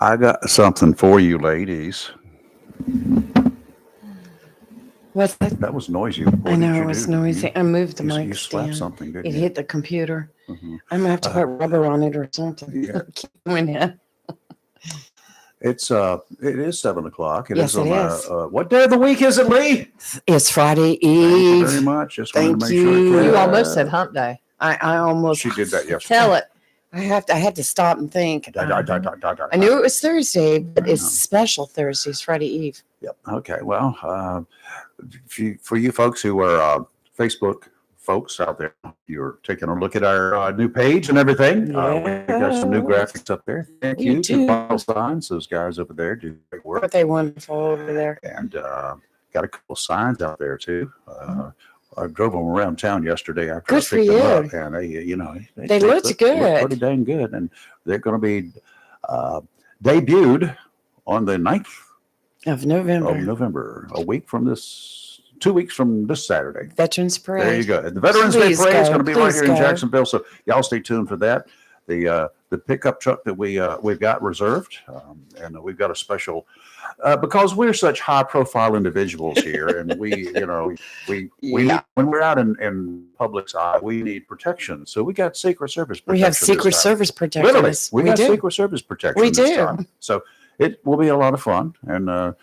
I got something for you, ladies. What's that? That was noisy. I What did know you it was do? noisy. I moved the You mic slapped stand. something, didn't It you? hit the computer. Mhm. I'm gonna have to Uh, put rubber on it or something. Yeah. Keep doing that. It is 7 o'clock. It Yes, is it on is. what day of the week is it, Lee? It's Friday Thank you very Eve. much. Just wanted to Thank make sure. you. Claire- You almost said hump day. I almost She did that yesterday. Tell it. I had to stop and think. Da, da, da, da, da, da. I knew it was Thursday, but it's I know. special Thursday. It's Friday Eve. Yep. Okay. Well, for you folks who are Facebook folks out there, you're taking a look at our new page and everything. We got some new graphics up there. Thank You you too. to Vital Signs. Those guys over there do great work. Aren't they wonderful over there? And got a couple signs out there too. I drove them around town yesterday after Good I for picked them you. up, and They looked good. pretty dang good, and they're going to be debuted on the 9th Of November. of November, a week from this, 2 weeks from this Saturday. Veterans Parade. There you go. The Veterans Day Please Parade is go. going to be right Please here in go. Jacksonville, so y'all stay tuned for that. The pickup truck that we've got reserved, and we've got a special because we're such high profile individuals here, and we Yeah. when we're out in public's eye, we need protection. So we got Secret Service protection. We have this Secret time. Service protection. Literally, we got do. Secret Service protection. We this do. time. So it will be a lot of fun, and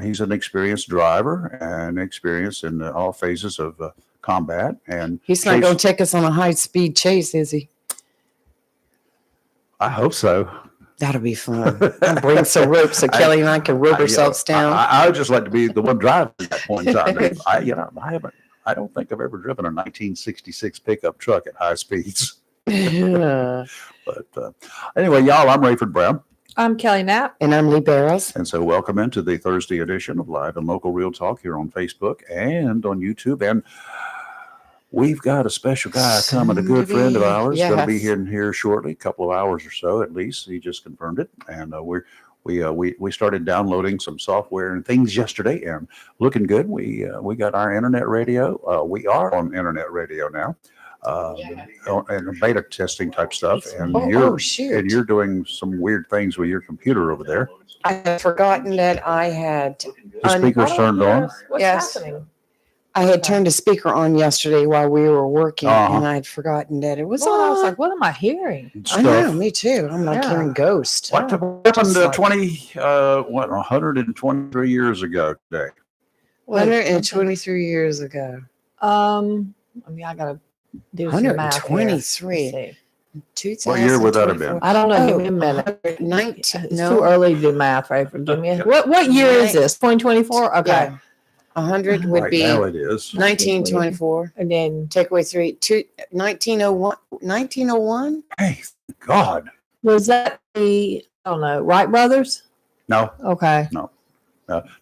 he's an experienced driver and experienced in all phases of combat. And He's not going to take us on a high speed chase, is he? I hope so. That'll be fun. I'll bring some rope so Kelly and I can rope ourselves down. I would just like to be the one driving at that point in time. I don't think I've ever driven a 1966 pickup truck at high speeds. Yeah. But anyway, y'all, I'm Rayford Brown. I'm Kelly Knapp. And I'm Lee Barrows. And so welcome into the Thursday edition of Live and Local Real Talk here on Facebook and on YouTube. And we've got a special guy coming, a good friend of ours, going to be here shortly, a couple of hours or so at least. He just confirmed it. And we started downloading some software and things yesterday and looking good. We got our internet radio. We are on internet radio now. And beta testing type stuff, and you're doing some weird things with your computer over there. I had forgotten that I had. The speaker's turned on. What's Yes. happening? I had turned a speaker on yesterday while we were working, Uh-huh. and I'd forgotten that it was Well, I was on. like, what am I hearing? I know, me too. I'm like Yeah. hearing ghosts. What happened 123 years ago today? 123 years ago. I mean, I gotta do some math here. 123. Let's see. What year would that have been? I don't know. Give Oh, me a minute. 19. It's No. too early to do math, right? Forgive me. Yeah. What year is this? 2024? Okay. Yeah. 100 would Right be now it is. 1924. And then Take away 1901. 1901? Hey, God. was that I don't know, Wright brothers? No, Okay.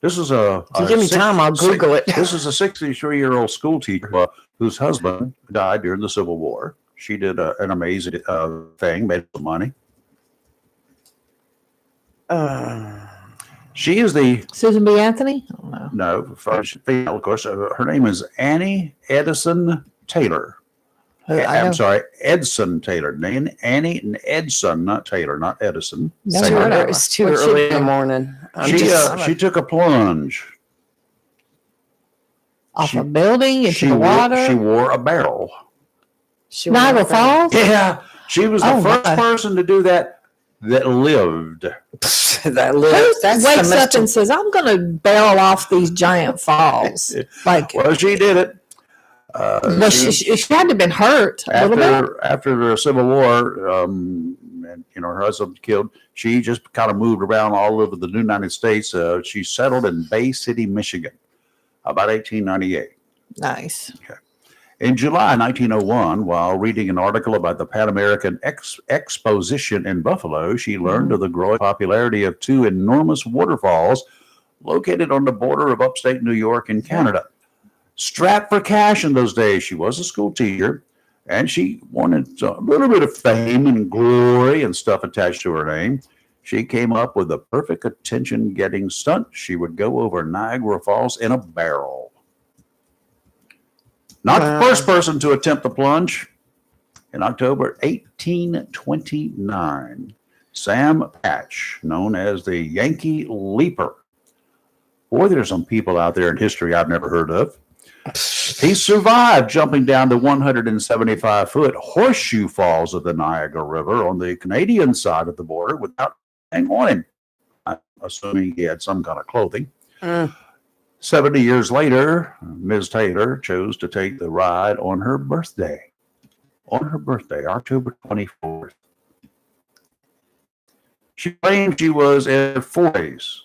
this is a. If you give me time, I'll Google it. This is a 63-year-old school teacher whose husband died during the Civil War. She did an amazing thing, made some money. She is the Susan B. Anthony? I don't know. no first female, of course. Her name is Annie Edison Taylor. I know. I'm sorry, Edson Taylor. Annie and Edson, not Taylor, not Edison. Never Too heard of early- her. It's too What'd she early in do? the morning. She took a plunge. Off she- a building into She the water. wore a barrel. she Niagara went back. Falls? Yeah, she was the Oh, first my. person to do that lived. That Who lives. That's the wakes up most- and says, I'm going to barrel off these giant falls? Like, Well, she did it. well, she had to have been hurt a little bit. After the Civil War, and her husband was killed, she just kind of moved around all over the United States. She settled in Bay City, Michigan, about 1898. Nice. In July 1901, while reading an article about the Pan American Exposition in Buffalo, she learned of the growing popularity of two enormous waterfalls located on the border of upstate New York and Canada. Strapped for cash in those days, she was a school teacher, and she wanted a little bit of fame and glory and stuff attached to her name. She came up with the perfect attention-getting stunt. She would go over Niagara Falls in a barrel. Not Wow. the first person to attempt the plunge. In October 1829, Sam Patch, known as the Yankee Leaper. Boy, there's some people out there in history I've never heard of. He survived jumping down the 175-foot Horseshoe Falls of the Niagara River on the Canadian side of the border without anything on him. I'm assuming he had some kind of clothing. 70 years later, Ms. Taylor chose to take the ride on her birthday. On her birthday, October 24th. She claimed she was in 40s.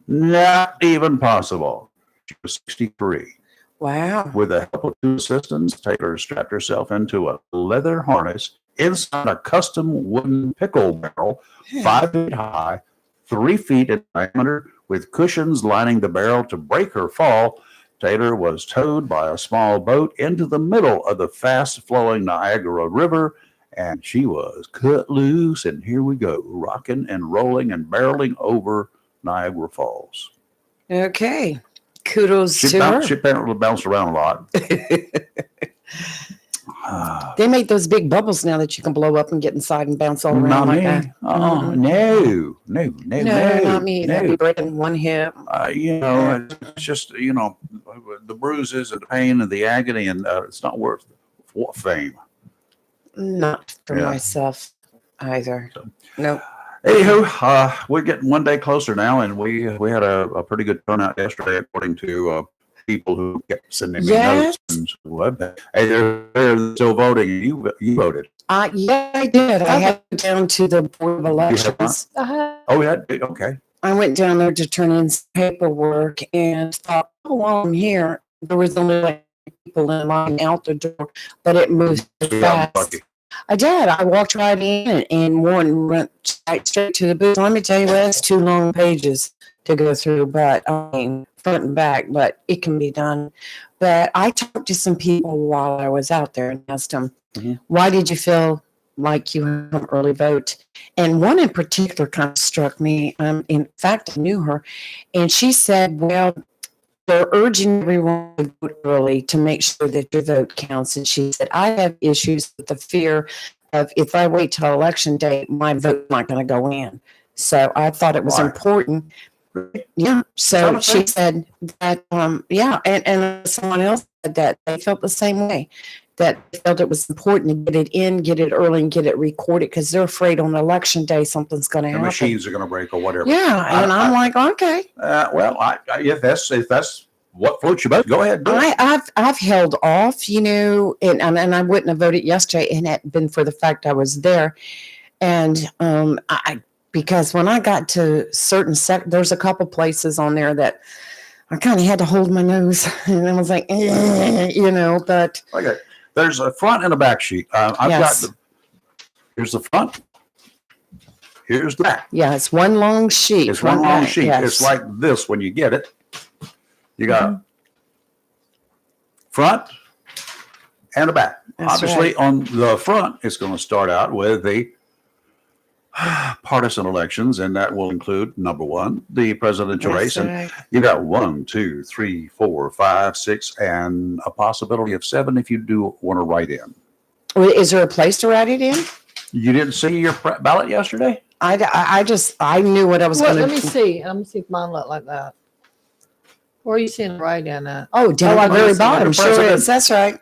Not even possible. She was 63. Wow. With the help of two assistants, Taylor strapped herself into a leather harness inside a custom wooden pickle barrel, 5 feet high, 3 feet in diameter, with cushions lining the barrel to break her fall. Taylor was towed by a small boat into the middle of the fast-flowing Niagara River, and she was cut loose, and here we go, rocking and rolling and barreling over Niagara Falls. Okay. Kudos She to her. apparently bounced around a lot. They make those big bubbles now that you can blow up and get inside and bounce all around Not like me. that. No, No, not me. I'd be breaking one hip. It's just, the bruises and the pain and the agony, and it's not worth fame. Not for Yeah. myself either. So. Nope. Anywho, we're getting one day closer now, and we had a pretty good turnout yesterday, according to people who kept sending me Yes. notes. And what? Hey, they're still voting. You voted. Yeah, I did. I had to go down to the Board of Elections. Oh, yeah. Okay. I went down there to turn in some paperwork and thought, oh, while I'm here, there was only like people in line out the door, but it moved Yeah, fast. lucky. I did. I walked right in and one went right straight to the booth. Let me tell you what, it's 2 long pages to go through, but I mean, front and back, but it can be done. But I talked to some people while I was out there and asked them, why did you feel like you had an early vote? And one in particular kind of struck me. In fact, I knew her. And she said, well, they're urging everyone to vote early to make sure that your vote counts. And she said, I have issues with the fear of if I wait till election day, my vote's not going to go in. So I thought it was Why? important. Yeah. So she said that, and someone else said that they felt the same way, that they felt it was important to get it in, get it early, and get it recorded because they're afraid on election day something's going to The happen. machines are going to break or whatever. Yeah. And I'm like, okay. If that's what floats your boat, go ahead. Do it. I've held off, and I wouldn't have voted yesterday, and it had been for the fact I was there, and because when I got to certain there's a couple places on there that I kind of had to hold my nose, and I was like, but Okay. There's a front and a back sheet. Yes. Here's the front. Here's the back. yeah, it's one long sheet. It's one long sheet. Yes. It's like this when you get it. You got front and a back. That's Obviously, on the front, it's going to start out with the partisan elections, and that will include number 1, the presidential That's race. And right. you got 1, 2, 3, 4, 5, 6, and a possibility of 7 if you do want to write in. Well, is there a place to write it in? You didn't see your ballot yesterday? I knew what I was Well, going let me to. see. Let me see if mine look like that. Where are you seeing it right in at? Oh, down at the very it's like bottom. a Sure president. is. That's right.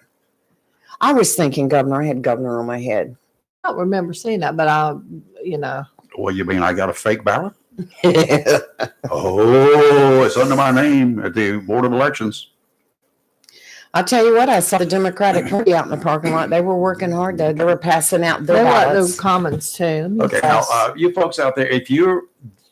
I was thinking governor. I had governor on my head. I don't remember seeing that, but Well, you mean I got a fake ballot? Oh, it's under my name at the Board of Elections. I'll tell you what, I saw the Democratic Party out in the parking lot. They were working hard, though. They were passing out their they like ballots. the comments too. Let me Okay, see. now you folks out there,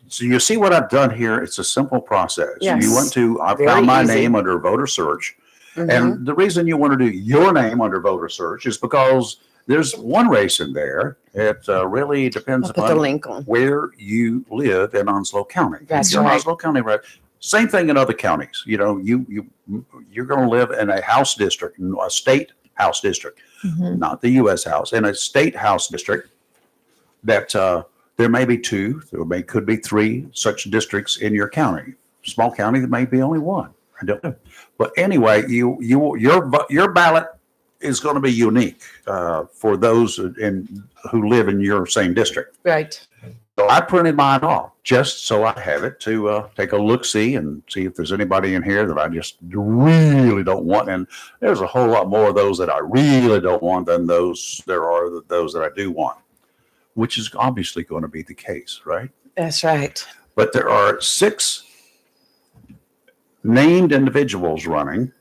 so you see what I've done here. It's a simple process. Yes. You went to, I Very found my easy. name under voter search. Mhm. And the reason you want to do your name under voter search is because there's one race in there. It really depends I'll put the upon link on. where you live in Onslow County. That's If you're in right. Onslow County, right? Same thing in other counties. You're going to live in a house district, a state house district, Mhm. not the U.S. House, in a state house district. That there may be 2, could be 3 such districts in your county. Small county, there may be only 1. I don't know. But anyway, your ballot is going to be unique for those who live in your same district. Right. So I printed mine off just so I have it to take a look, see, and see if there's anybody in here that I just really don't want. And there's a whole lot more of those that I really don't want than those that I do want, which is obviously going to be the case, right? That's right. But there are 6 named individuals running.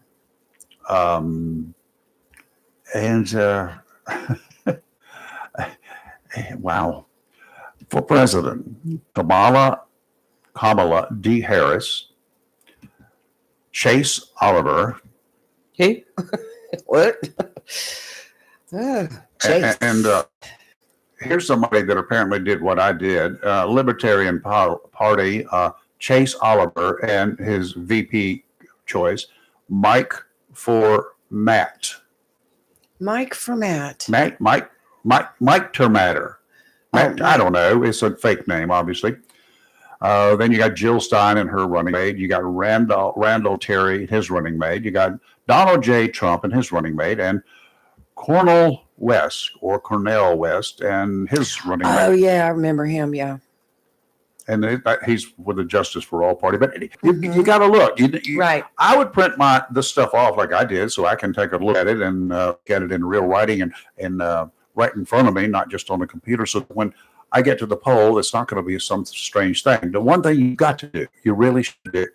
Wow. For president, Kamala D. Harris, Chase Oliver, Hey, what? Chase. and here's somebody that apparently did what I did. Libertarian Party, Chase Oliver, and his VP choice, Mike for Matt. Mike for Matt. Mike Termatter. Matt, I don't know. It's a fake name, obviously. Then you got Jill Stein and her running mate. You got Randall Terry, his running mate. You got Donald J. Trump and his running mate, and Cornel West and his running mate. Oh yeah, I remember him. Yeah. And he's with the Justice for All party. But you got to look. Right. I would print this stuff off like I did, so I can take a look at it and get it in real writing and right in front of me, not just on the computer. So when I get to the poll, it's not going to be some strange thing. The one thing you've got to do, you really should do,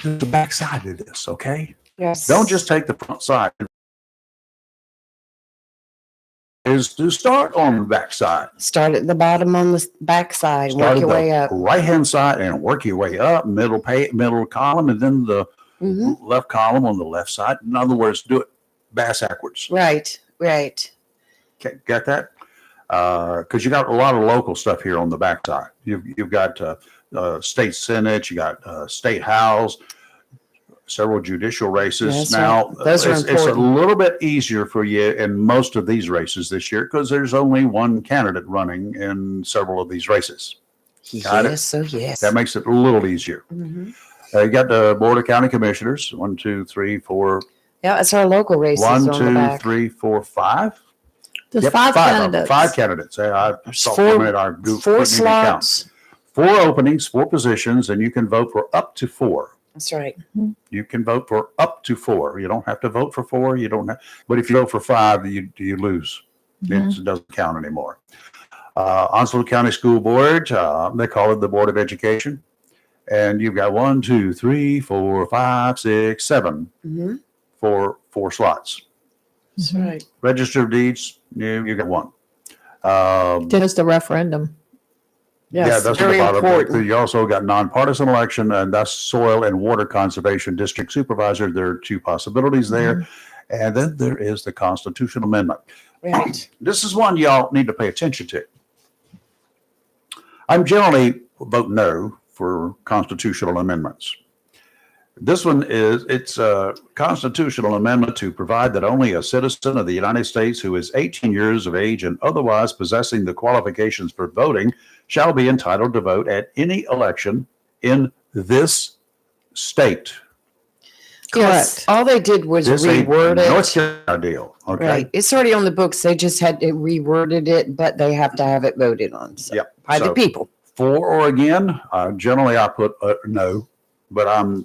is the back side of this, okay? Yes. Don't just take the front side. Is to start on the back side. Start at the bottom on the back side, work your way up. Right-hand side and work your way up, middle column, and then the left column on the left side. In other words, do it backwards. Right. Okay, get that? Because you got a lot of local stuff here on the back side. You've got state senate, you got state house, several judicial races. That's now, right. Those are it's a important. little bit easier for you in most of these races this year because there's only one candidate running in several of these races. Got it? Yes, so yes. That makes it a little easier. Mhm. You got the Board of County Commissioners, 1, 2, 3, 4. Yeah, it's our local races 1, on the 2, back. 3, 4, 5. There's Yep, 5 of them. candidates. 5 candidates. I saw Four- for a minute, I couldn't Four even count. slots. 4 openings, 4 positions, and you can vote for up to 4. That's right. You can vote for up to 4. You don't have to vote for 4. You don't have, but if you vote for 5, you lose. It doesn't count anymore. Onslow County School Board, they call it the Board of Education, and you've got 1, 2, 3, 4, 5, 6, 7 Mm-hmm. for 4 slots. That's right. Register of Deeds, you got 1. There's the referendum. Yes, Yeah, that's very the bottom. important. You also got nonpartisan election, and that's soil and water conservation district supervisor. There are 2 possibilities there. And then there is the constitutional amendment. Right. This is one y'all need to pay attention to. I'm generally vote no for constitutional amendments. This one it's a constitutional amendment to provide that only a citizen of the United States who is 18 years of age and otherwise possessing the qualifications for voting shall be entitled to vote at any election in this state. Yes. Correct. All they did was This ain't reword North it. Carolina deal, okay? Right. It's already on the books. They just had to reworded it, but they have to have it voted on. So, Yep. by the So, people. for or again, generally I put no, but I'm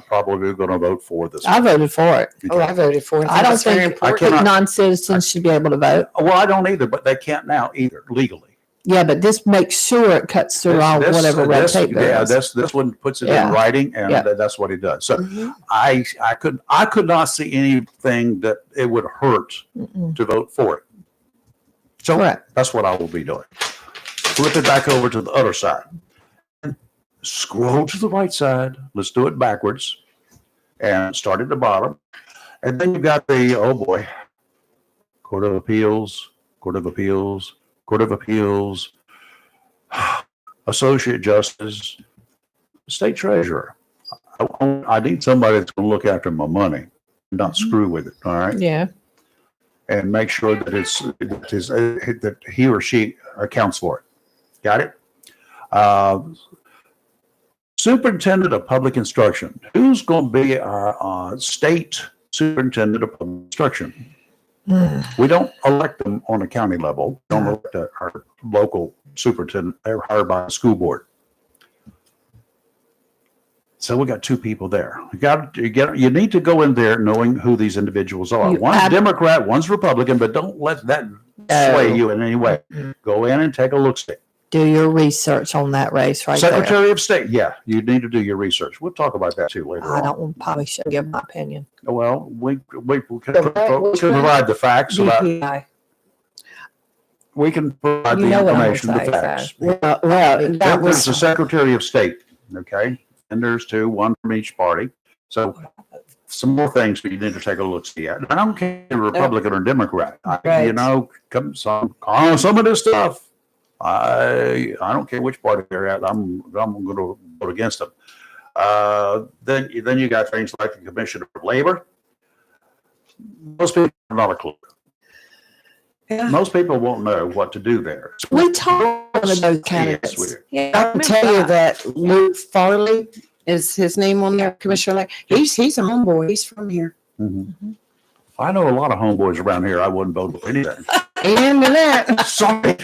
probably going to vote for this. I voted for it. Oh, I voted for it. I don't it's very think important. cannot- non-citizens should be able to vote. Well, I don't either, but they can't now either legally. Yeah, but this makes sure it cuts through all whatever red tape there Yeah, is. this one puts it in Yeah. writing, and Yeah. that's what it does. So Mhm. I could not see anything that it would hurt Mm-mm. to vote for it. So Correct. that's what I will be doing. Flip it back over to the other side. Scroll to the right side. Let's do it backwards and start at the bottom. And then you've got the, oh boy, Court of Appeals, Court of Appeals, Court of Appeals, Associate Justice, State Treasurer. I need somebody that's going to look after my money, not screw with it. All right. Yeah. And make sure that that he or she accounts for it. Got it? Superintendent of Public Instruction. Who's going to be our state superintendent of public instruction. We don't elect them on a county level. We don't elect our local superintendent. They're hired by the school board. So we got two people there. You need to go in there knowing who these individuals are. One's Democrat, one's Republican, but don't let that sway you in any way. Go in and take a look. Do your research on that race right there. Secretary of State, yeah, you need to do your research. We'll talk about that too later I on. probably should give my opinion. Well, we can provide the facts about. DPI. We can provide You the know what I'm information, the gonna say, facts. Well, that There's was, the Secretary of State, okay, and there's two, one from each party. So some more things we need to take a look at. I don't care if you're Republican or Democrat. Right. You know, some of this stuff. I don't care which party they're at. I'm going to vote against them. Then you got things like the Commissioner of Labor. Most people have not a clue. Yeah. Most people won't know what to do there. We talked to one of those Yes, candidates. we did. Yeah, I can tell you that Luke Farley is his name on there, Commissioner. He's a homeboy. He's from here. Mhm. I know a lot of homeboys around here. I wouldn't vote for anything. Amen to that. Sorry.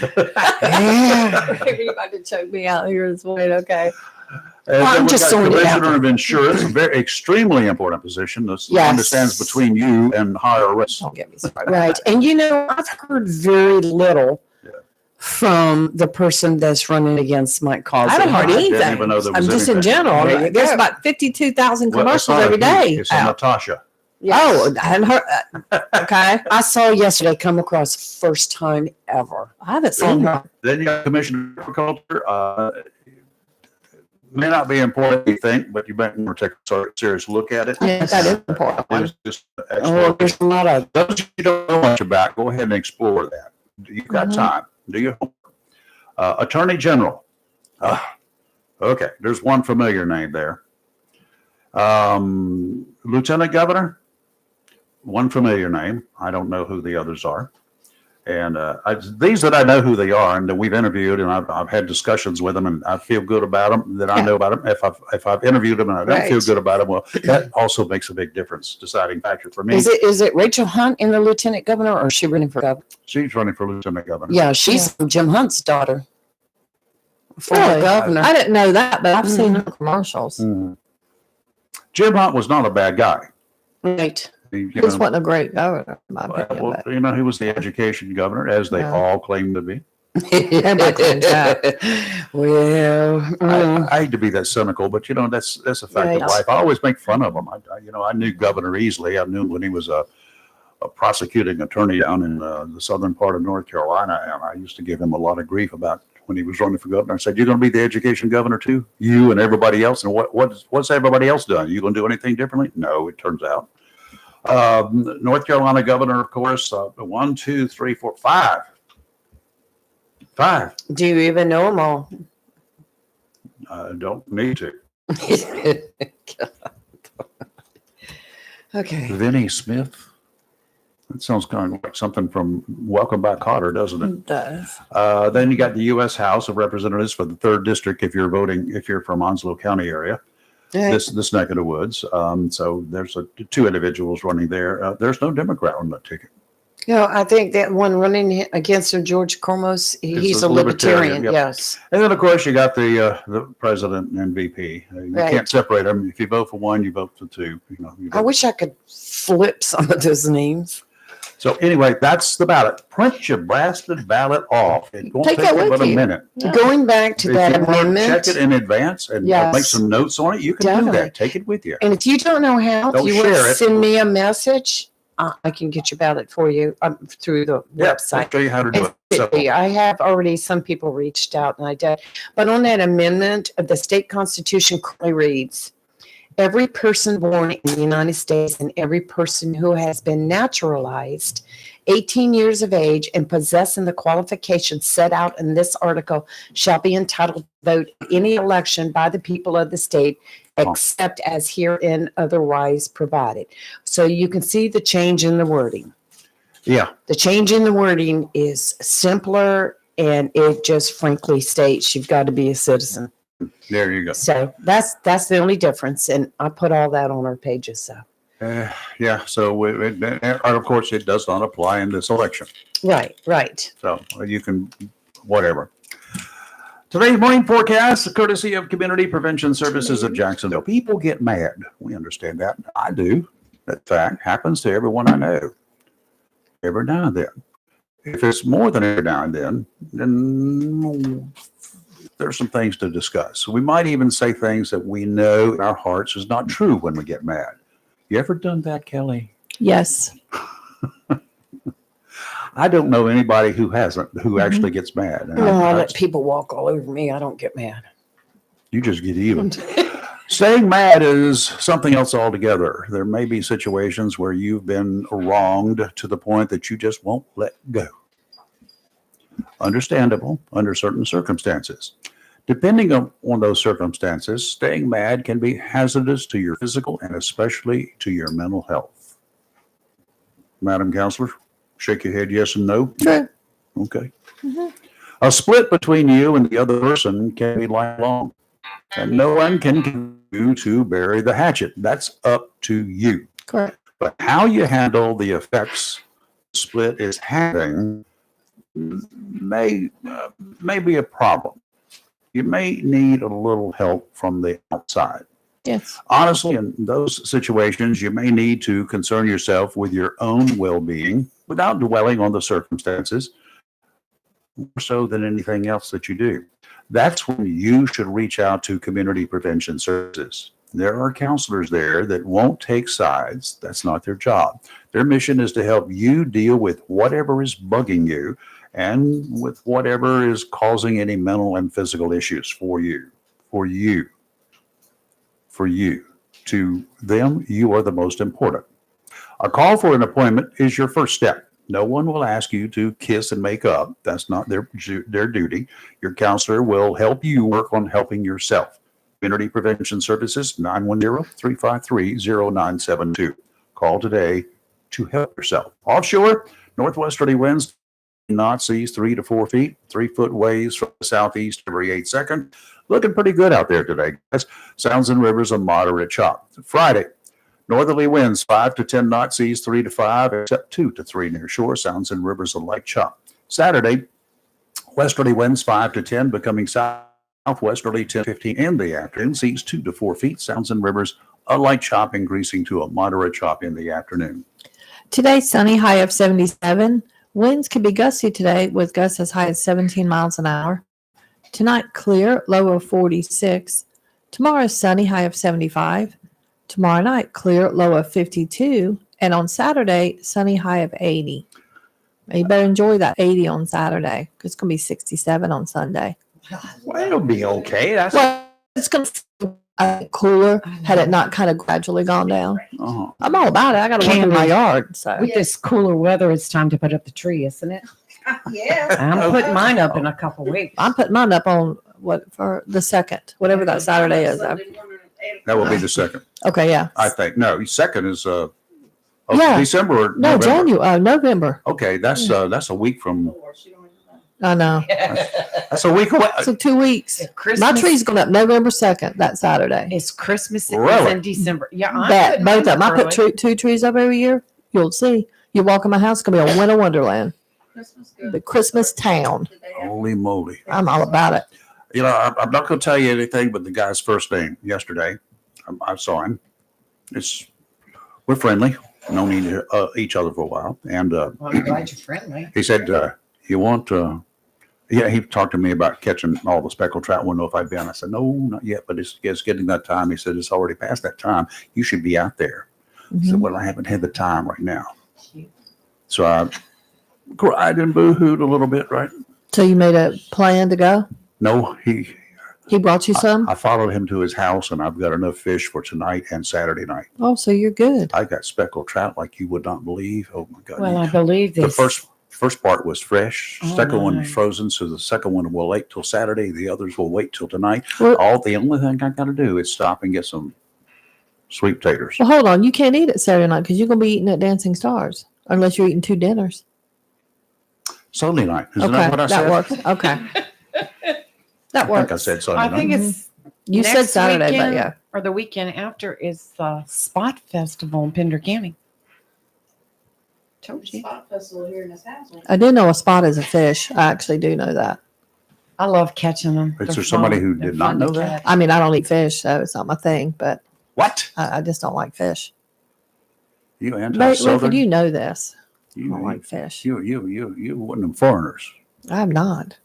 Yeah. You're about to choke me out here as well. Okay. And I'm then we just got throwing it out Commissioner of Insurance, a very extremely important position. This one that stands Yes. between you and higher risk. Don't get me started. Right. And you know, I've heard very little Yeah. from the person that's running against Mike Causey. I haven't heard I didn't anything. even know there I'm was just in anything. general. There you There's go. about 52,000 Well, it's commercials not a every he, day. It's a Natasha. Oh, I hadn't heard. Okay. I saw yesterday come across first time ever. I haven't seen her. Then you got Commissioner of Agriculture. May not be important, you think, but you might want to take a serious look at it. Yeah, that is important. It's just Oh, excellent. there's a lot of, Those you don't know much about, go ahead and explore that. You've got Mhm. time. Do your homework. Attorney General. Okay, there's one familiar name there. Lieutenant Governor. One familiar name. I don't know who the others are. And these that I know who they are and that we've interviewed and I've had discussions with them and I feel good about them, that I know about them. If I've interviewed them and I don't feel Right. good about them, well, that also makes a big difference, deciding factor for me. is it Rachel Hunt in the lieutenant governor or is she running for governor? She's running for Lieutenant Governor. Yeah, she's Jim Hunt's daughter. Former Really? governor. I didn't know that, but I've seen her commercials. Mhm. Jim Hunt was not a bad guy. Right. He, He just wasn't a great governor, in my opinion. well, you know, he was the education governor, as they Yeah. all claim to be. Everybody claims that. Well, I hate to be that cynical, but you know, that's a fact Right. of life. I always make fun of him. I knew Governor Easley. I knew when he was a prosecuting attorney down in the southern part of North Carolina, and I used to give him a lot of grief about when he was running for governor. I said, "You're going to be the education governor too, you and everybody else." And what's everybody else done? You going to do anything differently? No, it turns out. North Carolina governor, of course, 1, 2, 3, 4, 5. 5. do you even know them all? I don't need to. Okay. Vinnie Smith. That sounds kind of like something from Welcome Back, Kotter, doesn't it? It does. Then you got the U.S. House of Representatives for the 3rd District if you're from Onslow County area, this neck of the woods. So there's two individuals running there. There's no Democrat on that ticket. You know, I think that one running against him, George Kormos, he's a a libertarian. yep. Yes. And then, of course, you got the president and VP. You Right. can't separate them. If you vote for one, you vote for two. You I vote. wish I could flip some of those names. So anyway, that's the ballot. Print your blasted ballot off. It won't Take take it you with but a you. minute. Yeah. Going back to If that you want to amendment, check it in advance and Yes. make some notes on it, you can do Definitely. that. Take it with you. and if you don't know how, Don't if you want share to it. send me a message, I can get your ballot for you through the Yeah, I'll website. show you how to do it. So, I have already, some people reached out and I did. But on that amendment, the state constitution clearly reads, every person born in the United States and every person who has been naturalized 18 years of age and possessing the qualifications set out in this article shall be entitled to vote in any election by the people of the state except as herein otherwise provided. So you can see the change in the wording. yeah, The change in the wording is simpler and it just frankly states you've got to be a citizen. there you go. So that's the only difference. And I put all that on our pages. So Yeah, so and of course, it does not apply in this election. Right, right. So you can, whatever. Today's morning forecast, courtesy of Community Prevention Services of Jacksonville. People get mad. We understand that. I do. That fact happens to everyone I know. Every now and then. If it's more than every now and then there's some things to discuss. We might even say things that we know in our hearts is not true when we get mad. You ever done that, Kelly? Yes. I don't know anybody who hasn't, who actually gets mad. And No, I let people walk all over me. I don't get mad. You just get even. Staying mad is something else altogether. There may be situations where you've been wronged to the point that you just won't let go. Understandable under certain circumstances. Depending on those circumstances, staying mad can be hazardous to your physical and especially to your mental health. Madam Counselor, shake your head yes and no. True. Okay. A split between you and the other person can be lifelong, and no one can continue to bury the hatchet. That's up to you. Correct. But how you handle the effects the split is having may be a problem. You may need a little help from the outside. Yes. Honestly, in those situations, you may need to concern yourself with your own well-being without dwelling on the circumstances more so than anything else that you do. That's when you should reach out to Community Prevention Services. There are counselors there that won't take sides. That's not their job. Their mission is to help you deal with whatever is bugging you and with whatever is causing any mental and physical issues for you. To them, you are the most important. A call for an appointment is your first step. No one will ask you to kiss and make up. That's not their duty. Your counselor will help you work on helping yourself. Community Prevention Services, 910-353-0972. Call today to help yourself. Offshore, northwesterly winds, knots, seas 3 to 4 feet, 3-foot waves from the southeast every 8 seconds. Looking pretty good out there today, guys. Sounds and rivers a moderate chop. Friday, northerly winds 5 to 10 knots, seas 3 to 5, except 2 to 3 near shore. Sounds and rivers a light chop. Saturday, westerly winds 5 to 10, becoming southwesterly 10 to 15 in the afternoon. Seas 2 to 4 feet. Sounds and rivers a light chop, increasing to a moderate chop in the afternoon. Today, sunny, high of 77. Winds could be gusty today with gusts as high as 17 miles an hour. Tonight, clear, low of 46. Tomorrow, sunny, high of 75. Tomorrow night, clear, low of 52. And on Saturday, sunny, high of 80. You better enjoy that 80 on Saturday because it's going to be 67 on Sunday. Well, it'll be okay. Well, it's going to feel cooler had it not kind of gradually gone down. Uh-huh. I'm all about it. I got to work in my yard. So With this cooler weather, it's time to put up the tree, isn't it? Yeah. I'm putting mine up in a couple weeks. I'm putting mine up on for the 2nd, whatever that Saturday is. That will be the second, Okay, yeah. I think. No, second is Yeah. December or No, November. November. Okay, that's a week from. I know. That's a week away. So 2 weeks. My Christmas, tree's going up November 2nd, that Saturday. it's Christmas Really? in December. Yeah, That, both of them. I put two trees up every year. You'll see. You walk in my house, it's going to be a winter wonderland. The Christmas town. Holy moly! I'm all about it. You know, I'm not going to tell you anything but the guy's first name. Yesterday, I saw him. We're friendly, known each other for a while, and Well, I'm glad you're friendly. he said, "You want?" Yeah, he talked to me about catching all the speckled trout. Wouldn't know if I'd been. I said, "No, not yet, but it's getting that time." He said, "It's already past that time. You should be out there." I said, "Well, I haven't had the time right now." So I cried and boo-hooed a little bit, right? So you made a plan to go? No, He brought you some? I followed him to his house, and I've got enough fish for tonight and Saturday night. Oh, so you're good. I got speckled trout like you would not believe. Oh my God! Well, I believe The this. first part was fresh. Oh, Second one was nice. frozen. So the second one will wait till Saturday. The others will wait till tonight. Well, The only thing I got to do is stop and get some sweet potatoes. well, hold on. You can't eat it Saturday night because you're going to be eating at Dancing Stars unless you're eating 2 dinners. Sunday night. Isn't Okay, that what I said? that works. Okay. That I think I works. said Sunday I night. think it's You said Next Saturday, but weekend, yeah. or the weekend after is the Spot Festival in Pender County. Told you. Spot festival here in this house. I do know a spot is a fish. I actually do know that. I love catching them. Is They're there somebody fun. who They're did not fun to know that? catch. I mean, I don't eat fish, so it's not my thing, but What? I just don't like fish. You But anti-Southern? Clifford, you know this. I You, don't like fish. you one of them foreigners. I'm not,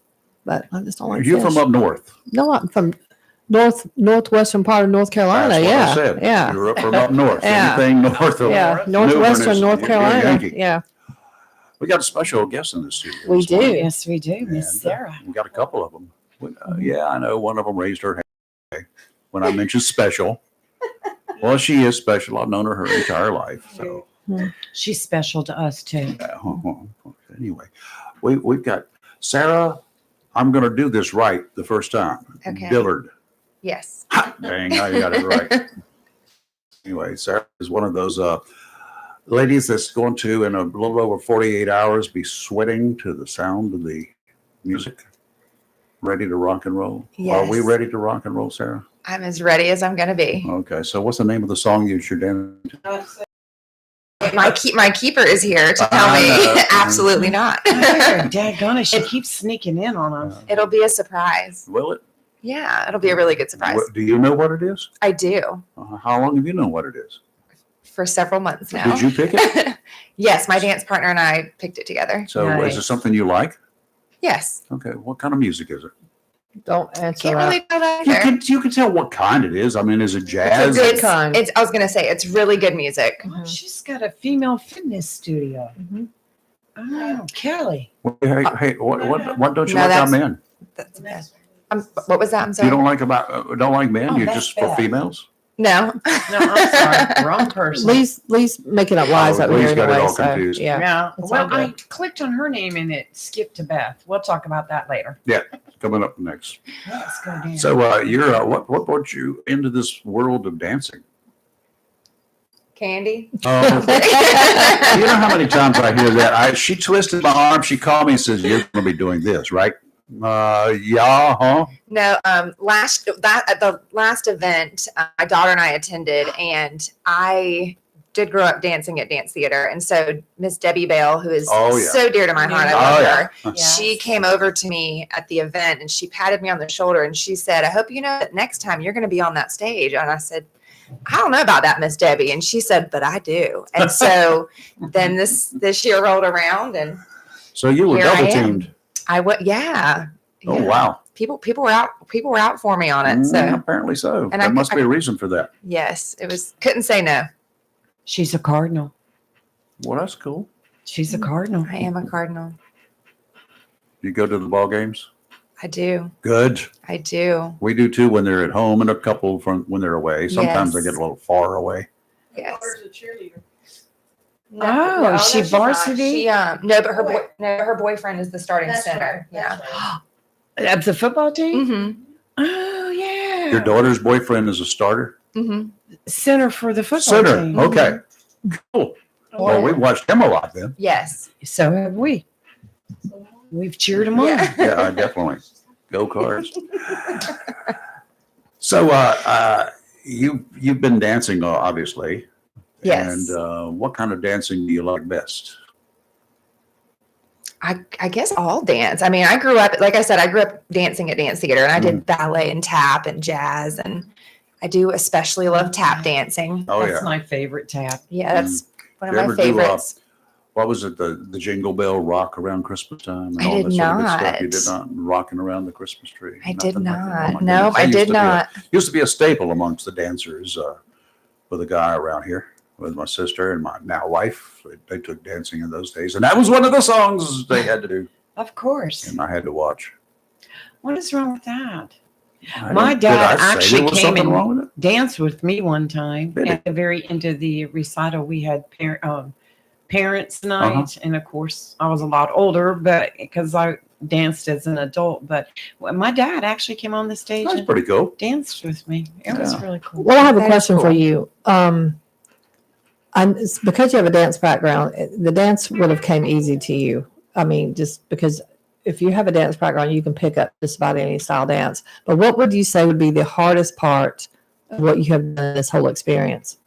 but I just don't like You're fish. from up north. No, I'm from northwestern part of North Carolina. That's what yeah, I said. yeah, You're from up north. Yeah. Anything north of yeah. New Bern Northwestern is- North you're a Carolina. Yankee. Yeah, We got a special guest in the studio. We this do. morning. Yes, we do, Miss And, Sarah. We got a couple of them. Mm-hmm. Yeah, I know. One of them raised her hand when I mentioned special. Well, she is special. I've known her entire life. So She's special to us too. anyway, we've got Sarah. I'm going to do this right the first time. Okay. Dillard. Yes. Ha, dang, I got it right. Anyway, Sarah is one of those ladies that's going to, in a little over 48 hours, be sweating to the sound of the music. Ready to rock and roll? Are we Yes. ready to rock and roll, Sarah? I'm as ready as I'm going to be. Okay, so what's the name of the song you should dance to? My keeper is here to tell I me know. absolutely not. Daggone it, she keeps sneaking in on us. It'll be a surprise. Will it? Yeah, it'll be a really good surprise. Do you know what it is? I do How long have you known what it is? for several months now. Did you pick it? Yes, my dance partner and I picked it together. So is it Nice. something you like? Yes. Okay, what kind of music is it? don't answer Can't that. really tell that You either. can tell what kind it is. I mean, is it jazz? good kind. I was going to say, it's really good music. Oh, she's got a female fitness studio. Mhm. Oh, Kelly. Hey, what don't you No, like about that's- men? That's okay. What was that? I'm sorry. You don't like men? Oh, You're that's just for bad. females? No. No, I'm sorry. Wrong person. Lee's making up lies Oh, over Lee's here got it anyway. all So, confused. yeah. Yeah. It's Well, all I good. clicked on her name and it skipped to Beth. We'll talk about that later. Coming up next. Let's go down. So you're what brought you into this world of dancing? Candy. Oh, you know how many times I hear that? She twisted my arm. She called me and says, "You're going to be doing this, right?" Yeah, huh? No, at the last event, my daughter and I attended, and I did grow up dancing at dance theater, and so Miss Debbie Bale, who is Oh, yeah. so dear to my heart, I Oh, love yeah. her. She came over to me at the event, and she patted me on the shoulder, and she said, "I hope you know that next time you're going to be on that stage." And I said, "I don't know about that, Miss Debbie," and she said, "But I do." And so then this year rolled around, and So you were Here I double am. teamed. I went, yeah. Oh Yeah. wow! People were out for me on it. So Apparently so. And There I- must be a reason for that. yes, it was couldn't say no. She's a cardinal. Well, that's cool. She's a cardinal. I am a cardinal. You go to the ball games? I do. Good. I do. We do too when they're at home, and a couple from when they're away. Sometimes they Yes. get a little far away. Yes. Daughter's a cheerleader. No, Oh, no, is she she's not. varsity? She no, but her boyfriend is the starting That's center. right. That's right. At the football team? Mm-hmm. Oh, yeah. Your daughter's boyfriend is a starter. Mm-hmm. Center for the football Center. team. Okay. Cool. Well, we watched him a lot then. Yes. So have we. We've cheered them on. Yeah. Yeah, definitely. Go Cards. So you've been dancing, obviously. Yes. And what kind of dancing do you like best? I guess all dance. I mean, I grew up, like I said, I grew up dancing at dance theater, and I did ballet and tap and jazz, and I do especially love tap dancing. Oh That's yeah. my favorite tap. Yeah, that's one You of ever my do, favorites. What was it? The Jingle Bell rock around Christmas time? And I all did that sort of good stuff? You not. did not rocking around the Christmas tree. I did Nothing like that. Oh, my not. goodness. No, That I used did to be not. Used to be a staple amongst the dancers with a guy around here with my sister and my now wife. They took dancing in those days, and that was one of the songs they had to do, Of course. and I had to watch. What is wrong with that? I My don't- did I dad say actually there was came something and wrong with it? Danced with me one time. Did he? At the very end of the recital, we had parents' night. And of course, I was a lot older, but because I danced as an adult. But my dad actually came on the stage That's and pretty cool. danced with me. It was Yeah. really cool. Well, I have a That is question for cool. you. It's because you have a dance background, the dance would have came easy to you. I mean, just because if you have a dance background, you can pick up just about any style dance. But what would you say would be the hardest part of what you have done in this whole experience?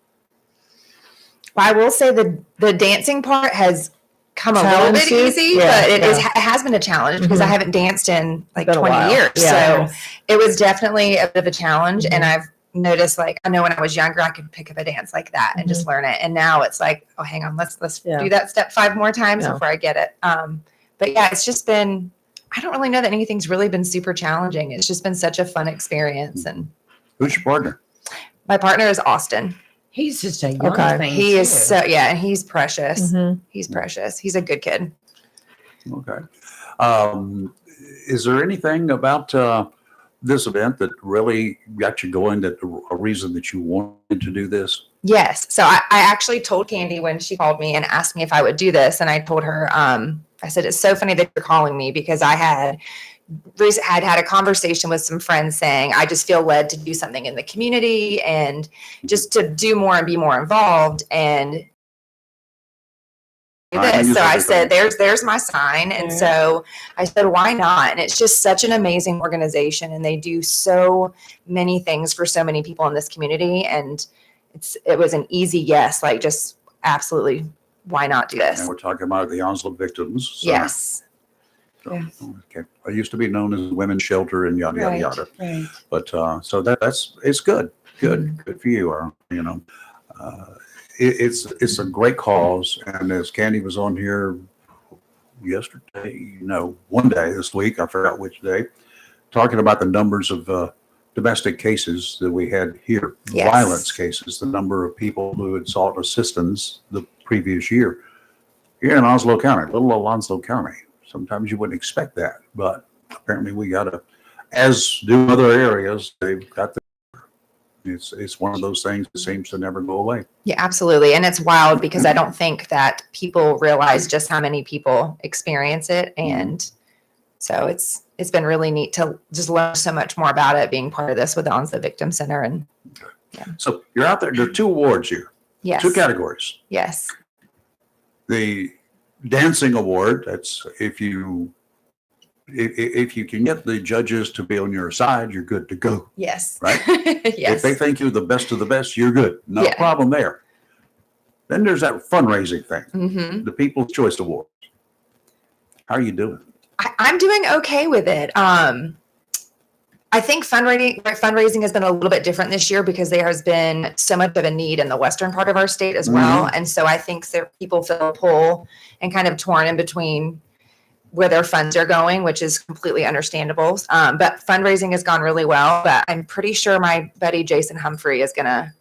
I will say the dancing part has come a little bit Challenged you? easy, Yeah, but it yeah. has been a challenge because I Mhm. haven't danced in like Been a 20 while. years. Yeah. So it was definitely a bit of a challenge. And Mhm. I've noticed, like, I know when I was younger, I could pick up a dance like that and just learn it. And now it's like, oh, hang on, let's Yeah. do that step 5 more times Yeah. before I get it. But yeah, it's just been, I don't really know that anything's really been super challenging. It's just been such a fun experience. And Who's your partner? my partner is Austin. He's just a young Okay. thing. He is too. so, yeah, and he's precious. Mhm. He's precious. He's a good kid. Okay. Is there anything about this event that really got you going, that a reason that you wanted to do this? Yes. So I actually told Candy when she called me and asked me if I would do this. And I told her, I said, it's so funny that you're calling me because I had had a conversation with some friends saying, I just feel led to do something in the community and just to do more and be more involved. And do I this. use So I everything. said, there's my sign. And Yeah. so I said, why not? And it's just such an amazing organization. And they do so many things for so many people in this community. And it was an easy yes, like just absolutely, why not do this? And we're talking about the Onslow victims. So- Yes. so, Yes. Okay. I used to be known as the women's shelter and yada, yada, Right. yada. Right. But so it's good. Good for you. You know, it's a great cause. And as Candy was on here yesterday, one day this week, I forgot which day, talking about the numbers of domestic cases that we had here, Yes. violence cases, the number of people who had sought assistance the previous year. Here in Onslow County, little old Onslow County. Sometimes you wouldn't expect that, but apparently we got as do other areas, they've got it's one of those things that seems to never go away. Yeah, absolutely. And it's wild because I don't think that people realize just how many people experience it. And so it's been really neat to just learn so much more about it, being part of this with the Onslow Victim Center. And So you're out there. There are 2 awards here, yes, 2 categories. yes, The dancing award, that's if you can get the judges to be on your side, you're good to go. yes, Right? If yes, they think you're the best of the best, you're good. No Yeah. problem there. Then there's that fundraising thing, hmm the People's Choice Award. How are you doing? I'm doing okay with it. I think fundraising has been a little bit different this year because there has been so much of a need in the western part of our state as well. And so I think that people feel a pull and kind of torn in between where their funds are going, which is completely understandable. But fundraising has gone really well. But I'm pretty sure my buddy Jason Humphrey is going to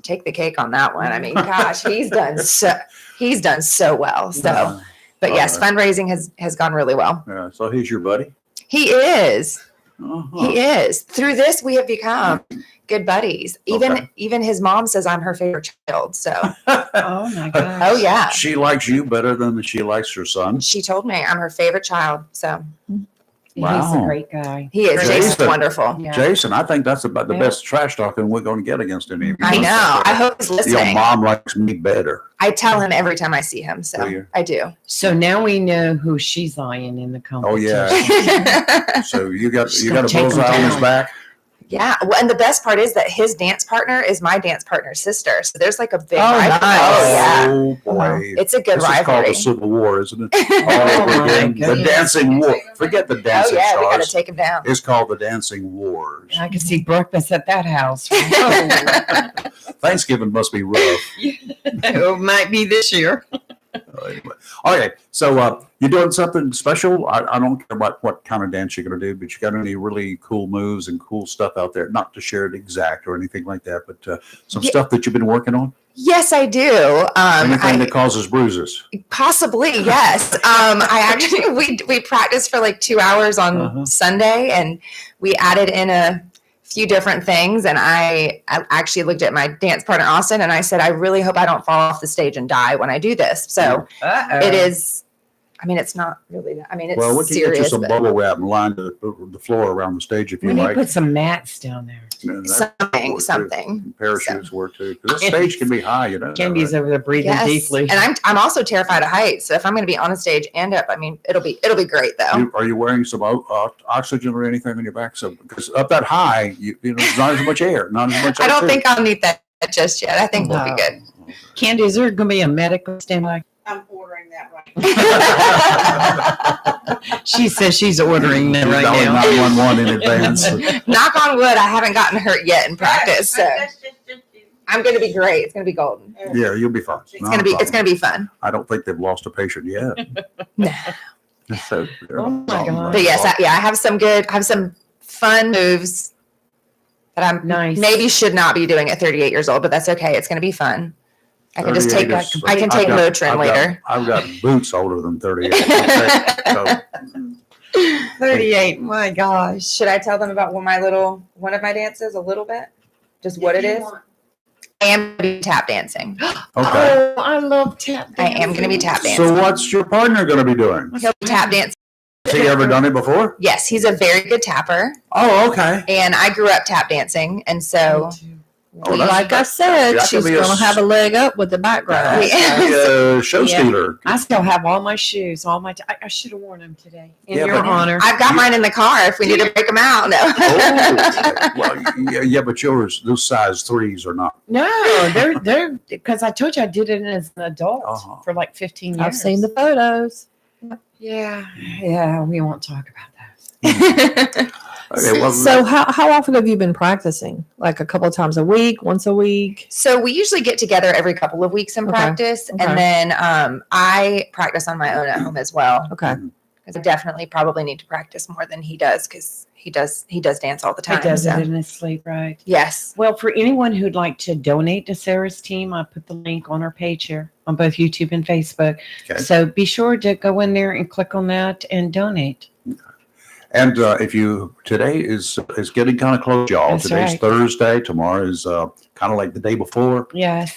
take the cake on that one. I mean, gosh, he's done so well. So, but yes, fundraising has gone really well. So he's your buddy? He is. Uh-huh. He is. Through this, we have become good buddies. Okay. Even his mom says I'm her favorite child. So, Oh my gosh. oh yeah, She likes you better than she likes her son. she told me I'm her favorite child. So He's Wow. a great guy. he is. Jason. Jason's wonderful. Yeah. Jason, I think that's about the Yeah. best trash talking we're going to get against any of you. I know. I hope he's Your listening. mom likes me better. I tell him every time I see him. Do So you? I do. So now we know who she's eyeing in the competition. yeah. So you got She's a gonna take him bullseye on his down. back. Yeah. Well, and the best part is that his dance partner is my dance partner's sister. So there's like a big Oh, rivalry. nice. Oh yeah. Oh boy. It's a good This is called rivalry. the Civil War, isn't it? Oh, All over my again. The goodness. dancing war. Forget the Oh dancing yeah, we gotta stars. take him down. It's called the Dancing Wars. I can see breakfast at that house. Thanksgiving must be rough. It might be this year. Anyway. Okay, so you're doing something special. I don't care about what kind of dance you're going to do, but you got any really cool moves and cool stuff out there? Not to share it exact or anything like that, but some Yeah. stuff that you've been working on. Yes, I do. Anything that causes bruises. Possibly, yes. I actually we practiced for like 2 hours on Uh-huh. Sunday, and we added in a few different things. And I actually looked at my dance partner Austin, and I said, I really hope I don't fall off the stage and die when I do this. So Uh-oh. it is. I mean, it's not really that. I mean, it's Well, we can get you serious. some but bubble wrap and line the floor around the stage if We you need to like. put some mats down there. And that something, work too. something. Parachutes work too. 'Cause the stage can be high, you know. Candy's over there breathing Yes. deeply. And I'm also terrified of heights. So if I'm going to be on a stage and up, I mean, it'll be great though. Are you wearing some oxygen or anything on your back? So because up that high, you know, there's not as much air. Not as much. I don't O2. think I'll need that just yet. I think we'll be No. good. Candy, is there going to be a medical standby? I'm ordering that right. She says she's ordering them She's right dialing now. 911 in advance. Knock on wood, I haven't gotten hurt yet in practice. So I'm going to be great. It's going to be golden. Yeah, you'll be fine. It's going to be fun. I don't think they've lost a patient yet. No. So, Oh my God. But yes, I have some fun moves that I'm Nice. maybe should not be doing at 38 years old, but that's okay. It's going to be fun. I can just take 38 is- I can take Motrin later. I've got boots older than 38. Okay, so 38. My gosh. Should I tell them about one of my dances a little bit? Just what it is? I am going to be tap dancing. okay. Oh, I love tap I am going to be tap dancing. So what's your partner going to be doing? He'll be tap dancing. Has he ever done it before? Yes, he's a very good tapper, Oh, okay. and I grew up tap dancing, and so Oh, that's- Like I said, that could she's be going to have a leg up with the background. Show Yeah. stealer. I still have all my shoes, I should have worn them today. In Yeah, your but- honor. I've got mine in the car if we need to break them out. No. Oh, well, yeah, but yours, those size 3s are not. No, they're because I told you I did it as an adult Uh-huh. for like 15 years. I've seen the photos. Yeah, we won't talk about that. Okay, well, So how often have you been practicing? Like a couple of times a week, once a week? So we usually get together every couple of weeks and Okay. practice, Okay. and then I practice on my own at home as well. Okay. Because I definitely probably need to practice more than he does because he does dance all the He time. does so. it in his sleep, right? Yes. Well, for anyone who'd like to donate to Sarah's team, I put the link on our page here on both YouTube and Facebook. Okay. So be sure to go in there and click on that and donate. and if you today is getting kind of close, y'all. That's Today's right. Thursday. Tomorrow is kind of like the day before. Yes.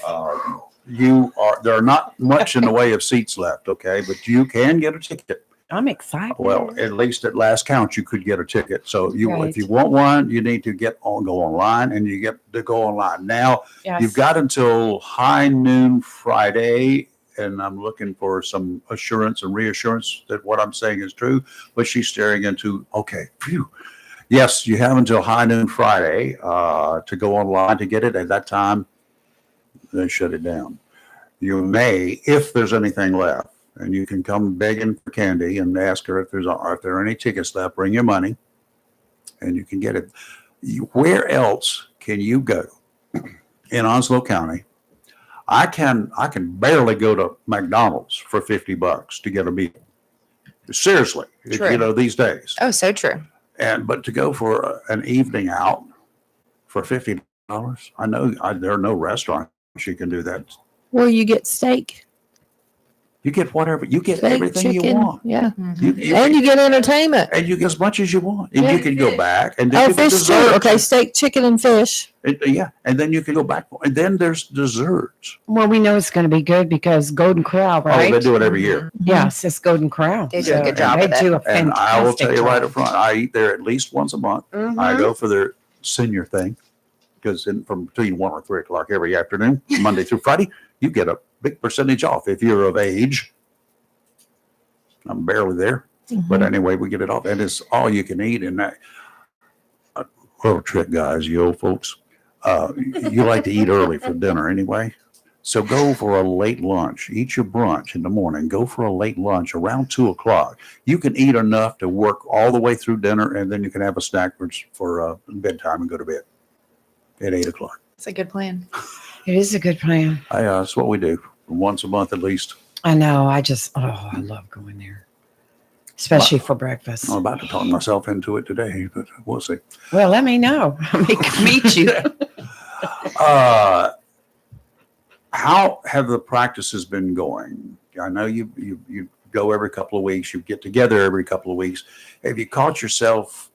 There are not much in the way of seats left. Okay, but you can get a ticket. I'm excited. Well, at least at last count, you could get a ticket. So Right. if you want one, you need to go online, and you get to go online now. yes. You've got until high noon Friday, and I'm looking for some assurance and reassurance that what I'm saying is true. But she's staring into, okay, phew. Yes, you have until high noon Friday to go online to get it. At that time, they shut it down. You may, if there's anything left, and you can come begging for Candy and ask her if there are any tickets left. Bring your money, and you can get it. Where else can you go in Onslow County? I can barely go to McDonald's for $50 to get a meal. Seriously, True. these days. Oh, so true. But to go for an evening out for $50, I know there are no restaurants you can do that. Well, you get steak, You get whatever you get, steak, everything chicken. you want. Yeah. You And you get entertainment. and you get as much as you want, and Yeah. you can go back and then Oh, you get fish too. desserts. Okay, steak, chicken, and fish. Yeah, and then you can go back, and then there's desserts. Well, we know it's going to be good because Golden Corral, right? Oh, they do it every year. Yes, it's Golden Corral. They do a good job They with it. do a And fantastic I will tell you right job. up front, I eat there at least once a month. I Mhm. go for their senior thing because from between 1 or 3 o'clock every afternoon, Monday through Friday, you get a big percentage off if you're of age. I'm barely there, but anyway, we get it off, and it's all you can eat. And that little trick, guys, you old folks, you like to eat early for dinner anyway. So go for a late lunch. Eat your brunch in the morning. Go for a late lunch around 2 o'clock. You can eat enough to work all the way through dinner, and then you can have a snack for bedtime and go to bed at 8 o'clock. It's a good plan. It is a good plan. That's what we do once a month at least. I know. I love going there, especially for breakfast. I'm about to talk myself into it today, but we'll see. Well, let me know. Meet you. How have the practices been going? I know you go every couple of weeks. You get together every couple of weeks. Have you caught yourself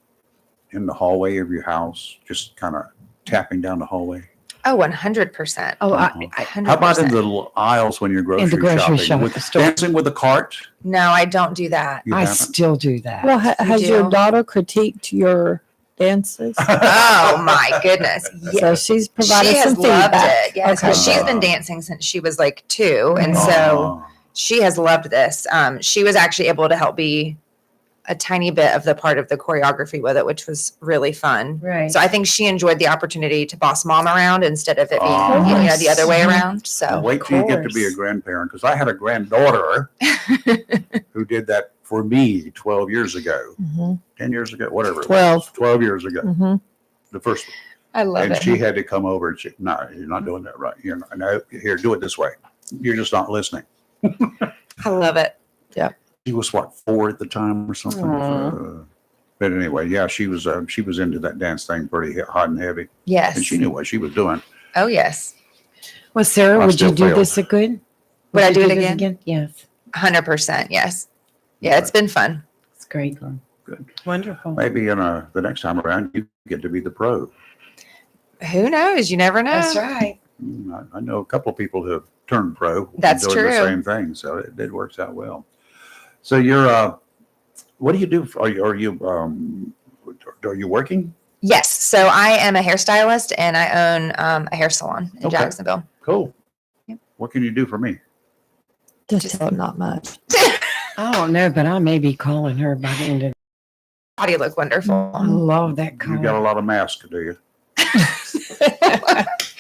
in the hallway of your house, just kind of tapping down the hallway? Oh, 100%. Oh, How about in the aisles when you're grocery, grocery shopping? With, store. dancing with a cart? No, I don't do that. You I haven't? still do that. Well, You has your do? daughter critiqued your dances? Oh my goodness. So she's provided She has some loved feedback. it. Yes, Okay. because she's been dancing since she was like 2, and so Oh. she has loved this. She was actually able to help be a tiny bit of the part of the choreography with it, which was really fun. Right. So I think she enjoyed the opportunity to boss mom around instead of it being Oh. the other way around. Well, So wait till you get to be a course. grandparent, because I had a granddaughter who did that for me 12 years ago, Mhm. 10 years ago, whatever. it was, 12. 12 years ago. Mhm. The first one. I love And it. she had to come over and she, no, you're not doing that right. You're not, no, here, do it this way. You're just not listening. I love it. She was what, 4 at the time or something. But anyway, yeah, she was into that dance thing pretty hot and heavy, Yes. and she knew what she was doing. Oh yes. Well, Sarah, I would you still do failed. this again? Would I do it this again? Yes. 100%. Yes. Yeah, it's been fun. It's great. Good. Wonderful. Maybe in the next time around, you get to be the pro. Who knows? You never know. That's right. I know a couple of people who have turned pro. That's doing true. the same thing, so it works out well. So you're what do you do? Are you working? Yes. So I am a hairstylist and I own a hair salon in Okay. Jacksonville. Cool. Yep. What can you do for me? Just tell her not much. I don't know, but I may be calling her by the end of. How do you look wonderful? I love that You got a color. lot of masks, do you?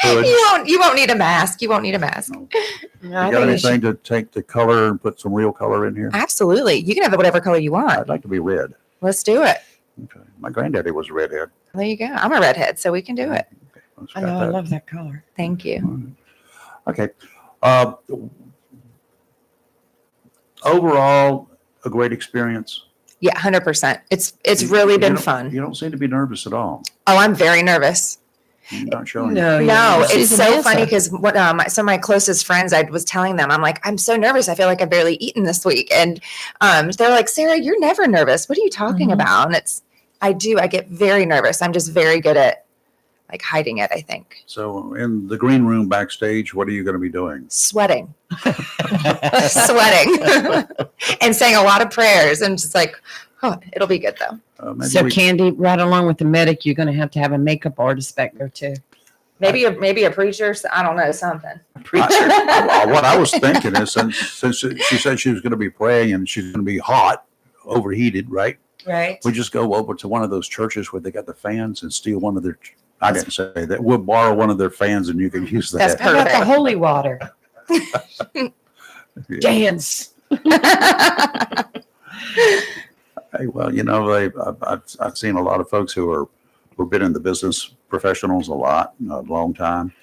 You won't need a mask. You won't need a mask. No. I You got think it should- anything to take the color and put some real color in here? Absolutely. You can have it whatever color you want. I'd like to be red. Let's do it. Okay. My granddaddy was a redhead. There you go. I'm a redhead, so we can do it. Okay. Let's I got know. I that. love that color. Thank you. Okay. Overall, a great experience. Yeah, 100%. It's really You been don't- fun. You don't seem to be nervous at all. Oh, I'm very nervous. You're not showing. No, No, it's She's an so answer. funny because what some of my closest friends, I was telling them, I'm like, I'm so nervous. I feel like I've barely eaten this week, and they're like, Sarah, you're never nervous. What are you talking Mhm. about? And I get very nervous. I'm just very good at like hiding it. I think So in the green room backstage, what are you going to be doing? sweating, sweating, and saying a lot of prayers, and just like, oh, it'll be good though. Maybe So, we- Candy, right along with the medic, you're going to have a makeup artist back there too. Maybe a preacher. I don't know, something. What I was thinking is since she said she was going to be praying and she's going to be hot, overheated, right? Right. We just go over to one of those churches where they got the fans and steal one of their. I didn't say that. We'll borrow one of their fans and you can use That's that. How about the Perfect. holy water? Yeah. Dance. Hey, well, I've seen a lot of folks who've been in the business professionals a long time.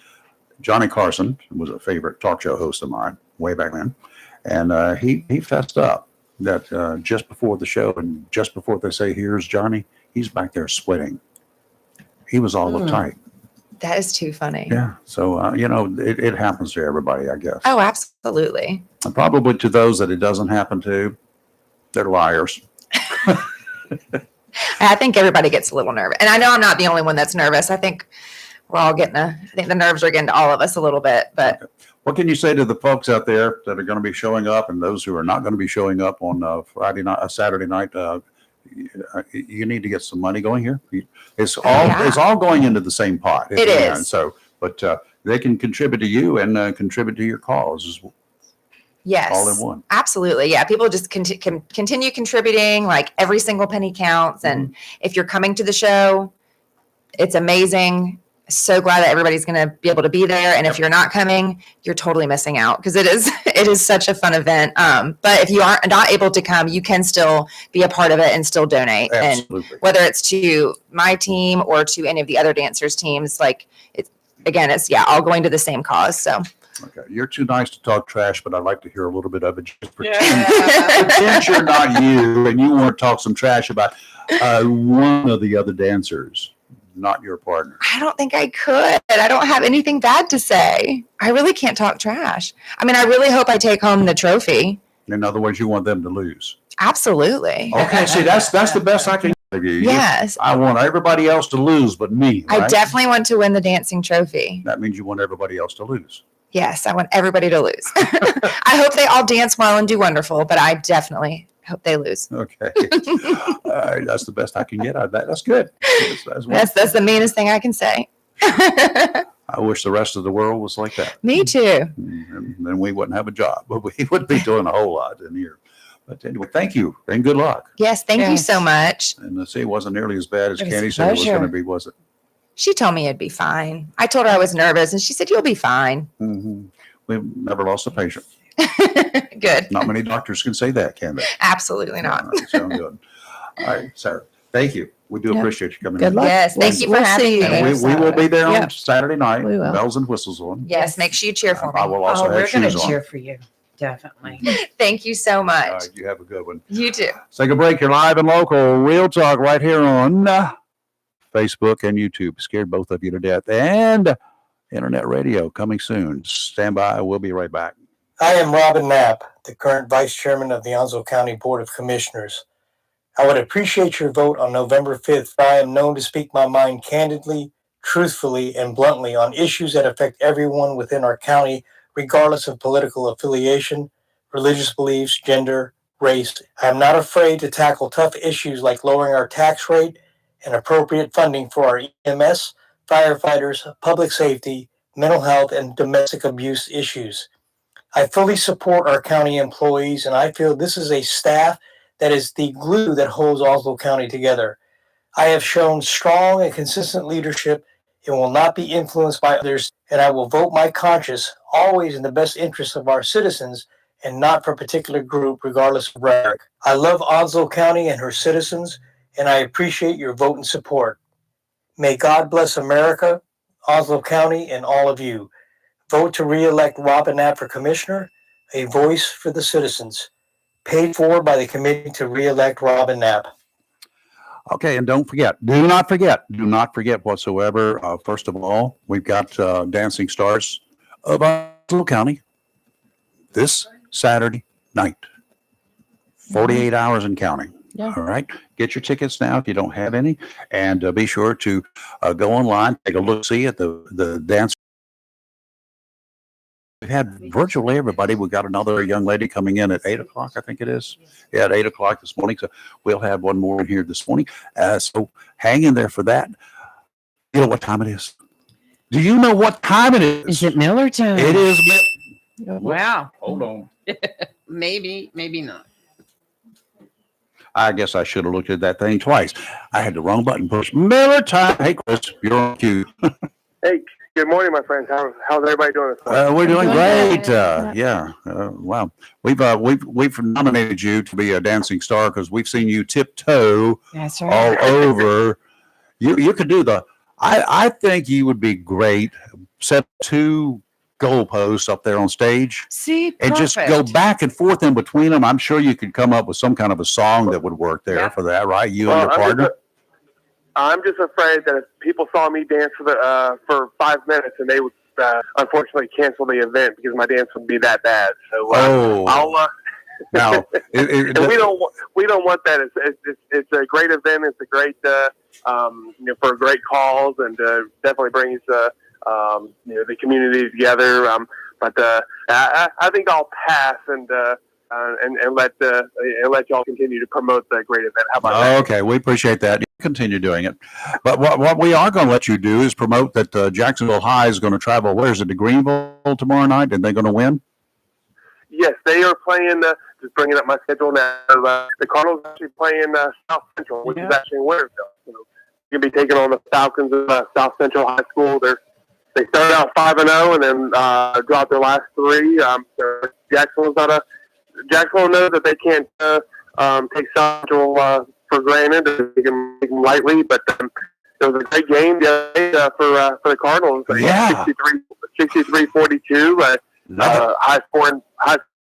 Johnny Carson was a favorite talk show host of mine way back then, and he fessed up that just before the show and just before they say here's Johnny, he's back there sweating. He was all uptight. That is too funny. Yeah, so it happens to everybody, I guess. Oh, absolutely. And probably to those that it doesn't happen to, they're liars. I think everybody gets a little nervous. And I know I'm not the only one that's nervous. I think we're all I think the nerves are getting to all of us a little bit, but What can you say to the folks out there that are going to be showing up and those who are not going to be showing up on Friday night, Saturday night? You need to get some money going here. It's all going into the same pot. It is. And so, but they can contribute to you and contribute to your cause yes, all in one. absolutely. Yeah. People just can continue contributing. Like every single penny counts. And if you're coming to the show, it's amazing. So glad that everybody's going to be able to be there. And if you're not coming, you're totally missing out because it is such a fun event. But if you are not able to come, you can still be a part of it and still donate. And Absolutely. whether it's to my team or to any of the other dancers teams, like it's all going to the same cause. So Okay. You're too nice to talk trash, but I'd like to hear a little bit of it. Just pretend you're not you and you want to talk some trash about one of the other dancers, not your partner. I don't think I could. I don't have anything bad to say. I really can't talk trash. I mean, I really hope I take home the trophy. In other words, you want them to lose. Absolutely. Okay, see, that's the best I can of you. Yes. I want everybody else to lose but me. I Right? definitely want to win the dancing trophy. That means you want everybody else to lose. Yes, I want everybody to lose. I hope they all dance well and do wonderful, but I definitely hope they lose. Okay. All right, that's the best I can get out of that. That's good. That's the meanest thing I can say. I wish the rest of the world was like that. Me too. And then we wouldn't have a job, but we wouldn't be doing a whole lot in here. But anyway, thank you and good luck. Yes, thank you Yes. so much. And see, it wasn't nearly as bad as It was Candy a said it was going to pleasure. be, was it? She told me it'd be fine. I told her I was nervous, and she said, "You'll be fine." Mm-hmm. We've never lost a patient. Good. Not many doctors can say that, can they? Absolutely not. All right, sound good. All right, Sarah, thank you. We do Yeah. appreciate you coming Good in. luck. Yes, thank you for having see you me. And there, we will be there on Yeah. Saturday night. We will. Bells and whistles on. Yes, make sure you cheer for I me. will also Oh, we're have going to shoes on. cheer for you. Definitely. Thank you so All much. right, you have a good one. You too. Let's take a break. You're live and local. Real Talk right here on Facebook and YouTube. Scared both of you to death. And internet radio coming soon. Stand by. We'll be right back. I am Robin Knapp, the current Vice Chairman of the Onslow County Board of Commissioners. I would appreciate your vote on November 5th. I am known to speak my mind candidly, truthfully, and bluntly on issues that affect everyone within our county, regardless of political affiliation, religious beliefs, gender, race. I am not afraid to tackle tough issues like lowering our tax rate and appropriate funding for our EMS, firefighters, public safety, mental health, and domestic abuse issues. I fully support our county employees, and I feel this is a staff that is the glue that holds Onslow County together. I have shown strong and consistent leadership and will not be influenced by others, and I will vote my conscience always in the best interest of our citizens and not for a particular group, regardless of rhetoric. I love Onslow County and her citizens, and I appreciate your vote and support. May God bless America, Onslow County, and all of you. Vote to re-elect Robin Knapp for Commissioner, a voice for the citizens. Paid for by the committee to re-elect Robin Knapp. Okay, and don't forget, do not forget whatsoever. First of all, we've got Dancing Stars of Onslow County this Saturday night. 48 hours and counting. Yeah. All right. Get your tickets now if you don't have any. And be sure to go online, take a look-see at the dance. We've had virtually everybody. We've got another young lady coming in at 8 o'clock, I think it is. Yeah, at 8 o'clock this morning. So we'll have one more in here this morning. So hang in there for that. You know what time it is? Do you know what time it is? Is it Miller time? It is. Wow. Hold on. Maybe, maybe not. I guess I should have looked at that thing twice. I had the wrong button pushed. Miller time. Hey, Chris, you're on cue. Hey, good morning, my friends. How's everybody doing this morning? We're doing Doing great. good. Yeah. Wow. We've nominated you to be a dancing star because we've seen you tiptoe That's all right. over. You could do the. I think you would be great. Set 2 goalposts up there on stage See, and just go perfect. back and forth in between them. I'm sure you could come up with some kind of a song that would work there Yeah. for that, right? You Well, and your partner. I'm just afraid that if people saw me dance for 5 minutes, and they would unfortunately cancel the event because my dance would be that bad. So Oh, I'll. now And we don't want that. It's a great event. It's a great for a great cause, and definitely brings the community together. But I think I'll pass and let y'all continue to promote the great event. How about that? Okay, we appreciate that. You continue doing it. But what we are going to let you do is promote that Jacksonville High is going to travel. Where is it? To Greenville tomorrow night, and they're going to win. Yes, they are playing. Just bringing up my schedule now. The Cardinals are actually playing South Central, which is actually in Wintersville. So you'll be taking on the Falcons of South Central High School. They started out 5-0 and then dropped their last 3. So Jacksonville knows that they can't take South Central for granted. They can take them lightly, but it was a great game the other day for the Cardinals. Yeah. 63-42. High scoring,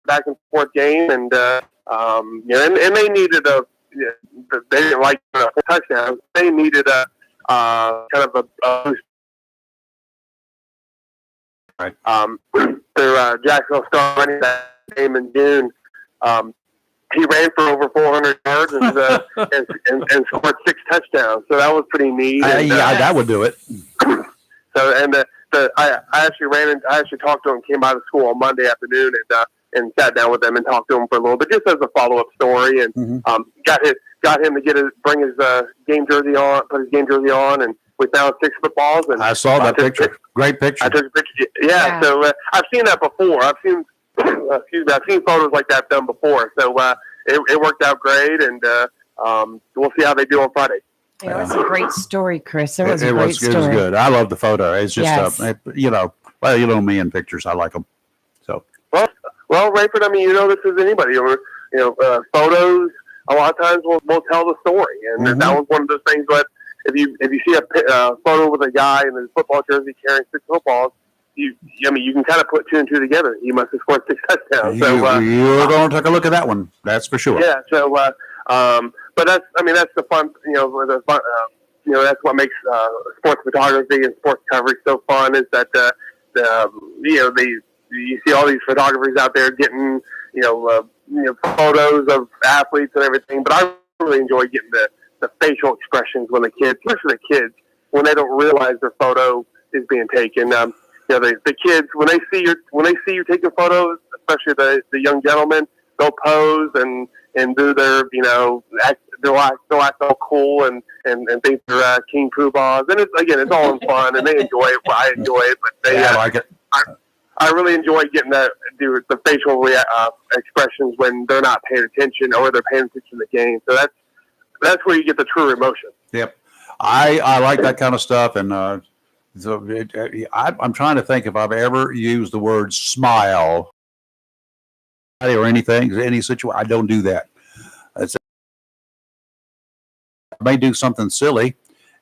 back and forth game, and and they needed they didn't like a touchdown. They needed a kind of a boost. Right. Their Jacksonville Star running that game in June he ran for over 400 yards and scored 6 touchdowns. So that was pretty neat. Yeah, that would do it. So I actually talked to him. Came by the school on Monday afternoon and sat down with them and talked to him for a little bit, just as a follow-up story. And got him to bring his game jersey on, put his game jersey on, and we found 6 footballs. And I saw that picture. Great picture. I took a picture. Yeah. So I've seen that before. I've seen photos like that done before. So it worked out great, and we'll see how they do on Friday. It was a great story, Chris. It was a It great was story. good. I love the photo. It's just, Yes. you know me in pictures. I like them. So, Well, Rayford, I mean, this is anybody. Photos a lot of times will tell the story, and Mhm. that was one of those things. But if you see a photo with a guy in his football jersey carrying 6 footballs, you can kind of put 2 and 2 together. He must have scored 6 touchdowns. you're going to take a look at that one. That's for sure. Yeah. So, but that's the fun. The fun. That's what makes sports photography and sports coverage so fun. Is that you see all these photographers out there getting photos of athletes and everything. But I really enjoy getting the facial expressions when the kids, especially the kids, when they don't realize their photo is being taken. The kids when they see you taking photos, especially the young gentlemen, they'll pose and do their they'll act all cool and think they're King Poobahs, and it's all in fun, and they enjoy it. Well, I enjoy it, but I like it. I really enjoy getting to do the facial expressions when they're not paying attention or they're paying attention to the game. So that's where you get the true emotion. Yep. I like that kind of stuff. And I'm trying to think if I've ever used the word smile or anything, any situation. I don't do that. I may do something silly,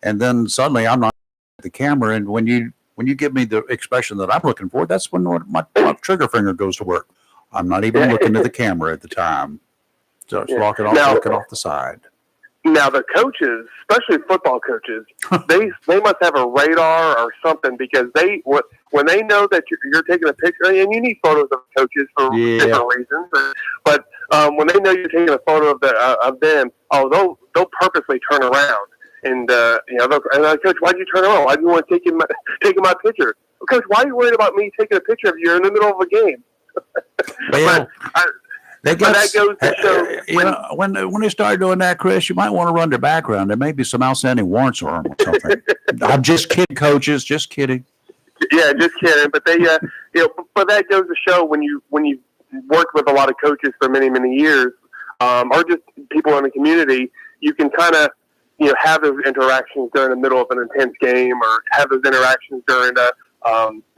and then suddenly I'm not at the camera. And when you give me the expression that I'm looking for, that's when my trigger finger goes to work. I'm not even looking at the camera at the time. So it's looking off the side. Now the coaches, especially football coaches, they must have a radar or something, because when they know that you're taking a picture, and you need photos of coaches for different reasons, but when they know you're taking a photo of them, they'll purposely turn around and Coach, why'd you turn around? Why do you want to take my picture? Coach, why are you worried about me taking a picture of you in the middle of a game? Well, that goes to show when they start doing that, Chris, you might want to run their background. There may be some outstanding warrants on them or something. I'm just kidding, coaches. Just kidding. Yeah, just kidding. But but that goes to show when you work with a lot of coaches for many, many years, or just people in the community, you can kind of have those interactions during the middle of an intense game, or have those interactions during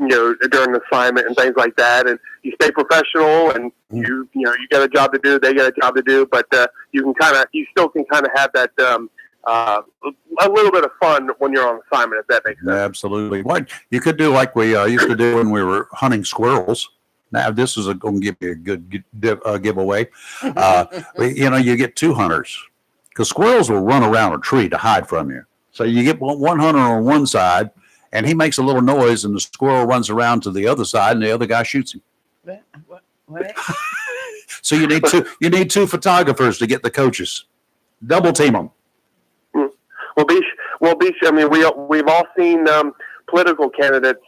during the assignment and things like that, and you stay professional, and you got a job to do, they got a job to do, but you still can have that a little bit of fun when you're on assignment, if that makes sense. Absolutely. What you could do, like we used to do when we were hunting squirrels. Now this is going to give you a good giveaway. You get 2 hunters, because squirrels will run around a tree to hide from you. So you get one hunter on one side, and he makes a little noise, and the squirrel runs around to the other side, and the other guy shoots him. What? So you need 2 photographers to get the coaches. Double team them. Well, Beach. I mean, we've all seen political candidates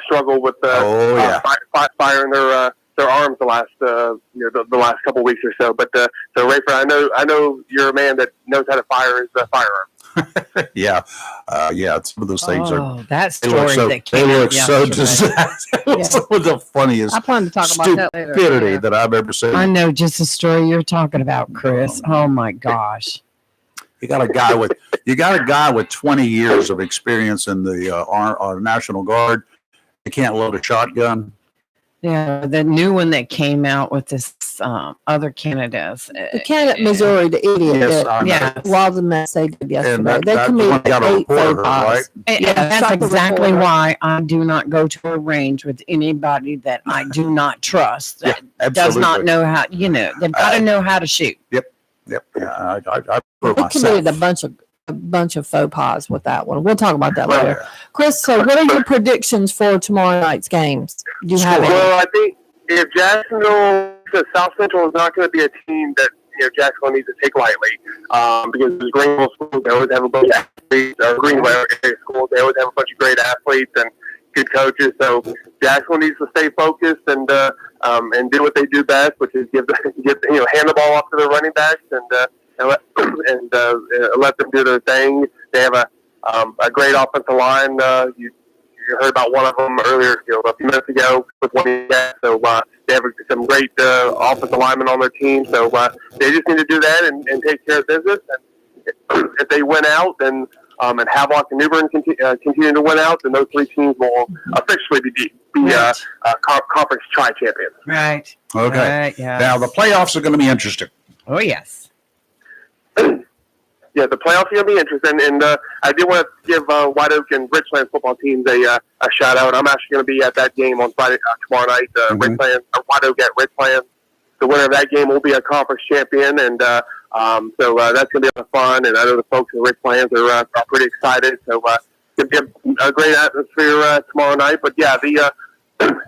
struggle with firing their arms the last couple weeks or so. But so Rayford, I know you're a man that knows how to fire his firearm. Yeah, some of those things are. That story They look so disastrous. Some of the funniest I plan to talk about that later. stupidity that I've ever seen. I know just the story you're talking about, Chris. Oh my gosh. You got a guy with 20 years of experience in the National Guard. He can't load a shotgun. Yeah, the new one that came out with this other candidates. The candidate Missouri, the idiot. Yes, I know. Yeah. Well, the mess they did yesterday. And They that committed one got a 8 reporter, faux pas. right? And Yeah, that's stop the exactly reporter. why I do not go to a range with anybody that I do not trust. That does not know how. They've got to know how to shoot. Yep. Yeah, I They myself. committed a bunch of faux pas with that one. We'll talk about that later. Well, Chris, so what are your predictions for tomorrow night's games? Do you have any? Well, I think if Jacksonville, South Central is not going to be a team that Jacksonville needs to take lightly, because the Greenville schools, they always have a bunch of athletes, or Greenville area schools, they always have a bunch of great athletes and good coaches. So Jacksonville needs to stay focused and do what they do best, which is hand the ball off to their running backs and let them do their thing. They have a great offensive line. You heard about one of them earlier, a few minutes ago with one of the So they have some great offensive linemen on their team. So they just need to do that and take care of business. And if they win out, then and Havelock and New Bern continue to win out, then those three teams will officially be conference tri-champions. Right. Okay. Right, yes. Now the playoffs are going to be interesting. Oh, yes. Yeah, the playoffs are going to be interesting, and I do want to give White Oak and Richland football teams a shout out. I'm actually going to be at that game on Friday tomorrow night. White Oak at Richland. The winner of that game will be a conference champion, and so that's going to be a lot of fun. And I know the folks in Richland are pretty excited. So it's going to be a great atmosphere tomorrow night. But yeah, the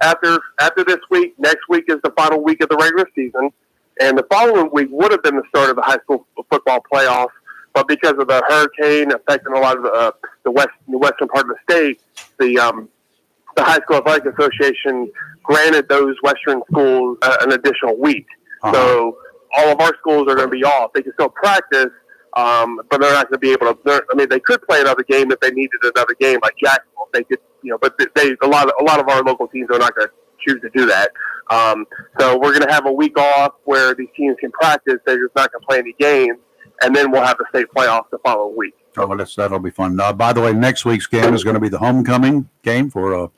after this week, next week is the final week of the regular season, and the following week would have been the start of the high school football playoffs. But because of the hurricane affecting a lot of the western part of the state, the High School Athletic Association granted those western schools an additional week. So all of our schools are going to be off. They can still practice, but they're not going to be able to. They could play another game if they needed another game, like Jacksonville. They could, but a lot of our local teams are not going to choose to do that. So we're going to have a week off where these teams can practice. They're just not going to play any games. And then we'll have the state playoffs the following week. Oh, well, that'll be fun. By the way, next week's game is going to be the homecoming game for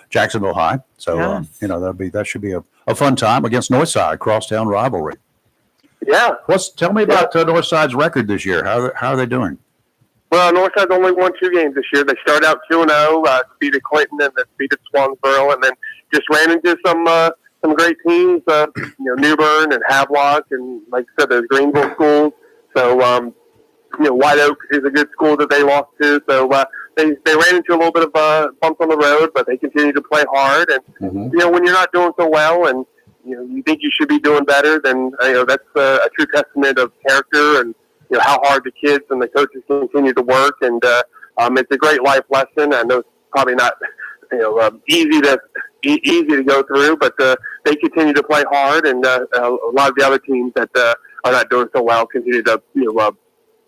Jacksonville High. So, Yes. that should be a fun time against Northside, crosstown rivalry. Yeah. Tell me about Northside's record this year. How are they doing? Well, Northside's only won 2 games this year. They started out 2-0, defeated Clinton, and then defeated Swansboro, and then just ran into some great teams, New Bern and Havelock, and like I said, there's Greenville schools. So, White Oak is a good school that they lost to. So they ran into a little bit of bumps on the road, but they continue to play hard. And when you're not doing so well, and you think you should be doing better, then that's a true testament of character and how hard the kids and the coaches continue to work. And it's a great life lesson. I know it's probably not easy to go through, but they continue to play hard, and a lot of the other teams that are not doing so well continue to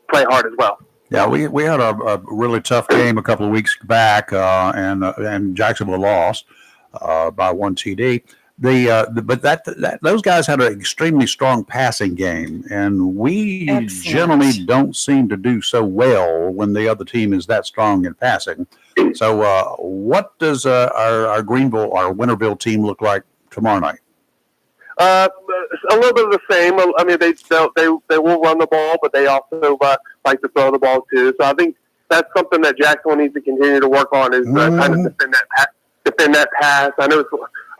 play hard as well. Yeah, we had a really tough game a couple of weeks back, and Jacksonville lost by 1 TD. But those guys had an extremely strong passing game, and we Excellent. generally don't seem to do so well when the other team is that strong in passing. So, what does our Winterville team look like tomorrow night? A little bit of the same. I mean, they will run the ball, but they also like to throw the ball too. So I think that's something that Jacksonville needs to continue to work on is kind of defend that pass. I know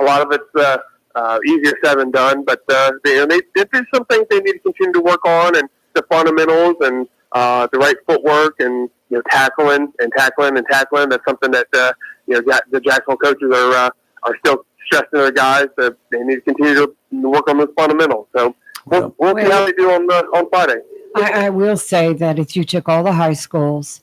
a lot of it's easier said than done, but there's some things they need to continue to work on, and the fundamentals and the right footwork and tackling. That's something that the Jacksonville coaches are still stressing their guys that they need to continue to work on those fundamentals. So we'll see how they do on Friday. I will say that if you took all the high schools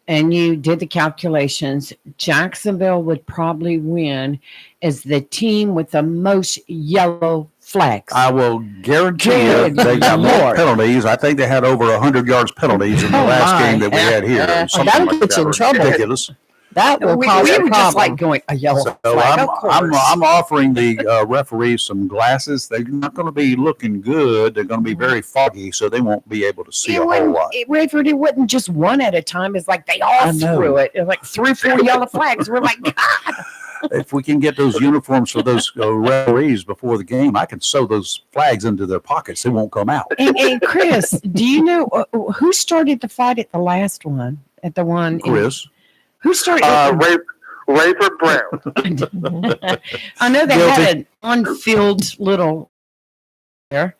and you did the calculations, Jacksonville would probably win as the team with the most yellow flags. I will guarantee you they got more penalties. I think they had over 100 yards penalties in the last game that we had here. Something That'll like get that. you in trouble. Ridiculous. That will we cause a were just like problem. going a yellow So flag. Of course. I'm offering the referees some glasses. They're not going to be looking good. They're going to be very foggy, so they won't be able to see a whole lot. Rayford, it wasn't just one at a time. It's like they I all know. threw it. It was like 3 or 4 yellow flags. We're like, God. If we can get those uniforms for those referees before the game, I can sew those flags into their pockets. They won't come out. And Chris, do you know who started the fight at the last one? At the one? Chris, Who started? Rayford Brown. I know they Guilty. had an on-field little there.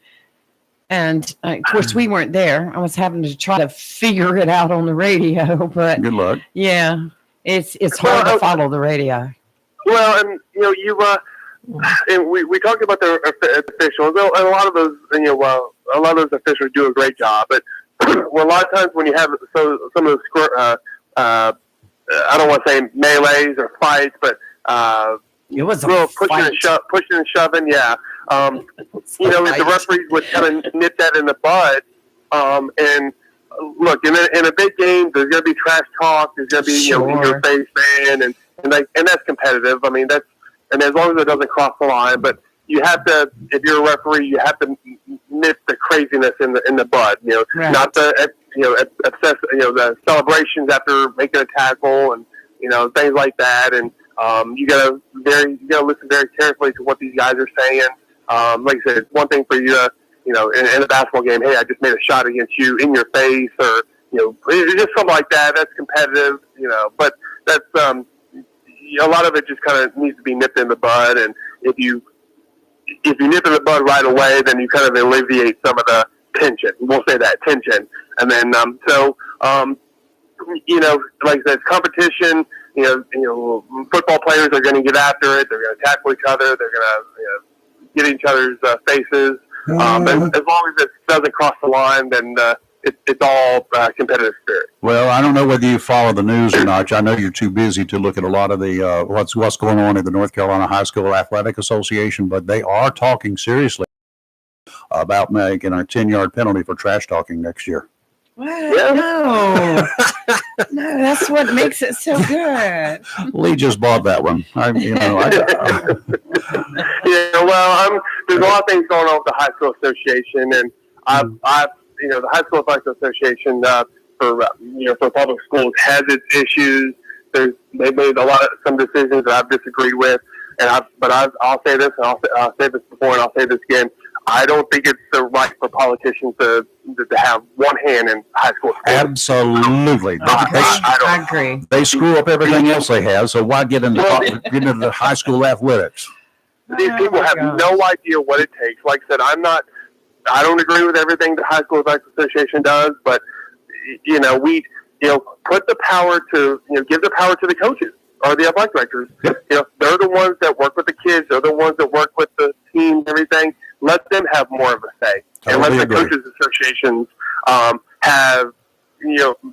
And of course, we weren't there. I was having to try to figure it out on the radio. But good luck. yeah, it's hard to follow the radio. Well, and and we talked about the officials, and a lot of those, a lot of those officials do a great job. But well, a lot of times when you have some of those, I don't want to say melees or fights, but It was a real fight. pushing and shoving. Yeah, the referees would kind of nip that in the bud. And look, in a big game, there's going to be trash talk. There's going to be in your face fan, and that's competitive. I mean, as long as it doesn't cross the line. But you have to, if you're a referee, you have to nip the craziness in the bud. Right. Not the obsess. The celebrations after making a tackle and things like that. And you gotta listen very carefully to what these guys are saying. Like I said, it's one thing for you to in a basketball game, hey, I just made a shot against you in your face, or it's just something like that. That's competitive, but that's a lot of it just kind of needs to be nipped in the bud. And if you nip in the bud right away, then you kind of alleviate some of the tension. We'll say that tension, and then like I said, it's competition. Football players are going to get after it. They're going to tackle each other. They're going to get each other's faces. But as long as it doesn't cross the line, then it's all competitive spirit. Well, I don't know whether you follow the news or not. I know you're too busy to look at a lot of the what's going on in the North Carolina High School Athletic Association, but they are talking seriously about making a 10-yard penalty for trash talking next year. What? Yeah. No. No, that's what makes it so good. Lee just bought that one. There's a lot of things going on with the High School Association, and the High School Athletic Association for public schools has its issues. They've made some decisions that I've disagreed with, but I'll say this, and I'll say this before, and I'll say this again. I don't think it's the right for politicians to have one hand in high school sports. Absolutely. I agree. They screw up everything else they have, so why get into the high school athletics? These people have no idea what it takes. Like I said, I don't agree with everything the High School Athletic Association does, but put the power to give the power to the coaches or the athletic directors. Yep. They're the ones that work with the kids. They're the ones that work with the team and everything. Let them have more of a say, and let the coaches associations have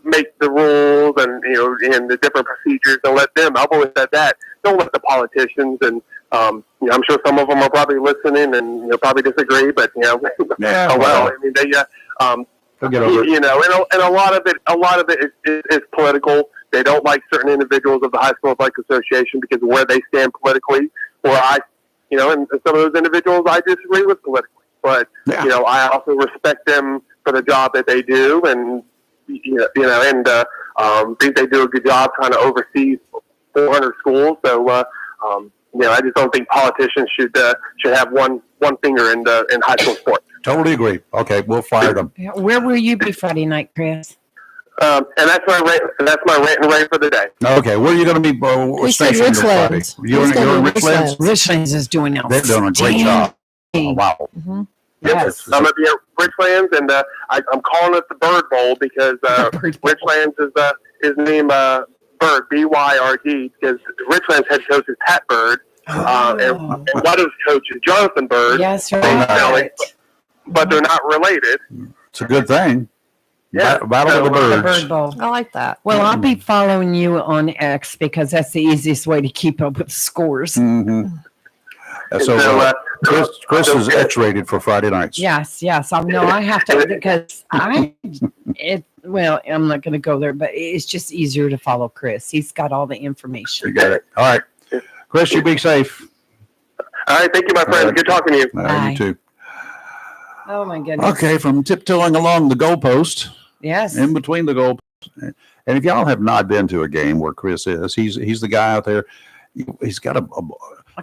make the rules and and the different procedures, and let them. I've always said that. Don't let the politicians and I'm sure some of them are probably listening and probably disagree, but Yeah, oh well. I mean, they get over it. and a lot of it is political. They don't like certain individuals of the High School Athletic Association because of where they stand politically. Or and some of those individuals I disagree with politically. But I also respect them for the job that they do, and think they do a good job trying to oversee 400 schools. So I just don't think politicians should have one finger in high school sports. Totally agree. Okay, we'll fire them. Where will you be Friday night, Chris? And that's my rant and rave for the day. Okay, where are you going to be He said stationed this Friday? Richlands. You're He's gonna in be Richlands? Richlands is doing it. They're doing a great job. Oh, wow. Mhm. Yes. I'm going to be at Richlands, and I'm calling it the Bird Bowl because Richlands is named Bird, B-Y-R-D, because Richlands head coach is Pat Bird, and Weddell's coach is Jonathan Bird. Yes, right. But they're not related. It's a good thing. Yeah. Battle of the The Birds. Bird Bowl. I like that. Well, I'll be following you on X because that's the easiest way to keep up with the scores. Mm-hmm. And So Chris is X-rated for Friday nights. Yes. I know I have to because I'm not going to go there, but it's just easier to follow Chris. He's got all the You information. got it. All right. Chris, you be safe. All right, thank you, my friend. Good talking to you. You Bye. too. Oh my goodness. Okay, from tiptoeing along the goalpost, Yes. in between the goalposts. And if y'all have not been to a game where Chris is, he's the guy out there. He's got A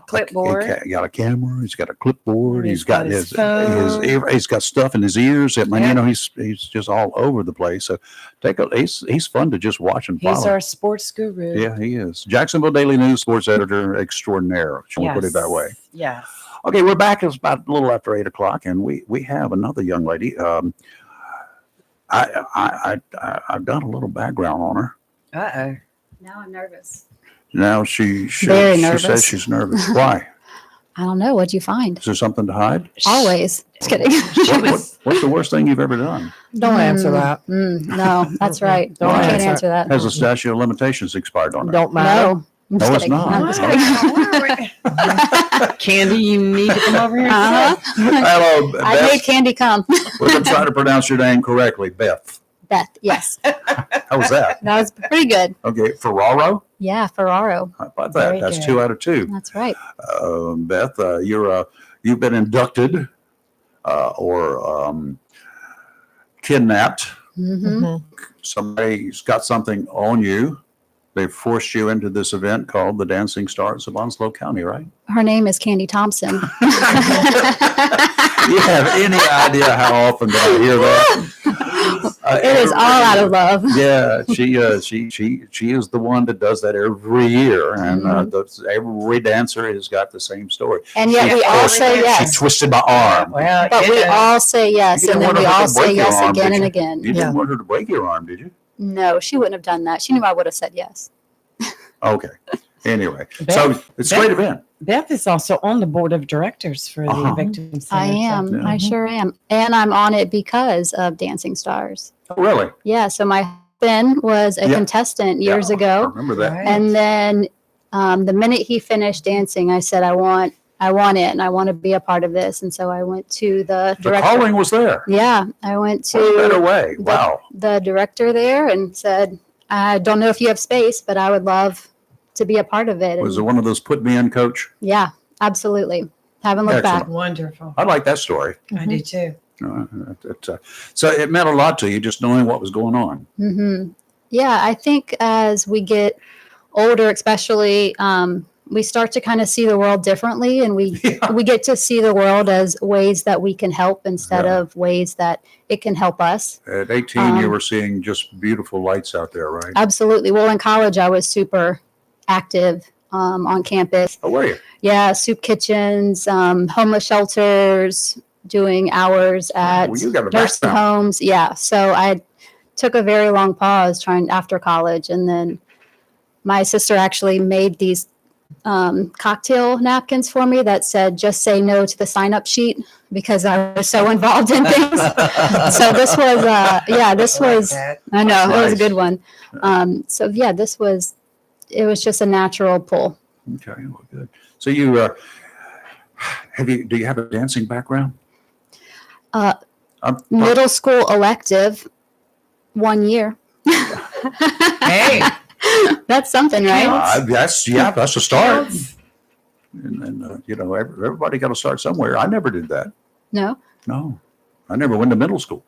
clipboard. He got a camera. He's got a clipboard. He's He's got got his his phone. ear. He's got stuff in his ears. I mean, Yeah. he's just all over the place. So he's fun to just watch and follow. He's our sports guru. Yeah, he is. Jacksonville Daily News sports editor extraordinaire. Shall we put it that way? Yes. Okay, we're back. It's about a little after 8:00, and we have another young lady. I've done a little background on her. Uh-oh. Now I'm nervous. Now she Very says nervous. she's nervous. Why? I don't know. What'd you find? Is there something to hide? Always. Just kidding. What's the worst thing you've ever done? Don't answer that. No, that's right. Don't I can't answer. answer that. Has the statute of limitations expired on it? Don't matter. No. I'm No, just it's kidding. not. I'm just kidding. Candy, you need to come over here. Uh-huh. Hello, I made Beth. Candy come. We're going to try to pronounce your name correctly, Beth. Beth, yes. How was that? That was pretty good. Okay, Ferraro? Yeah, Ferraro. How about Very that? That's good. 2 out of 2. That's right. Beth, you've been inducted or kidnapped. Mm-hmm. Mhm. Somebody's got something on you. They forced you into this event called the Dancing Stars of Onslow County, right? Her name is Candy Thompson. Do you have any idea how often that I hear that? It is all out of love. Yeah, she is the one that does that every year, and every dancer has got the same story. And yet we all say She yes. twisted my arm. Well, But we all say yes, You and didn't then we want her all to say break your yes arm, again did and you? again. You didn't want her to break your arm, did you? No, she wouldn't have done that. She knew I would have said yes. Okay. Anyway, Beth- so it's a great event. Beth is also on the board of directors for the Uh-huh. Victim Center. I am. Yeah. I sure am. And I'm on it because of Dancing Stars. Oh, really? Yeah. So my husband was a Yeah. contestant years Yeah, I ago. remember that. Right. And then the minute he finished dancing, I said, I want it and I want to be a part of this. And so I went to the The director. calling was there. Yeah. I went What better to way? Wow. the director there and said, I don't know if you have space, but I would love to be a part of it. Was it And one of those put me in, coach? yeah, absolutely. Haven't looked Excellent. back. Wonderful. I like that story. I do too. So it meant a lot to you just knowing what was going on. Yeah, I think as we get older, especially, we start to kind of see the world differently, and we get to see the world as ways that we can help instead Yeah. of ways that it can help us. At 18, you Um, were seeing just beautiful lights out there, right? Absolutely. Well, in college, I was super active on campus. Oh, were you? Yeah, soup kitchens, homeless shelters, doing hours at Well, you got a nursing background. homes. Yeah. So I took a very long pause trying after college. And then my sister actually made these cocktail napkins for me that said, just say no to the sign up sheet because I was so involved in things. So this was, I know, it was a Nice. good one. So yeah, it was just a natural pull. Okay, well, good. So do you have a dancing background? I'm- Middle school elective, 1 year. Hey, That's something, right? that's a start. And everybody got to start somewhere. I never did that. No. No, I never went to middle school.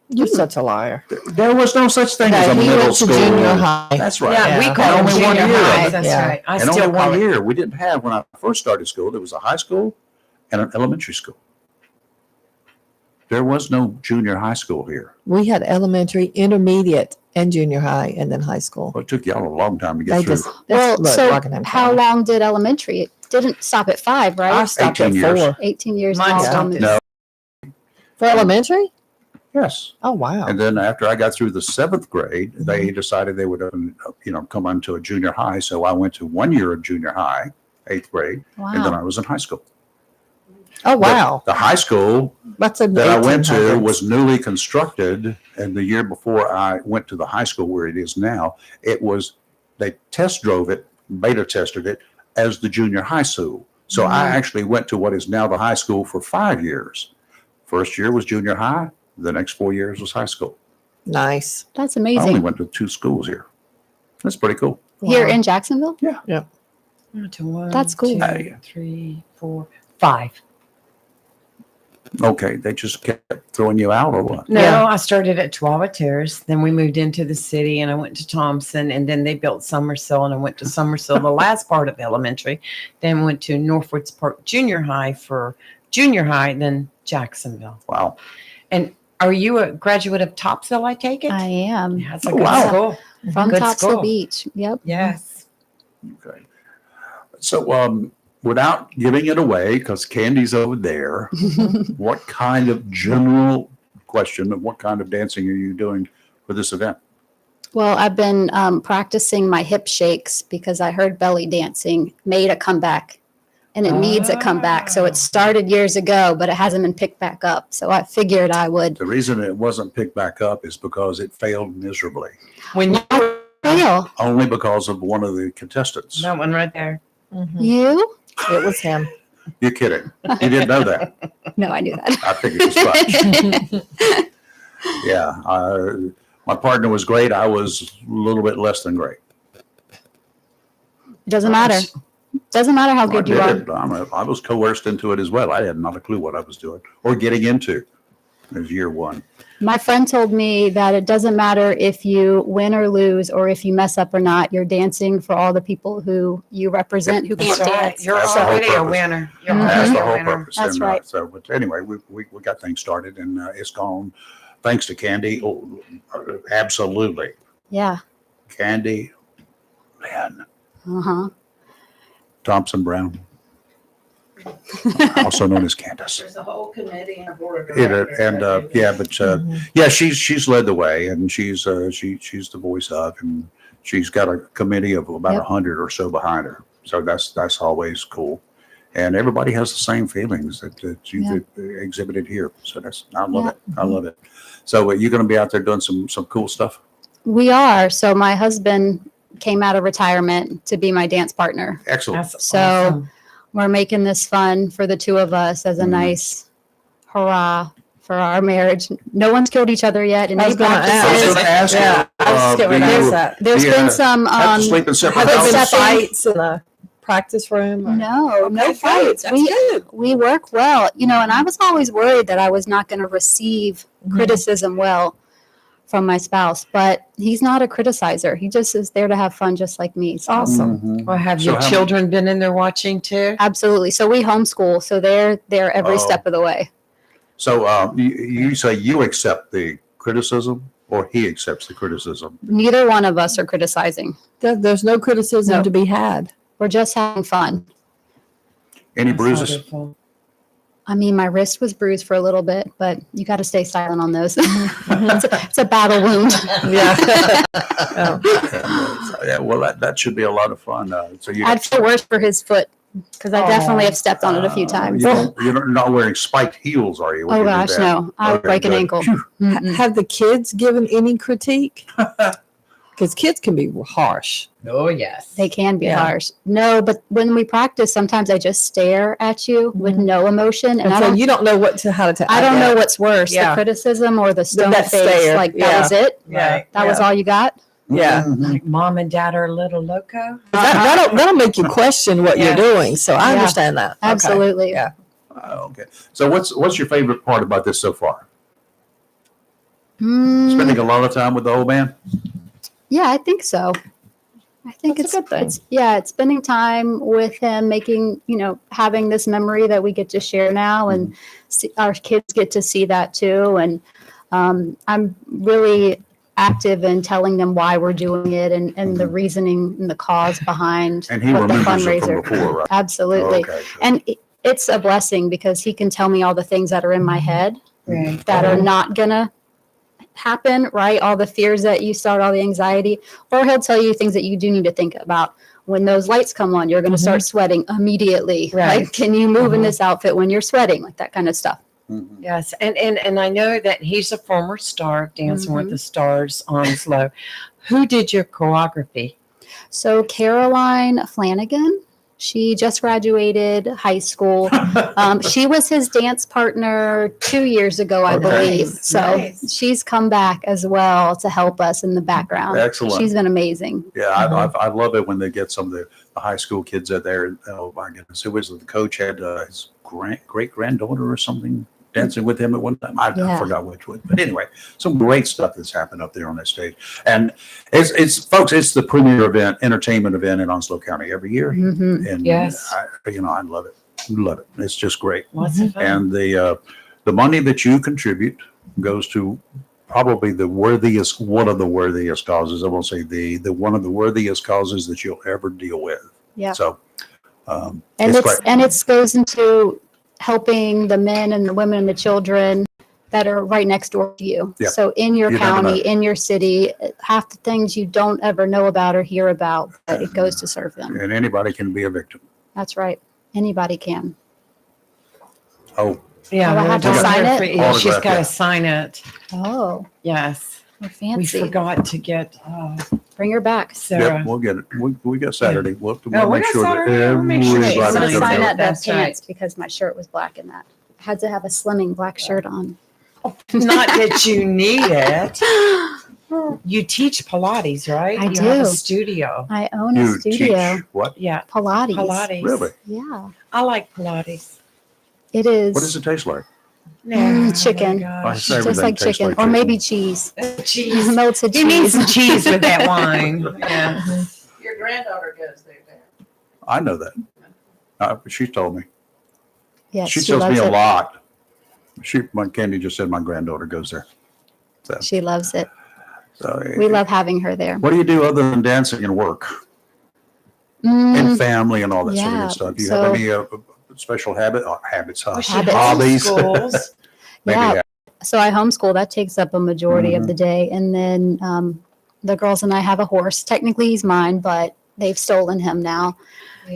You're such a liar. There was no such thing as a he middle went to school. junior high. That's right. yeah, we Yeah. call And it only one junior year. high. That's Yeah. right. I And still only call one it. year. We didn't have, when I first started school, there was a high school and an elementary school. There was no junior high school here. We had elementary, intermediate, and junior high, and then high school. Well, it took y'all a long time to get They through. just Well, look, so Rockingham how County. long did elementary? It didn't stop at 5, I right? stopped at 18 years. 4. 18 years. Mine now. stopped at No. For elementary? Yes. Oh, wow. And then after I got through the 7th grade, they decided they would, come on to a junior high. So I went to 1 year of junior high, 8th grade, and then Wow. I was in high school. Oh, wow. The high school That's in that I went to 1800s. was newly constructed, and the year before I went to the high school where it is now, they test drove it, beta tested it as the junior high school. So I actually went to what is now the high school for 5 years. First year was junior high. The next 4 years was high school. Nice. That's I only amazing. went to 2 schools here. That's pretty cool. Here Wow. in Jacksonville? That's cool. 2, 3, 4, 5. Okay, they just kept throwing you out or what? No, Yeah. I started at Chihuahua Terrace. Then we moved into the city and I went to Thompson and then they built Summersill and I went to Summersill, the last part of elementary. Then went to Northwoods Park Junior High for junior high, then Jacksonville. Wow. And are you a graduate of Topsail, I take it? I am. Yeah, it's a Oh, good wow. school. From Good Topsail school. Beach. Yep. Yes. Okay. So, without giving it away, because Candy's over there, what kind of general question of what kind of dancing are you doing for this event? Well, I've been practicing my hip shakes because I heard belly dancing made a comeback and it needs a comeback. So it started years ago, but it hasn't been picked back up. So I figured I would The reason it wasn't picked back up is because it failed miserably, When you fail. only because of one of the contestants. that one right there. Mhm. You? It was him. You're kidding. You didn't know that. No, I knew that. I figured as much. Yeah. My partner was great. I was a little bit less than great. It doesn't matter. Doesn't matter how I good you did are. it. I was coerced into it as well. I had not a clue what I was doing or getting into. It was year one. My friend told me that it doesn't matter if you win or lose or if you mess up or not. You're dancing for all the people who you represent who can't dance. You're That's the whole already a purpose. winner. You're Mhm. That's already the a whole winner. purpose. That's And, right. So, but anyway, we got things started and it's gone. Thanks to Candy. Oh, absolutely. Yeah. Candy, man, Uh-huh. Thompson Brown, also known as Candace. There's a whole committee and a board of directors. Yeah, but yeah, she's led the way, and she's the voice of, and she's got a committee of about Yep. 100 or so behind her. So that's always cool, and everybody has the same feelings that you exhibited here. So I love Yeah. it. I love it. So you're going to be out there doing some cool stuff. We are. So my husband came out of retirement to be my dance partner. Excellent. That's So awesome. we're making this fun for the two of us as a Mhm. nice hurrah for our marriage. No one's killed each other yet. And I was gonna I was practices. going to ask Yeah, you. I was do getting ready to you ask that. There's Yeah. been some have to sleep in separate Have there been houses? Except- fights in the practice room? or- no Okay, good. fights. That's We good. we work well, and I was always worried that I was not going to receive Mhm. criticism well from my spouse, but he's not a criticizer. He just is there to have fun just like me. So Awesome. Mhm. Well, have So your how- children been in there watching too? absolutely. So we homeschool, so they're there every Oh. step of the way. So you say you accept the criticism, or he accepts the criticism? Neither one of us are criticizing. There's no criticism No. to be had. We're just having fun. Any That's bruises? wonderful. I mean, my wrist was bruised for a little bit, but you got to stay silent on those. it's a battle wound. Yeah. Oh. Yeah, well, that should be a lot of fun. So you I'd feel worse for his foot because I definitely have stepped on it a few times. You're not wearing spiked heels, are you? when Oh you do gosh, that? no! I would Okay, break an good. ankle. Phew. Mm-mm. Have the kids given any critique? Because kids can be harsh. Oh, yes. They can be Yeah. harsh. No, but when we practice, sometimes I just stare at you with Mhm. no emotion, and And I so don't. you don't know how to. I don't know what's worse, Yeah. the criticism or the stone that face. stare, Like yeah. that was it. Yeah. That was all you got. Yeah. Mhm. Like mom and dad are a little loco. That'll make you question what Yeah. you're doing. So I Yeah. understand that. Okay. Absolutely. Yeah. Okay. So what's your favorite part about this so far? Mm, Spending a lot of time with the old man? yeah, I think so. I think That's a good thing. it's spending time with him, making, having this memory that we get to share now, and our kids get to see that too. And I'm really active in telling them why we're doing it and the reasoning and the cause behind And he what the remembers it from fundraiser. before, right? Absolutely. Okay. And it's a blessing because he can tell me all the things that are in my head Right. that are not gonna happen, right? All the fears that you start, all the anxiety, or he'll tell you things that you do need to think about. When those lights come on, you're going to start sweating immediately. Right. Like, can you move in Mhm. this outfit when you're sweating? Like that kind of stuff. Mhm. Yes, and I know that he's a former star of Dancing with the Stars on Slow. Who did your choreography? So Caroline Flanagan, she just graduated high school. She was his dance partner 2 years ago, I Okay. believe. Nice, So nice. she's come back as well to help us in the background. Excellent. She's been amazing. Yeah, I love it when they get some of the high school kids out there. Oh my goodness, it was the coach had his great granddaughter or something dancing with him at one time. I Yeah. forgot which one, but anyway, some great stuff that's happened up there on that stage. And it's folks, it's the premier event, entertainment event in Onslow County every year, Mhm. and Yes. I love it. Love it. It's just great. Lots of fun. And the money that you contribute goes to probably one of the worthiest causes. I won't say the one of the worthiest causes that you'll ever deal with. Yeah. So, And it's great. it goes into helping the men and the women and the children that are right next door to you. Yeah. So in your You never county, know. in your city, half the things you don't ever know about or hear about, but it goes to serve them. And anybody can be a victim. That's right. Anybody can. Oh, Yeah, Oh, I we're have to doing sign her it? for- yeah, she's Autograph, got yeah. to sign it. Oh, Yes. we're We fancy. forgot to get Bring her back. Sarah. yep, we'll get it. We got Saturday. We'll Oh, we make got sure that Saturday. We'll make sure she I'm everybody gonna signs can sign do that it. That's pants because my shirt was black in that. I had to have a slimming black shirt on. Not that you need it. You teach Pilates, right? I You have a do. studio. I own a You studio. teach what? Yeah, Pilates. Pilates. Really? Yeah, I like Pilates. it is. What does it taste like? Chicken. I Gosh. say Just everything like tastes chicken, like or chicken. maybe cheese. Cheese. Melted You need cheese. some cheese with that wine. Yeah. Your granddaughter goes there. I know that. She told me. Yes, She she tells loves me a it. lot. My Candy just said my granddaughter goes there. She loves it. So, We love having her there. What do you do other than dancing and work Mm, and family and all that sort of yeah, good stuff? Do you so- have any special habits, Well, she Habits. hobbies? homeschools. Maybe yeah. So I homeschool. That takes up a majority of the day. And then the girls and I have a horse. Technically, he's mine, but they've stolen him now.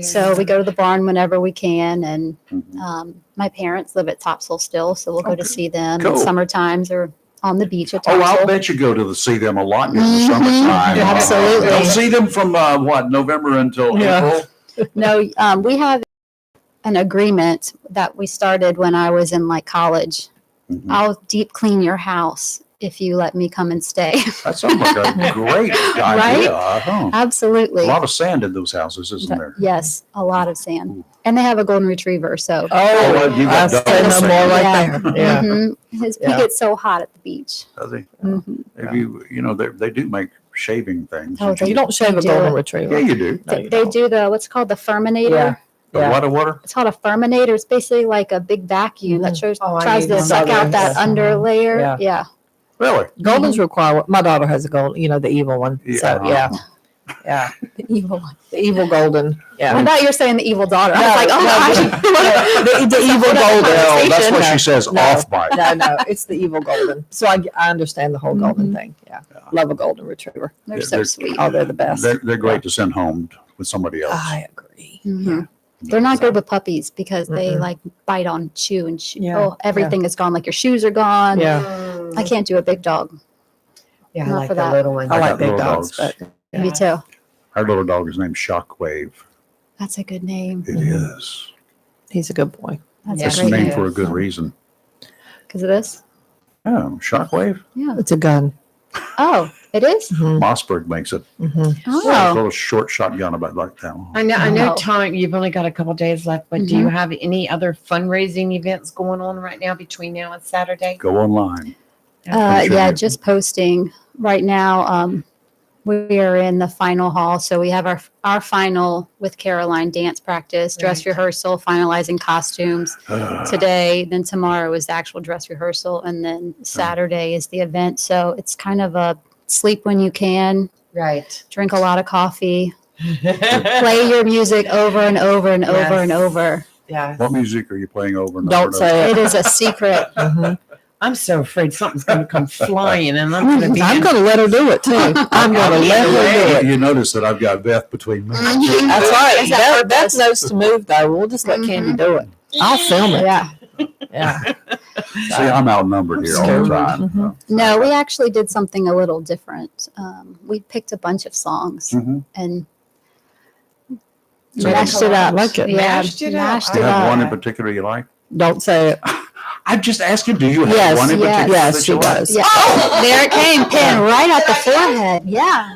So we go to the barn whenever we can. And Mhm. my parents live at Topsail still, so we'll go to Okay. see them. Cool. In summer times or on the beach at Oh, Topsail. I'll bet you go to see them a lot in the Mhm. summertime. Absolutely. Don't see them from what, November until Yeah. April? No, we have an agreement that we started when I was in like college. Mhm. I'll deep clean your house if you let me come and stay. That sounds like a great idea. Uh-huh. Absolutely. A lot of sand in those houses, isn't there? Yes, a lot of sand. And they have a golden retriever, so. Oh, Oh, you got I say double no more sand. right there. Yeah. Mhm. He Yeah. gets so hot at the beach. Does he? Mhm. If you know, they do make shaving things. Oh, You don't shave a do golden it. retriever. Yeah, you do. No, you They don't. do the, what's called the Furminator. Yeah. The Yeah. water? It's called a Furminator. It's basically like a big vacuum that Oh, I tries need to one suck of out that those. under layer. Yeah. Yeah. Really? Goldens require. My daughter has a gold. You know, the evil one. So Yeah. yeah, The evil one. the evil golden. I Yeah. thought you were saying the evil daughter. I was No, like, oh no, gosh. the evil What a golden. Well, that's what No, she says no. off mic. No, it's the evil golden. So I understand the whole golden thing. Yeah. Love a golden retriever. They're Yeah, so they're- sweet. Oh, they're the best. They're great to send home with somebody else. I agree. Mhm. They're not good with puppies because they Mm-mm. like bite on chew and chew. Yeah, Oh, everything is gone. Like your shoes are gone. Yeah. I can't do a big dog. Yeah, I Not like for the that. little one. I I like got big little dogs, dogs. but Me too. Our little dog is named Shockwave. That's a good name. It Mhm. is. he's a good boy. That's Yeah, It's a great named name. for a good reason. Because of this? Oh, Shockwave? Yeah. It's a gun. Oh, it is? Mhm, Mossberg makes it. mhm. A Oh. little short shotgun about like that. I know, Wow. Tom, you've only got a couple days left, but do you have any other fundraising events going on right now between now and Saturday? Go online. I'm sure Yeah, you- just posting right now. We are in the final hall. So we have our final with Caroline dance practice, dress Right. rehearsal, finalizing costumes today. Then tomorrow is the actual dress rehearsal. And then Saturday is the event. So it's kind of a sleep when you can, Right. drink a lot of coffee, play your music over and over and over and Yes. over. Yeah. What music are you playing over and Don't over? say It it. is a secret. Mhm. I'm so afraid something's going to come flying and I'm going to be. I'm going to let her do it too. I'm going to let her do it. You notice that I've got Beth between me. That's right. Is that Beth purpose? knows to move though. We'll just let Candy do it. I'll film it. Yeah. Yeah. See, I'm outnumbered here all the time. Mhm. No, we actually did something a little different. We picked a bunch of songs Mhm. and So- mashed it up. Like it. Yeah, Mashed it up. mashed Do it you have up. one in particular you like? Don't say it. I'm just asking, do you have Yes, one in yes. particular Yes, that she you like? does. Yeah. Oh, there it came, pin right at the forehead. Yeah,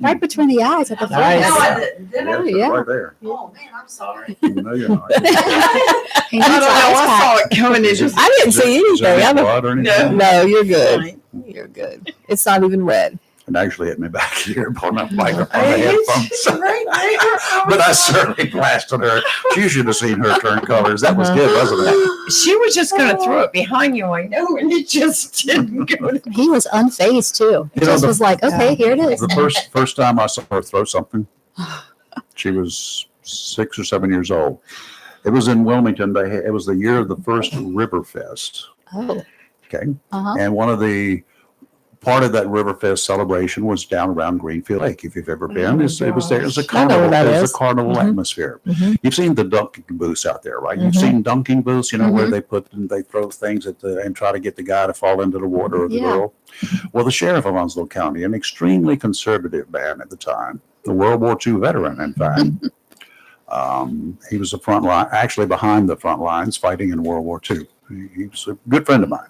right between the eyes at the Nice. No, forehead. I didn't. Did Yeah, I? it's yeah. right there. Oh, man, I'm sorry. No, you're not. He I needs don't know. an ice I saw pack. it coming. It just. I didn't see Is there anything. any I don't- blood or anything? No, you're good. You're good. It's not even red. It actually hit me back here on the microphone. Hey, The it's headphones. right there. But I certainly blasted her. You should have seen her turn colors. That was good, wasn't it? She was just going to throw it behind you. I know. And it just didn't go. He was unfazed too. He You know, just the- was like, okay, here it is. The first time I saw her throw something, she was 6 or 7 years old. It was in Wilmington. It was the year of the first River Fest. Oh, Okay. uh-huh. And one of the part of that Riverfest celebration was down around Greenfield Lake. If you've ever been, it was there. It was a I know where carnival. that It was is. a carnival Mhm. atmosphere. Mhm. You've seen the dunking booths out there, right? You've Mhm. seen dunking booths, where they throw things at and try to get the guy to fall into the water or the Yeah. girl. Well, the sheriff of Onslow County, an extremely conservative man at the time, a World War II veteran, in fact. He was the front line, actually behind the front lines, fighting in World War II. He was a good friend of mine.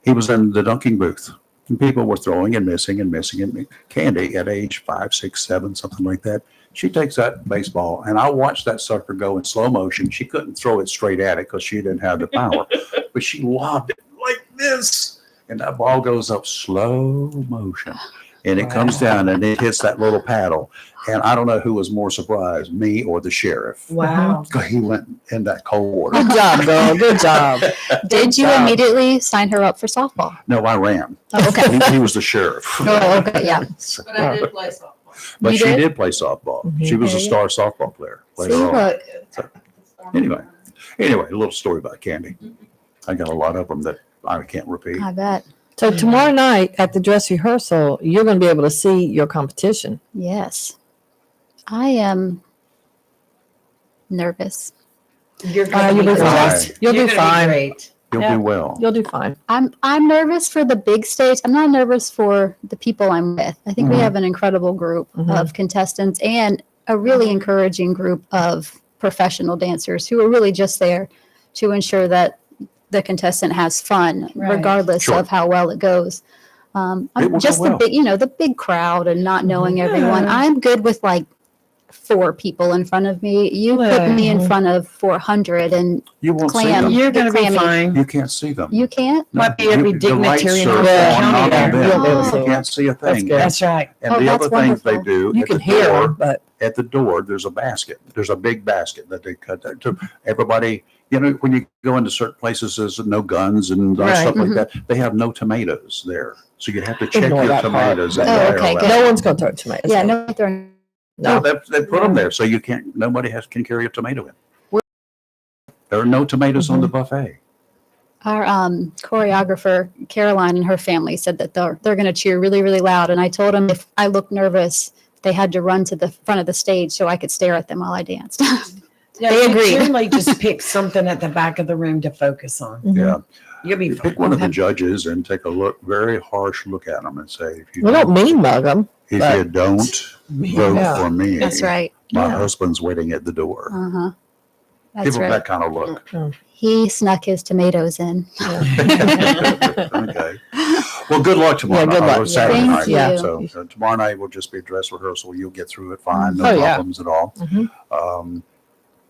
He was in the dunking booth. And people were throwing and missing and missing. And Candy, at age 5, 6, 7, something like that, she takes that baseball, and I watched that sucker go in slow motion. She couldn't throw it straight at it because she didn't have the power, but she lobbed it like this, and that ball goes up slow motion, and it comes down and it hits that little paddle. And I don't know who was more surprised, me or the sheriff. Wow. 'Cause he went in that cold water. Good job, girl. Good job. Did you job. immediately sign her up for softball? No, I ran. Oh, okay. He was the sheriff. Oh, okay, yeah. But I did play softball. But You she did? did play softball. Mhm. She was a There you star softball player later See, on. look, Anyway, a little story about Candy. I got a lot of them that I can't repeat. I bet. So tomorrow night at the dress rehearsal, you're going to be able to see your competition. Yes. I am nervous. You're You'll be fine. great. You'll You're do gonna fine. great. You'll Yeah. do well. You'll do fine. I'm nervous for the big stage. I'm not nervous for the people I'm with. I think we Mhm. have an incredible group Mhm. of contestants and a really encouraging group of professional dancers who are really just there to ensure that the contestant has fun, Right. regardless Sure. of how well it goes. It will I'm go just well. the big, the big crowd and not knowing everyone. Yeah. I'm good with like 4 people in front of me. You put me in Mhm. front of 400 and You won't see Clam. them. You're going to be Clammy. fine. You can't see them. you can't. No, Might be every the lights dignitary in are our on, county not on there. them. You'll be able to see You it. can't see a That's thing. good. That's right. And Oh, the that's other things they wonderful. do You at can the hear, door, but at the door, there's a basket. There's a big basket that they cut there to everybody. When you go into certain places, there's no guns and Right. stuff like Mhm. that. They have no tomatoes there. So you have to check Ignore your that part. tomatoes. and Oh, they're okay, allowed. good. no one's going to throw tomatoes. Yeah, in. no, they're No, No. they put them there so you can't. Nobody can carry a tomato in. There are no tomatoes on the buffet. Our choreographer Caroline and her family said that they're going to cheer really, really loud. And I told them if I looked nervous, they had to run to the front of the stage so I could stare at them while I danced. Yeah, They you agreed. Generally, just pick something at the back of the room to focus on. Mhm. Yeah, You'll be you fine. pick one of the judges and take a very harsh look at them and say, if you We don't mean mug them. if but- you don't vote Yeah. for me, That's right. my Yeah. husband's waiting at the door. Uh-huh. That's Give them right. that kind of look. He snuck his tomatoes in. Okay. Well, good luck tomorrow. Yeah, good night, luck. or Saturday Thank night. you. So tomorrow night will just be a dress rehearsal. You'll get through it fine. No Oh, yeah. problems at all. Mhm.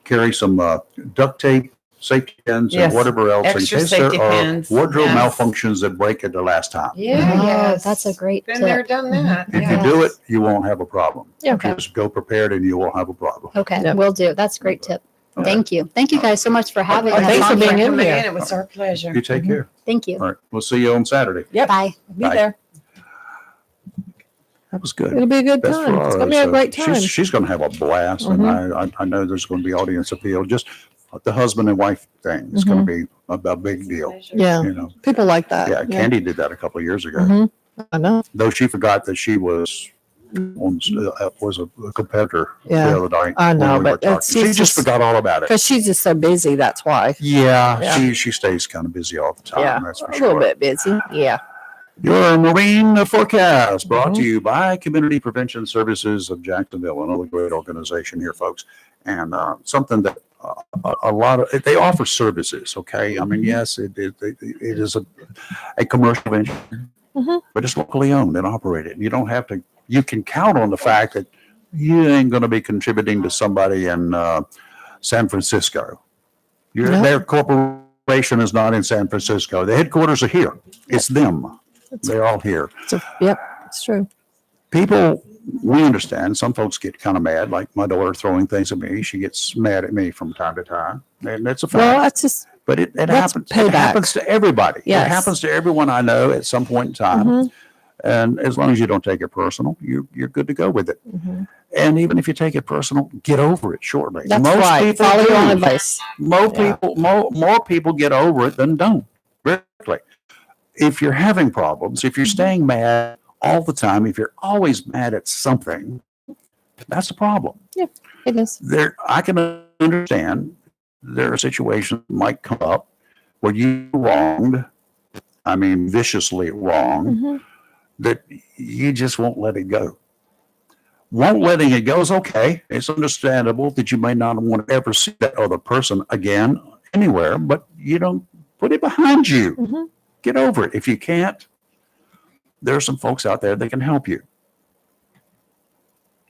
Carry some duct tape, safety pins, Yes. and whatever else Extra in case safety there are pins. wardrobe Yes. malfunctions that break at the last time. Oh, that's a great Been there, tip. done that. If you do it, you won't have a problem. Yeah. Okay. Just go prepared and you won't have a problem. Okay, Yep. will do. That's a great tip. Okay. Thank you. Thank you guys so much for having Oh, us thanks for on being here. in Coming here. in. It was our pleasure. You take care. Thank you. All right. We'll see you on Saturday. Yep. Bye. Be Bye. there. That was good. It'll be a good That's time. for It's going to be a us. great time. She's going to have a blast, and I know there's going to be audience appeal. Just the husband and wife thing is going to be a big deal. Yeah. You know, People like that. yeah. Candy did that a couple of years ago, Mhm. I know. though she forgot that she was was a competitor Yeah. the other night. I know, when we were but it's- talking. She it's just just- forgot all about it. Because she's just so busy. That's why. Yeah, Yeah. she stays kind of busy all the time. Yeah. That's for A sure. little bit busy. Yeah. Your marine forecast brought Mhm. to you by Community Prevention Services of Jacksonville, another great organization here, folks. And something that a lot of they offer services. Okay, I mean, yes, it is a commercial venture, Mhm. but it's locally owned and operated. You don't have to. You can count on the fact that you ain't going to be contributing to somebody in San Francisco. No. Their corporation is not in San Francisco. The headquarters are here. It's them. They're all here. Yep. It's true. People, we understand. Some folks get kind of mad, like my daughter throwing things at me. She gets mad at me from time to time, and that's a fact. Well, that's just. But it that's happens. It payback. happens to everybody. Yes. It happens to everyone I know at some point in time. Mhm. And as long as you don't take it personal, you're good to go with it. Mhm. And even if you take it personal, get over it shortly. That's Most right. people Follow your own do. advice. More Yeah. people, more people get over it than don't. Really. if you're having problems, if you're staying mad all the time, if you're always mad at something, that's a problem. It is. I can understand there are situations that might come up where you wronged, I mean, viciously wrong, Mhm. that you just won't let it go. Won't letting it go is okay. It's understandable that you may not want to ever see that other person again anywhere, but you don't put it behind you. Mhm. Get over it. If you can't, there are some folks out there that can help you.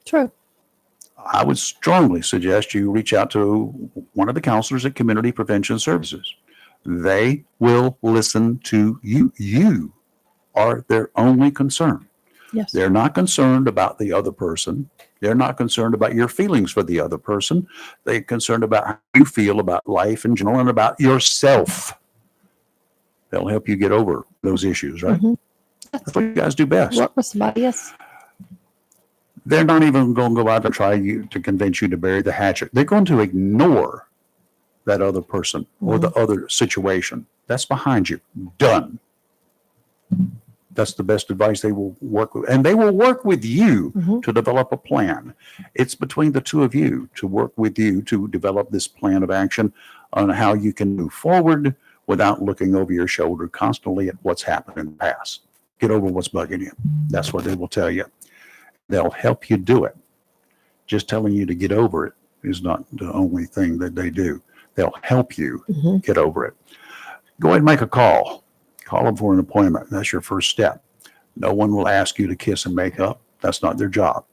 True. I would strongly suggest you reach out to one of the counselors at Community Prevention Services. They will listen to you. You are their only concern. Yes. They're not concerned about the other person. They're not concerned about your feelings for the other person. They're concerned about how you feel about life in general and about yourself. They'll help you get over those issues, right? Mhm. That's what you guys do best. Work with somebody. Yes. They're not even going to go out and try to convince you to bury the hatchet. They're going to ignore that other person or the other situation. That's behind you. Done. That's the best advice they will work with. And they will work with you Mhm. to develop a plan. It's between the two of you to work with you to develop this plan of action on how you can move forward without looking over your shoulder constantly at what's happened in the past. Get over what's bugging you. That's what they will tell you. They'll help you do it. Just telling you to get over it is not the only thing that they do. They'll help you Mhm. get over it. Go ahead and make a call. Call them for an appointment. That's your first step. No one will ask you to kiss and make up. That's not their job.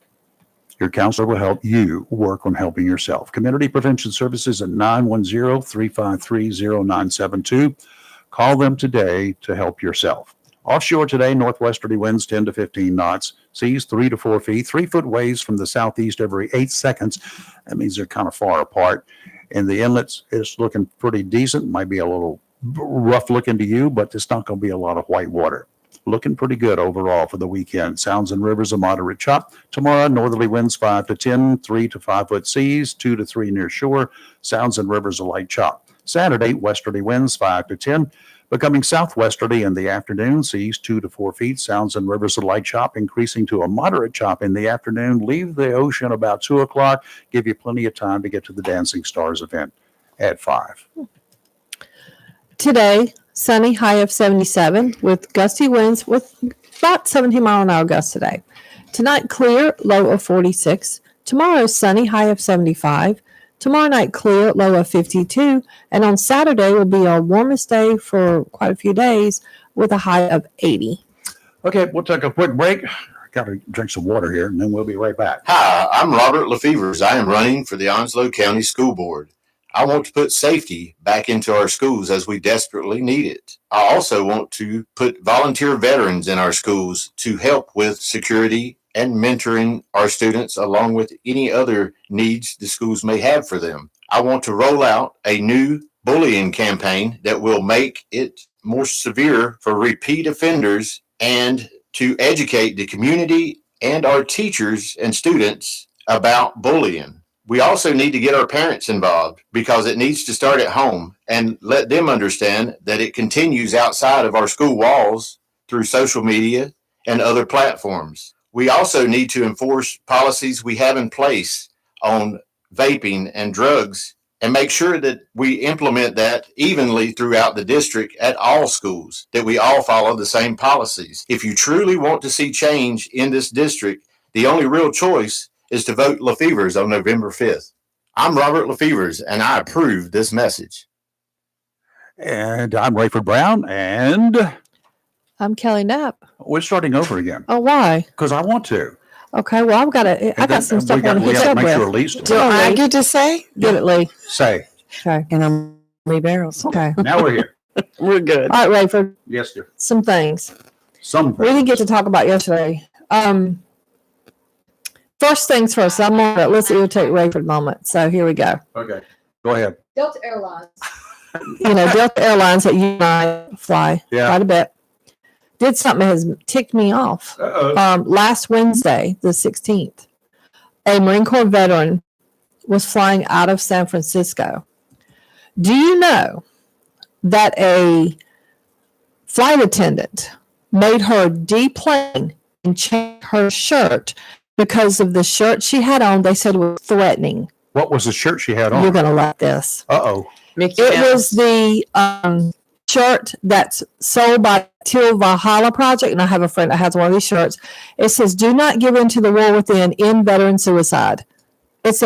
Your counselor will help you work on helping yourself. Community Prevention Services at 910-353-0972. Call them today to help yourself. Offshore today, northwesterly winds 10 to 15 knots, seas 3 to 4 feet, 3-foot waves from the southeast every 8 seconds. That means they're kind of far apart. And the inlets is looking pretty decent. Might be a little rough looking to you, but it's not going to be a lot of white water. Looking pretty good overall for the weekend. Sounds and rivers a moderate chop. Tomorrow, northerly winds 5 to 10, 3 to 5 foot seas, 2 to 3 near shore. Sounds and rivers a light chop. Saturday, westerly winds 5 to 10, becoming southwesterly in the afternoon, seas 2 to 4 feet. Sounds and rivers a light chop, increasing to a moderate chop in the afternoon. Leave the ocean about 2 o'clock. Give you plenty of time to get to the Dancing Stars event at 5. Today, sunny, high of 77 with gusty winds with about 17 mile an hour gusts today. Tonight, clear, low of 46. Tomorrow, sunny, high of 75. Tomorrow night, clear, low of 52. And on Saturday will be our warmest day for quite a few days with a high of 80. Okay, we'll take a quick break. Got to drink some water here, and then we'll be right back. Hi, I'm Robert LaFevers. I am running for the Onslow County School Board. I want to put safety back into our schools as we desperately need it. I also want to put volunteer veterans in our schools to help with security and mentoring our students along with any other needs the schools may have for them. I want to roll out a new bullying campaign that will make it more severe for repeat offenders and to educate the community and our teachers and students about bullying. We also need to get our parents involved because it needs to start at home and let them understand that it continues outside of our school walls through social media and other platforms. We also need to enforce policies we have in place on vaping and drugs and make sure that we implement that evenly throughout the district at all schools, that we all follow the same policies. If you truly want to see change in this district, the only real choice is to vote LaFevers on November 5th. I'm Robert LaFevers, and I approve this message. And I'm Rayford Brown, and I'm Kelly Knapp. we're starting over again Oh, why? because I want to. Okay, well, I got some stuff I want to we hit have up to make sure with. Lee's Do I get to say? Get it, Lee. say. Okay. And I'm Lee Barrels. Okay. Now we're here. We're good. All right, Rayford, Yes, dear. some things. Some We didn't get to talk about yesterday. First things first, let's irritate Rayford a moment. So here we go. Okay. Go ahead. Delta Airlines. Delta Airlines that you and I fly Yeah. quite a bit did something that has ticked me off. Uh-oh. Last Wednesday, the 16th, a Marine Corps veteran was flying out of San Francisco. Do you know that a flight attendant made her deplane and change her shirt because of the shirt she had on. They said was threatening. What was the shirt she had on? You're going to like this. Uh-oh. Mickey It Mouse. was the shirt that's sold by Teal Valhalla Project, and I have a friend that has one of these shirts. It says, "Do not give in to the war within. End veteran suicide." It's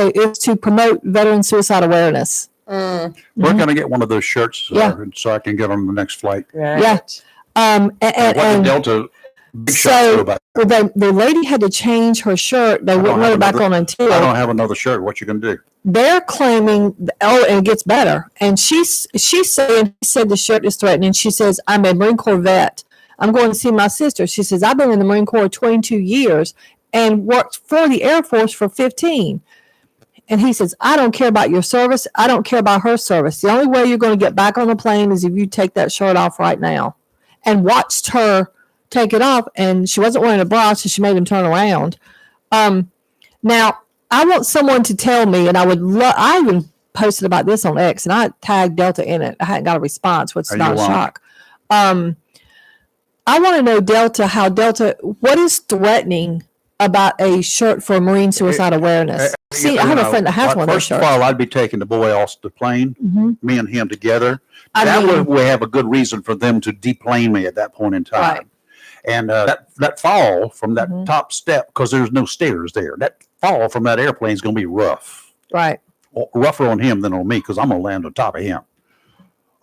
to promote veteran suicide awareness. We're going to get one of those shirts Yeah. so I can get on the next flight. Right. Yeah. What did And Delta Big Shot so do about the lady had to change her shirt. They don't wouldn't let have her back another- on until I don't have another shirt. What you going to do? they're claiming, oh, and it gets better. And she's saying, he said the shirt is threatening. She says, "I'm a Marine Corps vet. I'm going to see my sister." She says, "I've been in the Marine Corps 22 years and worked for the Air Force for 15. And he says, "I don't care about your service. I don't care about her service. The only way you're going to get back on the plane is if you take that shirt off right now." And watched her take it off, and she wasn't wearing a bra, so she made him turn around. Now, I want someone to tell me, and I would I even posted about this on X, and I tagged Delta in it. I hadn't got a response, which is You not a won't. shock. I want to know what is threatening about a shirt for Marine suicide awareness? See, I have a friend that has one of those First of shirts. all, I'd be taking the boy off the plane, Mhm. me and him together. I That mean- would we have a good reason for them to deplane me at that point in time. Right. And that fall from that Mhm. top step, because there's no stairs there, that fall from that airplane is going to be rough. Right. Rougher on him than on me, because I'm going to land on top of him.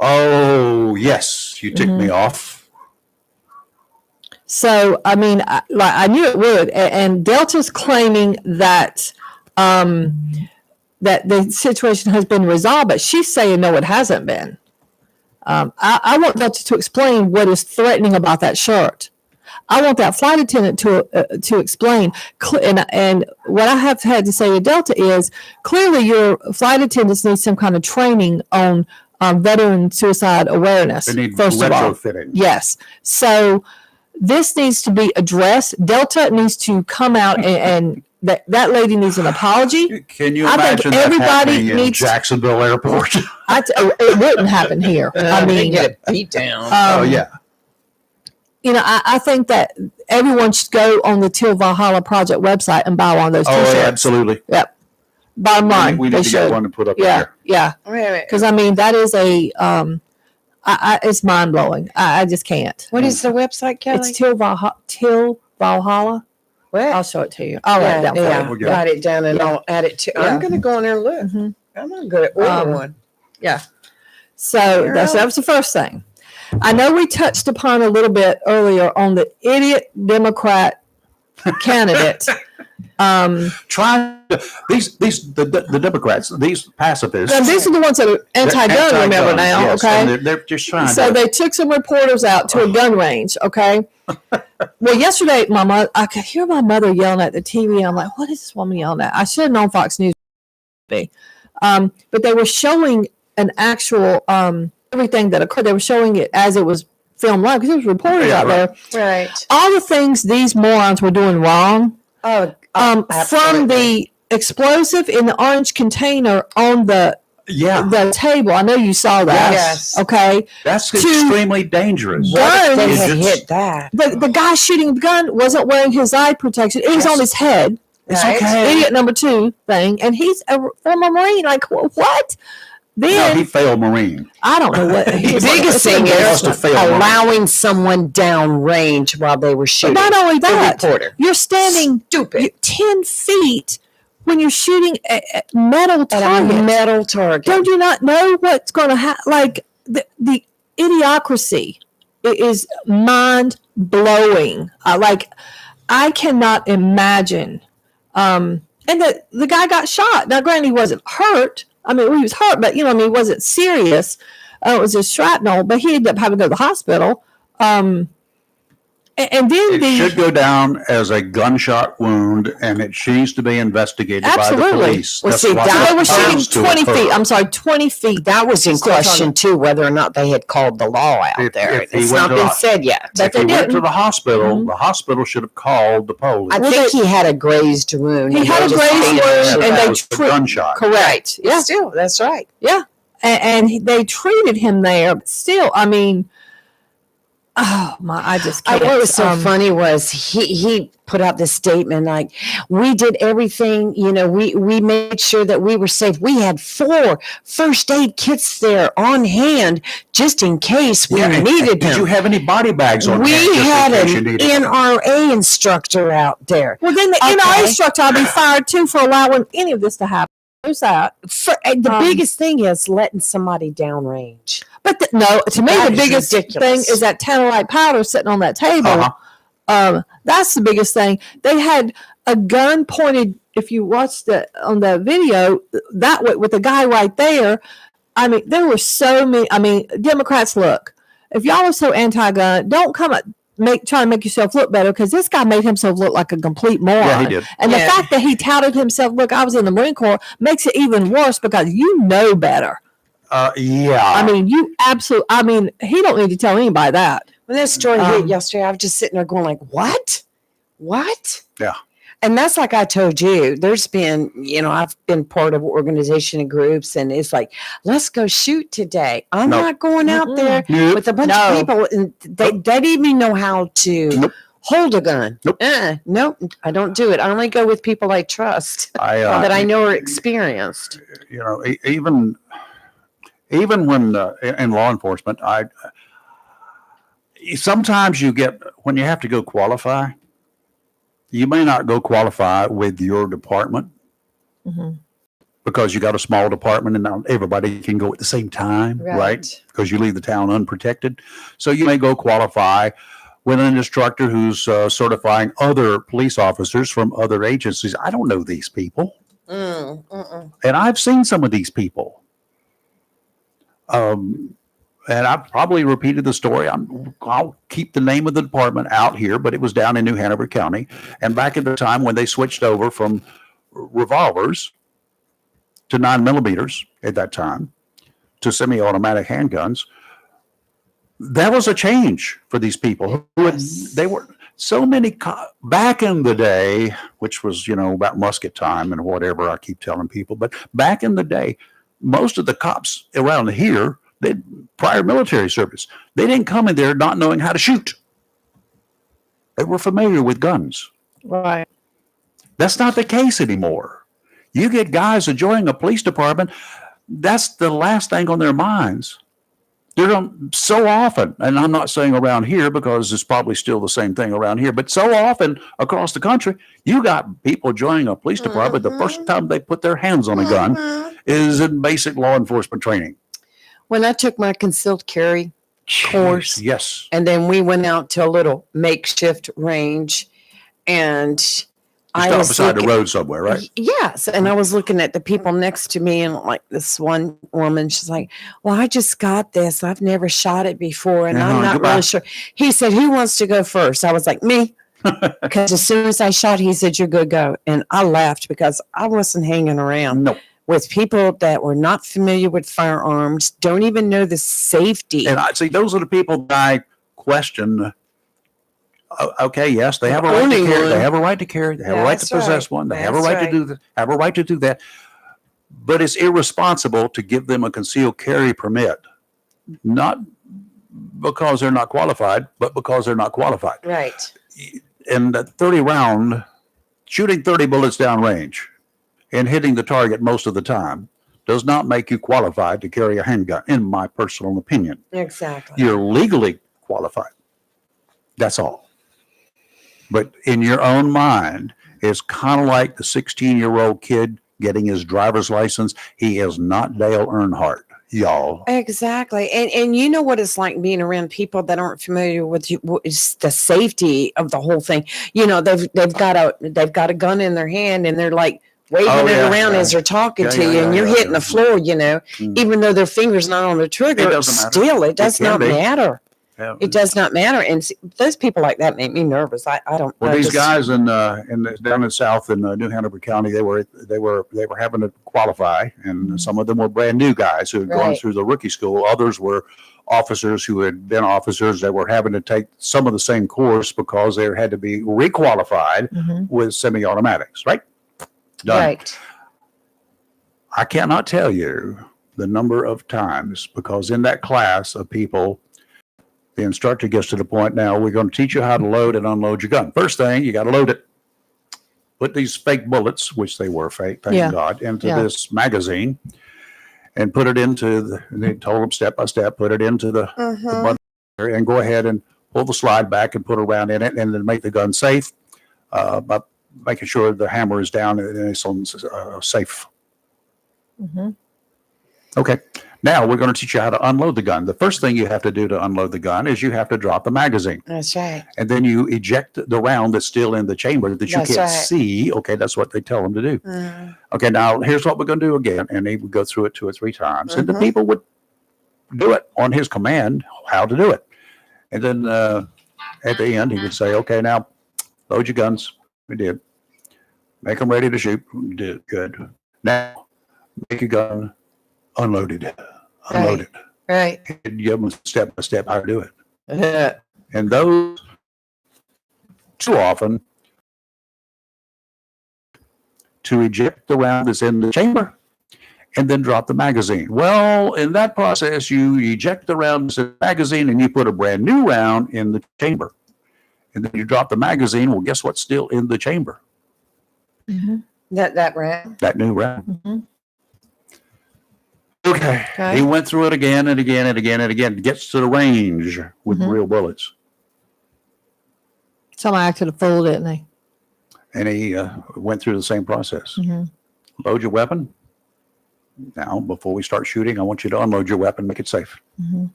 Oh, yes, you ticked me off. So, I mean, I knew it would. And Delta's claiming that that the situation has been resolved, but she's saying no, it hasn't been. I want Delta to explain what is threatening about that shirt. I want that flight attendant to explain. And what I have had to say to Delta is clearly your flight attendants need some kind of training on veteran suicide awareness. They need first of all. retrofitting. Yes. So this needs to be addressed. Delta needs to come out and that lady needs an apology. Can you I think imagine that everybody happening in needs- Jacksonville Airport? It wouldn't happen here. I they mean, get it beat down. Oh, yeah. You know, I think that everyone should go on the Teal Valhalla Project website and buy one of those Oh, t-shirts. yeah, absolutely. Yep. Bottom line, We they need to get should. one to put up Yeah, there. yeah. Wait a minute. Because I mean, that is it's mind blowing. I just can't. What is the website, Kelly? It's Teal Valhalla. What? I'll show it to you. I'll write it down for yeah, you. We'll get write it down and I'll add it to. Yeah. I'm going to go in there and look. Mhm. I'm not good at ordering Um, one. So Girl. that was the first thing. I know we touched upon a little bit earlier on the idiot Democrat candidate. Try the Democrats, these pacifists. Now, these are the ones that are anti-gun, Anti-gun, remember now, yes, okay? and they're just trying So to. they took some reporters out to a gun range, okay? Well, yesterday, I could hear my mother yelling at the TV. I'm like, what is this woman yelling at? I should have known Fox News would be. But they were showing an actual everything that occurred. They were showing it as it was filmed live because there was reporters Yeah, out right. there. Right. All the things these morons were doing wrong. Oh, From absolutely. the explosive in the orange container on the table. I know you saw that. Yes. Okay. That's to- extremely dangerous. What if they guns. had It's- hit that? The guy shooting the gun wasn't wearing his eye protection. It was on his head. It's Right. okay. Idiot number 2 thing. And he's a former Marine. Like, what? No, Then, he failed Marine. I don't know what. The his- biggest it's thing an He is must have failed Marine. allowing someone down range while they were But shooting. not only The that, reporter. you're standing Stupid. 10 feet when you're shooting a metal At a target. metal target. Don't you not know what's going to happen? Like the idiocracy is mind blowing. I cannot imagine. And the guy got shot. Now, granted, he wasn't hurt. I mean, he was hurt, but he wasn't serious. It was just shrapnel, but he ended up having to go to the hospital. And then It should go down as a gunshot wound, and it needs to be investigated by the Absolutely. police. Well, That's see, what so they were supposed shooting to 20 occur. feet. I'm sorry, 20 feet. That was in Still question too, whether or not they had called the law out If- there. if he It's went not to been the- said yet. But If they he went to didn't. the hospital, Mhm. the hospital should have called the police. I Well, think they- he had a grazed wound. He and had they a just grazed treated wound, him and for they that. was the tri- gunshot. Correct. Yeah, Yeah. still, that's right. Yeah. And they treated him there. But still, I mean, Oh my, I just can't. What was so Um, funny was he put out this statement like, we did everything, we made sure that we were safe. We had 4 first aid kits there on hand just in case we and needed did them. you have any body bags on We hand just in had case you an needed them? NRA instructor out there. Well, then the Okay. NRA instructor I'll be fired too for allowing any of this to happen. Who's that? The Um, biggest thing is letting somebody downrange. But no, to me, That the is biggest ridiculous. thing is that tantalite powder sitting on that table. Uh-huh. That's the biggest thing. They had a gun pointed. If you watched on the video, that way with the guy right there. I mean, there were so many. I mean, Democrats, look, if y'all are so anti-gun, don't come at try to make yourself look better, because this guy made himself look like a complete moron. Yeah, he did. And Yeah. the fact that he touted himself, look, I was in the Marine Corps, makes it even worse because you know better. Yeah. I mean, he don't need to tell anybody that. When that story hit Um, yesterday, I was just sitting there going like, what? Yeah. And that's like I told you, there's been, I've been part of organization and groups, and it's like, let's go shoot today. I'm No. not going out Mm-mm. there Nope. with a bunch No. of people, and they didn't even know how to Nope. hold a gun. Nope. Nope, I don't do it. I only go with people I trust that I know are experienced. Even when in law enforcement, sometimes you get, when you have to go qualify, you may not go qualify with your department Mhm. because you got a small department and not everybody can go at the same time, right? Because you leave the town unprotected. So you may go qualify with an instructor who's certifying other police officers from other agencies. I don't know these people. And I've seen some of these people. And I've probably repeated the story. I'll keep the name of the department out here, but it was down in New Hanover County. And back at the time when they switched over from revolvers to 9mm at that time to semi-automatic handguns, that was a change for these people. They were so many back in the day, which was, about musket time and whatever I keep telling people. But back in the day, most of the cops around here, they prior military service, they didn't come in there not knowing how to shoot. They were familiar with guns. Right. That's not the case anymore. You get guys that join a police department, that's the last thing on their minds. They're so often, and I'm not saying around here because it's probably still the same thing around here, but so often across the country, you got people joining a police department. The first time they put their hands on a gun is in basic law enforcement training. When I took my concealed carry course, Yes. and then we went out to a little makeshift range, and You stop beside the road somewhere, right? Yes. And I was looking at the people next to me, and like this one woman, she's like, well, I just got this. I've never shot it before, and I'm not goodbye. really sure. He said, who wants to go first? I was like, me. Because as soon as I shot, he said, you're good, go. And I laughed because I wasn't hanging around No. with people that were not familiar with firearms, don't even know the safety. And I see those are the people that I question. Okay, yes, they have a right to Owning carry. one. They have a right to carry. They have a right to That's possess right. one. They have a That's right to right. do that. Have a right to do that. But it's irresponsible to give them a concealed carry permit, not because they're not qualified, but because they're not qualified. Right. And that 30 round, shooting 30 bullets downrange and hitting the target most of the time does not make you qualified to carry a handgun, in my personal opinion. Exactly. You're legally qualified. That's all. But in your own mind, it's kind of like the 16-year-old kid getting his driver's license. He is not Dale Earnhardt, y'all. Exactly. And you know what it's like being around people that aren't familiar with the safety of the whole thing. They've got a gun in their hand, and they're like waving Oh, it yeah, around yeah. as they're talking Yeah, to yeah, you, and yeah, you're yeah, hitting yeah. the floor, Mm. even though their finger's not on the trigger, It doesn't matter. still, it does can not be. matter. Yeah. It does not matter. And those people like that make me nervous. I don't Well, know. these this- guys down in south in New Hanover County, they were having to qualify, and some of them were brand new guys who had gone Right. through the rookie school. Others were officers who had been officers that were having to take some of the same course because they had to be requalified Mhm. with semi-automatics. Right? Done. Right. I cannot tell you the number of times, because in that class of people, the instructor gets to the point, now we're going to teach you how to load and unload your gun. First thing, you got to load it. Put these fake bullets, which they were fake, thank Yeah. God, into Yeah. this magazine and put it into and they told them step by step, put it into the button and go ahead and pull the slide back and put a round in it and then make the gun safe by making sure the hammer is down and it's on safe. Mhm. Okay. Now we're going to teach you how to unload the gun. The first thing you have to do to unload the gun is you have to drop the magazine. That's right. And then you eject the round that's still in the chamber that you That's can't right. see. Okay, that's what they tell them to do. Okay, now here's what we're going to do again. And he would go through it 2 or 3 times. And the people would do it on his command, how to do it. And then at the end, he would say, okay, now load your guns. We did. Make them ready to shoot. We did. Good. Now make your gun unloaded. Unloaded. Right. And give them step by step how to do it. Right. And those too often to eject the round that's in the chamber and then drop the magazine. Well, in that process, you eject the round that's in the magazine and you put a brand new round in the chamber. And then you drop the magazine. Well, guess what's still in the chamber? That round. That new round. Mhm. Okay. Okay. He went through it again and again and again and again. Gets to the range with Mhm. real bullets. Somebody acted a fool, didn't they? And he went through the same process. Mhm. Load your weapon. Now, before we start shooting, I want you to unload your weapon, make it safe. Mhm.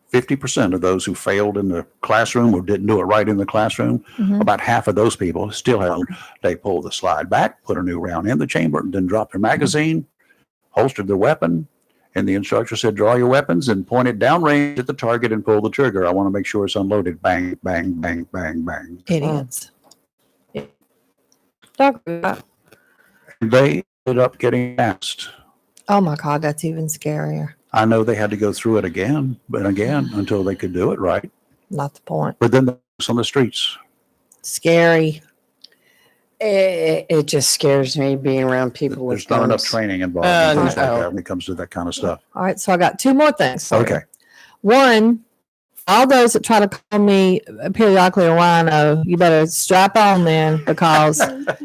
50% of those who failed in the classroom or didn't do it right in the classroom, Mhm. about half of those people still held. They pulled the slide back, put a new round in the chamber, and then dropped their magazine, holstered their weapon, and the instructor said, draw your weapons and point it downrange at the target and pull the trigger. I want to make sure it's unloaded. Bang, bang, bang, bang, bang. Idiots. Dr. Scott. They ended up getting asked. Oh my God, that's even scarier. I know they had to go through it again, but again, until they could do it right. Not the point. But then it's on the streets. Scary. It just scares me being around people with There's not enough guns. training involved in things like no. that when it comes to that kind of stuff. All right, so I got 2 more things. for you. Okay. One, all those that try to call me periodically a rhino, you better strap on then because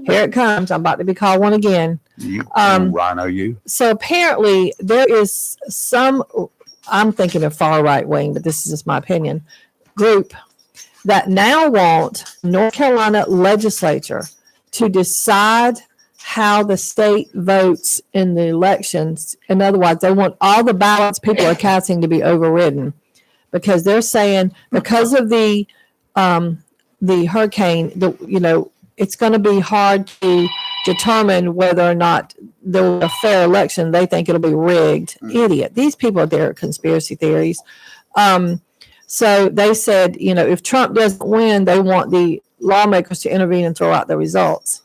here it comes. I'm about to be called one again. You rhino, you. So apparently there is some, I'm thinking of far right wing, but this is just my opinion, group that now want North Carolina legislature to decide how the state votes in the elections. In other words, they want all the ballots people are casting to be overridden because they're saying because of the hurricane, it's going to be hard to determine whether or not there was a fair election. They think it'll be rigged. Idiot. These people are there conspiracy theories. So they said, if Trump doesn't win, they want the lawmakers to intervene and throw out the results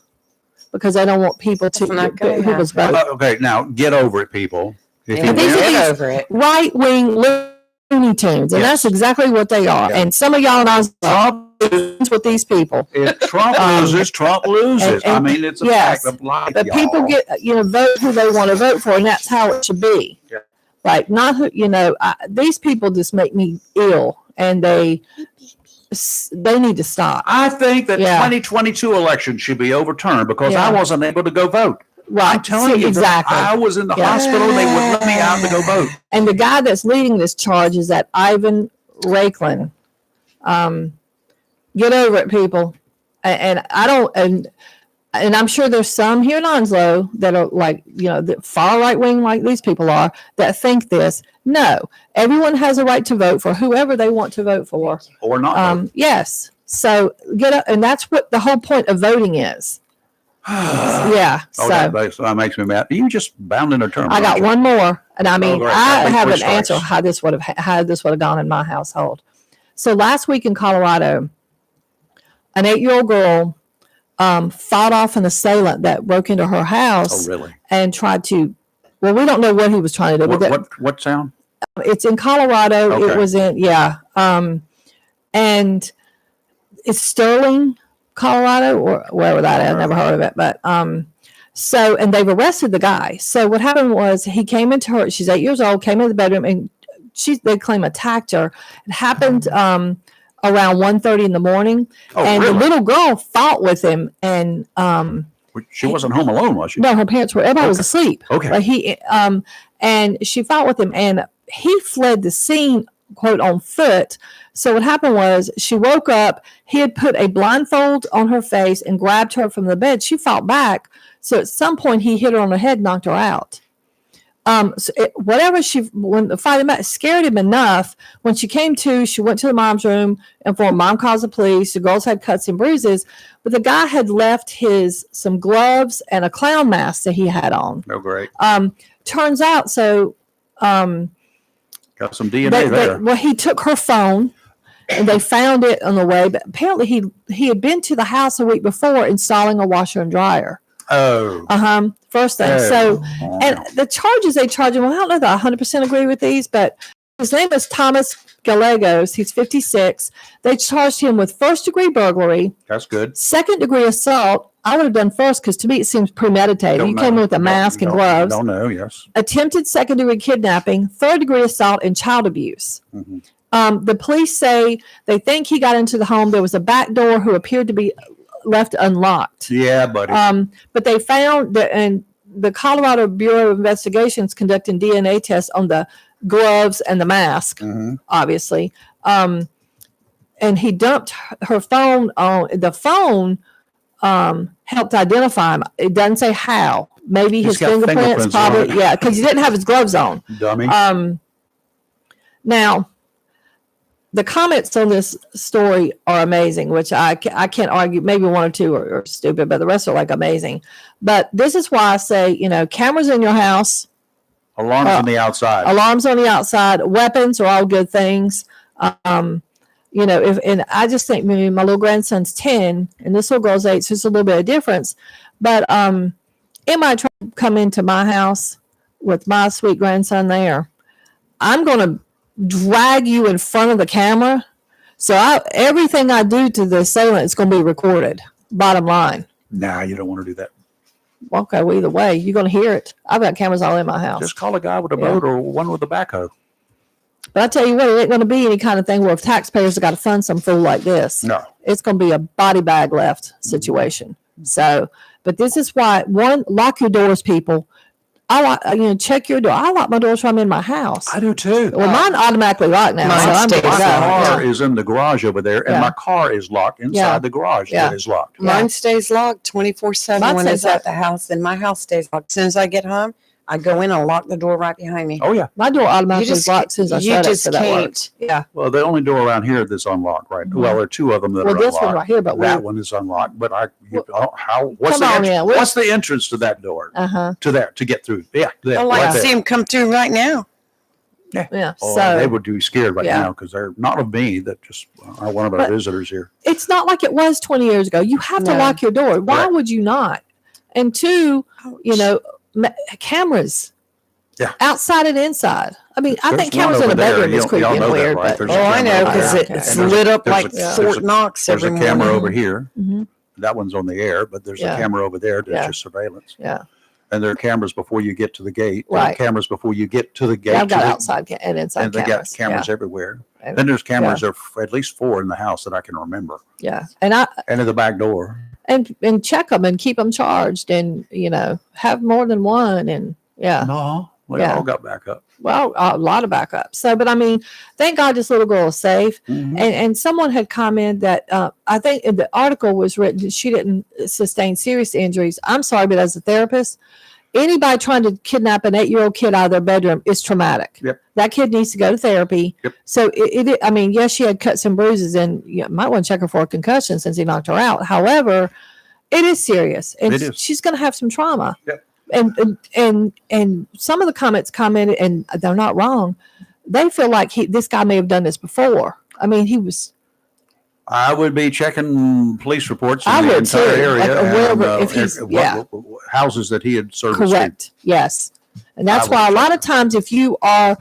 because they don't want people to not gonna people's happen. vote. Okay, now get over it, people. If Yeah, you these are win- these- get over it. Right wing Looney Tunes, and Yes. that's exactly what they are. Yeah. And some of y'all know Trump, with these people. if Trump loses, Trump loses. I and- mean, it's a yes, fact of life. But people y'all. get vote who they want to vote for, and that's how it should be. Yeah. Like not who these people just make me ill, and they need to stop. I think that Yeah. 2022 election should be overturned because Yeah. I wasn't able to go vote. Right? I'm telling you, exactly. I was in the Yeah. hospital. They wouldn't let me out to go vote. And the guy that's leading this charge is that Ivan Raiklin. Get over it, people. And I don't, and I'm sure there's some here in Onslow that are like, the far right wing, like these people are, that think this. No, everyone has a right to vote for whoever they want to vote for. Or not. vote. Yes. So get up, and that's what the whole point of voting is. Yeah. Oh, So. that makes me mad. You just bound in a term. I got one more, and I mean, Oh, great. I Which have an starts? answer how this would have gone in my household. So last week in Colorado, an 8-year-old girl fought off an assailant that broke into her house Oh, really? and tried to. Well, we don't know what he was trying to do. but What sound? it's in Colorado. Okay. It was in and it's Sterling, Colorado, or wherever that is. I've never heard of it, but so and they've arrested the guy. So what happened was he came into her. She's 8 years old. Came into the bedroom and they claim attacked her. It happened around 1:30 in the morning, Oh, and really? the little girl fought with him, and She wasn't home alone, was she? no, her parents were. Everybody was Okay. asleep. Okay. Like and she fought with him, and he fled the scene, quote, on foot. So what happened was she woke up. He had put a blindfold on her face and grabbed her from the bed. She fought back. So at some point he hit her on the head, knocked her out. When the fight met, scared him enough. When she came to, she went to the mom's room and mom calls the police. The girls had cuts and bruises, but the guy had left some gloves and a clown mask that he had on. Oh, great. Turns out, Got some DNA there. well, he took her phone and they found it on the way, but apparently he had been to the house a week before installing a washer and dryer. Oh. First thing. So, and the charges they charge him, well, I don't know that I 100% agree with these, but his name is Thomas Gallegos. He's 56. They charged him with first-degree burglary, That's good. second-degree assault. I would have done first because to me it seems premeditated. Don't You know. came in with a mask and gloves. Don't know, yes. Attempted second-degree kidnapping, third-degree assault, and child abuse. Mhm. The police say they think he got into the home. There was a back door who appeared to be left unlocked. Yeah, buddy. But they found that, and the Colorado Bureau of Investigations conducting DNA tests on the gloves and the mask, Mhm. obviously. And he dumped her phone on the phone. Helped identify him. It doesn't say how. Maybe He's his got fingerprints, fingerprints on probably. it. Yeah, because he didn't have his gloves on. Dummy. Now, the comments on this story are amazing, which I can't argue. Maybe one or two are stupid, but the rest are like amazing. But this is why I say, cameras in your house, Alarms on the outside. alarms on the outside, weapons are all good things. And I just think maybe my little grandson's 10 and this little girl's 8, so it's a little bit of difference. But it might try to come into my house with my sweet grandson there. I'm going to drag you in front of the camera. So everything I do to the assailant is going to be recorded. Bottom line. Nah, you don't want to do that. Okay, well, either way, you're going to hear it. I've got cameras all in my house. Just call a guy with a Yeah. boat or one with a backhoe. But I tell you what, it ain't going to be any kind of thing where if taxpayers have got to fund some fool like this. No. It's going to be a body bag left situation. So, but this is why, one, lock your doors, people. Check your door. I lock my doors when I'm in my house. I do too. Well, mine automatically locked now. Mine So I'm stays good to My go. car Yeah. is in the garage over there, and Yeah. my car is locked inside Yeah. the garage Yeah. that is locked. Yeah. Mine stays locked 24/7 Mine when stays it's at the house, and my house stays locked. As soon as I get home, I go in and lock the door right behind me. Oh, yeah. My door automatically just- locks as soon as I you shut it. just So that can't. works. Yeah. Well, the only door around here that's unlocked, right? Mhm. Well, there are two of them that Well, are this unlocked. one right here, but That one is unlocked. But what's Come on in. We'll- what's the entrance to that door? Uh-huh. To get through? Yeah. There, Well, right I there. see him come through right now. Yeah. Oh, So they would be scared right Yeah. now because they're not of me. That just are one of our But- visitors here. it's not like it was 20 years ago. You have to No. lock your door. Why Correct. would you not? And two, cameras. Yeah. Outside and inside. I mean, I There's think cameras one in the over there. bedroom is Y'all creepy and know that, weird. right? But There's Oh, a I camera know, over because there. Okay. it's And lit up there's like a- yeah. Fort Knox There's every a camera morning. over here. Mhm. That one's on the air, but there's Yeah. a camera over there that's Yeah. just surveillance. Yeah. And there are cameras before you get to the gate. There are Right. cameras before you get to the gate. Yeah, I've got to the- outside and inside and they cameras. got cameras everywhere. And- Then there's cameras. There are at least 4 in the house that I can remember, Yeah. And I and in the back door. and check them and keep them charged and have more than one and yeah. No, we Yeah. all got backup. Well, a lot of backup. So, but I mean, thank God this little girl is safe. Mhm. And someone had commented that I think the article was written, she didn't sustain serious injuries. I'm sorry, but as a therapist, anybody trying to kidnap an 8-year-old kid out of their bedroom is traumatic. Yep. That kid needs to go to therapy. Yep. So I mean, yes, she had cuts and bruises and you might want to check her for a concussion since he knocked her out. However, it is serious and It is. she's going to have some trauma. Yep. And some of the comments commented, and they're not wrong. They feel like this guy may have done this before. I mean, he was. I would be checking police reports in I the would entire too, area. like, and, wherever- if he's- yeah. what houses that he had serviced. Correct. Yes. And that's I why a would lot check. of times if you are,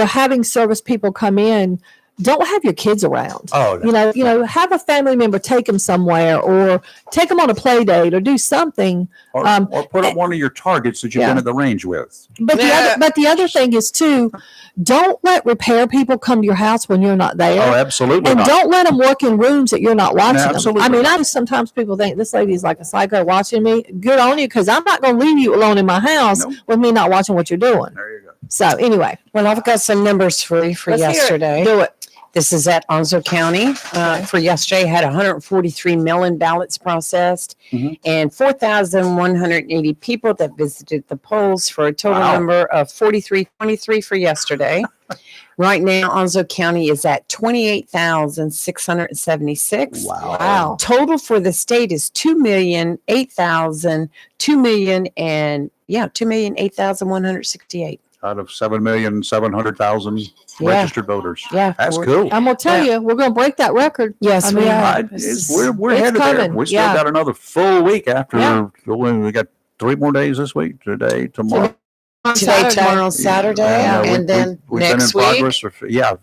having service people come in, don't have your kids around. Oh, no. You know, have a family member take them somewhere, or take them on a play date, or do something. Or put up one of your targets that you've been Yeah. at the range with. But the other thing is too, don't let repair people come to your house when you're not there. Oh, absolutely And not. don't let them work in rooms that you're not watching them. Absolutely I mean, not. sometimes people think this lady is like a psycho watching me. Good on you, because I'm not going to leave you alone in my house Nope. with me not watching what you're doing. There you go. So anyway, Well, I've got some numbers for you for let's hear it. yesterday. Do it. This is at Onslow County. For yesterday, had 143 mail-in ballots processed Mhm. and 4,180 people that visited the polls for a total Wow. number of 4323 for yesterday. Right now, Onslow County is at 28,676. Wow. Total for the state is 2,008,168. Out of 7,700,000 Yeah. registered voters. Yeah. That's we're- cool. I'm going to tell you, we're going to break that record. Yes, I we mean, are. We're It's headed there. coming. We still Yeah. got another full week after. Yeah. We got 3 more days this week. Today, tomorrow. Today, Saturday. tomorrow, Saturday, Yeah, and then we've been in next week, progress for,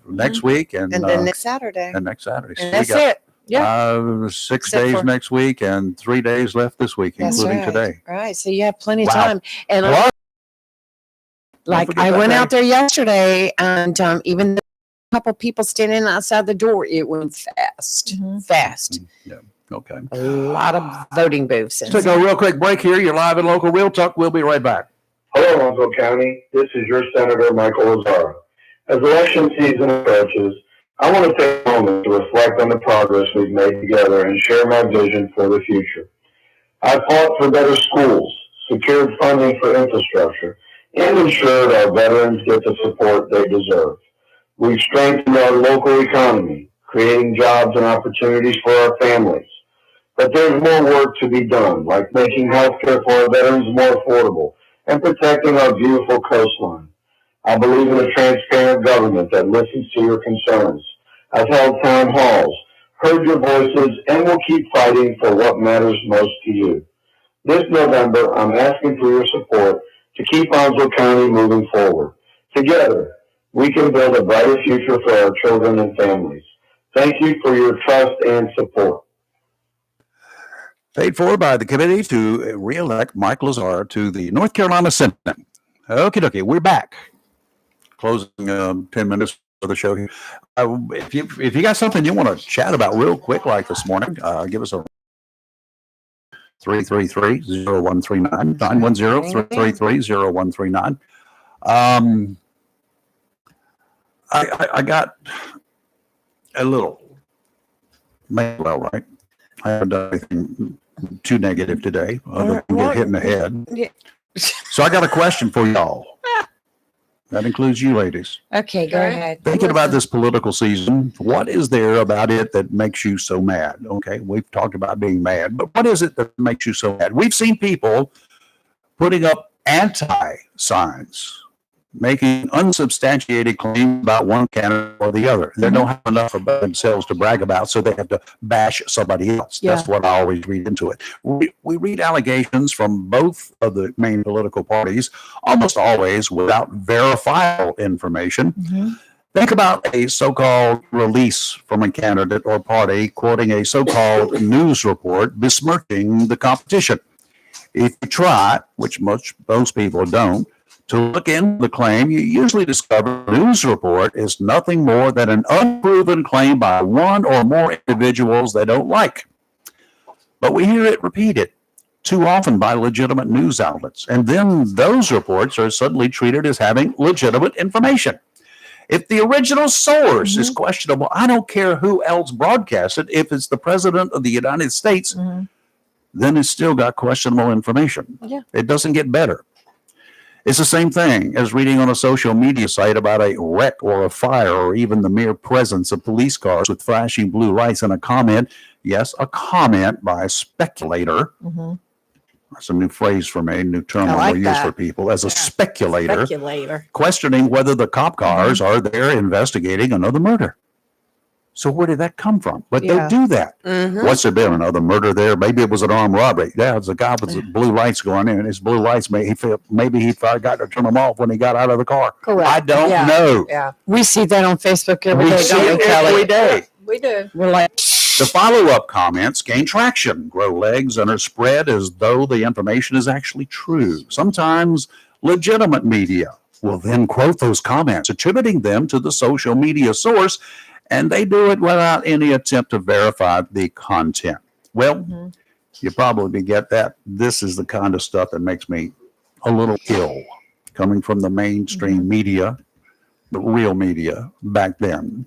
next week and and then next Saturday. next Saturday. So And we that's got it. Yeah. 6 Except days for- next week and 3 days left this week, That's including right. today. Right. So you have plenty of Wow. time. And Plus, like forget I about went that. out there yesterday, and even though a couple people standing outside the door, it went fast, Mhm. fast. Okay. A lot of voting booths. Let's take a real quick break here. You're live in Local Real Talk. We'll be right back. Hello, Onslow County. This is your Senator Michael Lazara. As election season approaches, I want to take a moment to reflect on the progress we've made together and share my vision for the future. I fought for better schools, secured funding for infrastructure, and ensured our veterans get the support they deserve. We've strengthened our local economy, creating jobs and opportunities for our families. But there's more work to be done, like making healthcare for our veterans more affordable and protecting our beautiful coastline. I believe in a transparent government that listens to your concerns. I've held town halls, heard your voices, and will keep fighting for what matters most to you. This November, I'm asking for your support to keep Onslow County moving forward. Together, we can build a brighter future for our children and families. Thank you for your trust and support. Paid for by the committee to re-elect Mike Lazar to the North Carolina Senate. Okie dokie, we're back. Closing 10 minutes of the show here. If you got something you want to chat about real quick like this morning, give us a 333-0139, 910-333-0139. I got a little, well, right? I haven't done anything too negative today, other than get hit in the head. Yeah. So I got a question for y'all. That includes you ladies. Okay, go ahead. Thinking about this political season, what is there about it that makes you so mad? Okay, we've talked about being mad, but what is it that makes you so mad? We've seen people putting up anti-signs, making unsubstantiated claims about one candidate or the other. They don't have enough about themselves to brag about, so they have to bash somebody else. That's what I always read into it. We read allegations from both of the main political parties, almost always without verifiable information. Think about a so-called release from a candidate or party quoting a so-called news report besmirching the competition. If you try, which most people don't, to look into the claim, you usually discover the news report is nothing more than an unproven claim by one or more individuals they don't like. But we hear it repeated too often by legitimate news outlets, and then those reports are suddenly treated as having legitimate information. If the original source is questionable, I don't care who else broadcasts it. If it's the president of the United States, then it's still got questionable information. Yeah. It doesn't get better. It's the same thing as reading on a social media site about a wreck or a fire or even the mere presence of police cars with flashing blue lights and a comment, yes, a comment by a speculator. That's a new phrase for me, new term I I'm like going to use that. for people, as a speculator, Speculator. questioning whether the cop cars are there investigating another murder. So where did that come from? But Yeah. they do that. Mhm. What's there been? Another murder there? Maybe it was an armed robbery. Yeah, it was a guy with blue lights going in. His blue lights, maybe he forgot to turn them off when he got out of the car. Correct. I don't Yeah. know. Yeah, We see that on Facebook every We day, see don't we, it Kelly? every day. we do. We're like, The follow-up comments gain traction, grow legs, and are spread as though the information is actually true. Sometimes legitimate media will then quote those comments, attributing them to the social media source, and they do it without any attempt to verify the content. Well, Mhm. you probably get that. This is the kind of stuff that makes me a little ill, coming from the mainstream media, the real media back then.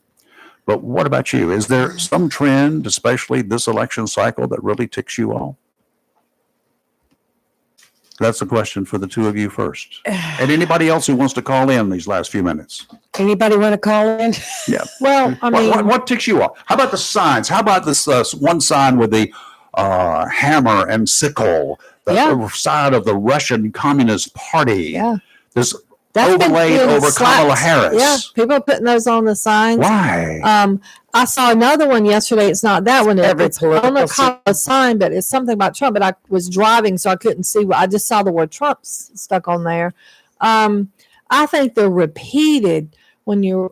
But what about you? Is there some trend, especially this election cycle, that really ticks you off? That's a question for the two of you first. And anybody else who wants to call in these last few minutes. anybody want to call in? Yeah. Well, I mean, What ticks you off? How about the signs? How about this one sign with the hammer and sickle, the Yeah. side of the Russian Communist Party? yeah, This that's been overlaid being over Kamala slapped. Harris. Yeah, people are putting those on the signs. Why? I saw another one yesterday. It's not that one. Every It's on the political Kamala sign, but it's something about Trump. But I was driving, so I couldn't see. I just saw the word Trump stuck on there. I think they're repeated when you're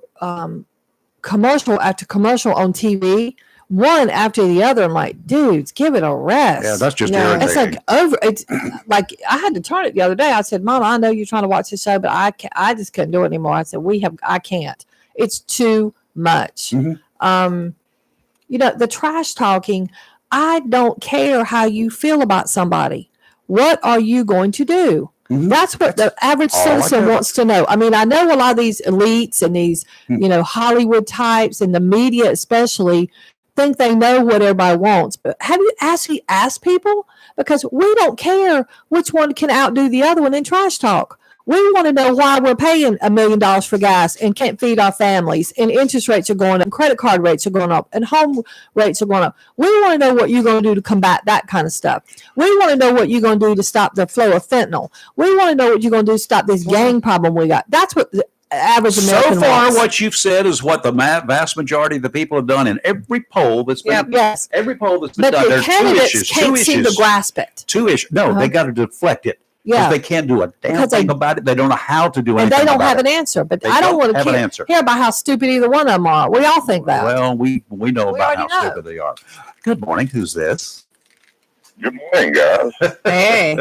commercial after commercial on TV, one after the other. I'm like, dudes, give it a rest. Yeah, that's just No, It's irritating. like over. It's like I had to turn it the other day. I said, "Mama, I know you're trying to watch the show, but I can't, I just couldn't do it anymore." I said, I can't. It's too much." Mhm. The trash talking. I don't care how you feel about somebody. What are you going to do? Mhm. That's what the average All I citizen care wants to know. I mean, I know a lot of these elites and these, Hollywood types and the media especially think they know what everybody wants. But have you actually asked people? Because we don't care which one can outdo the other one in trash talk. We want to know why we're paying $1 million for gas and can't feed our families, and interest rates are going up, and credit card rates are going up, and home rates are going up. We want to know what you're going to do to combat that kind of stuff. We want to know what you're going to do to stop the flow of fentanyl. We want to know what you're going to do to stop this gang problem we got. That's what the average American So far, wants. what you've said is what the vast majority of the people have done in every poll that's been Yes, every poll that's been but done. the There's two candidates issues. can't Two seem to issues. grasp it. Two issues. No, Uh-huh. they got to deflect it because Yeah, they can't do a damn Because they- thing about it. They don't know how to do and anything they don't about have it. an answer. But They I don't don't want have to an answer. hear about how stupid either one of them are. We all think that. Well, we know We about how already know. stupid they are. Good morning. Who's this? Good morning, guys. Hey,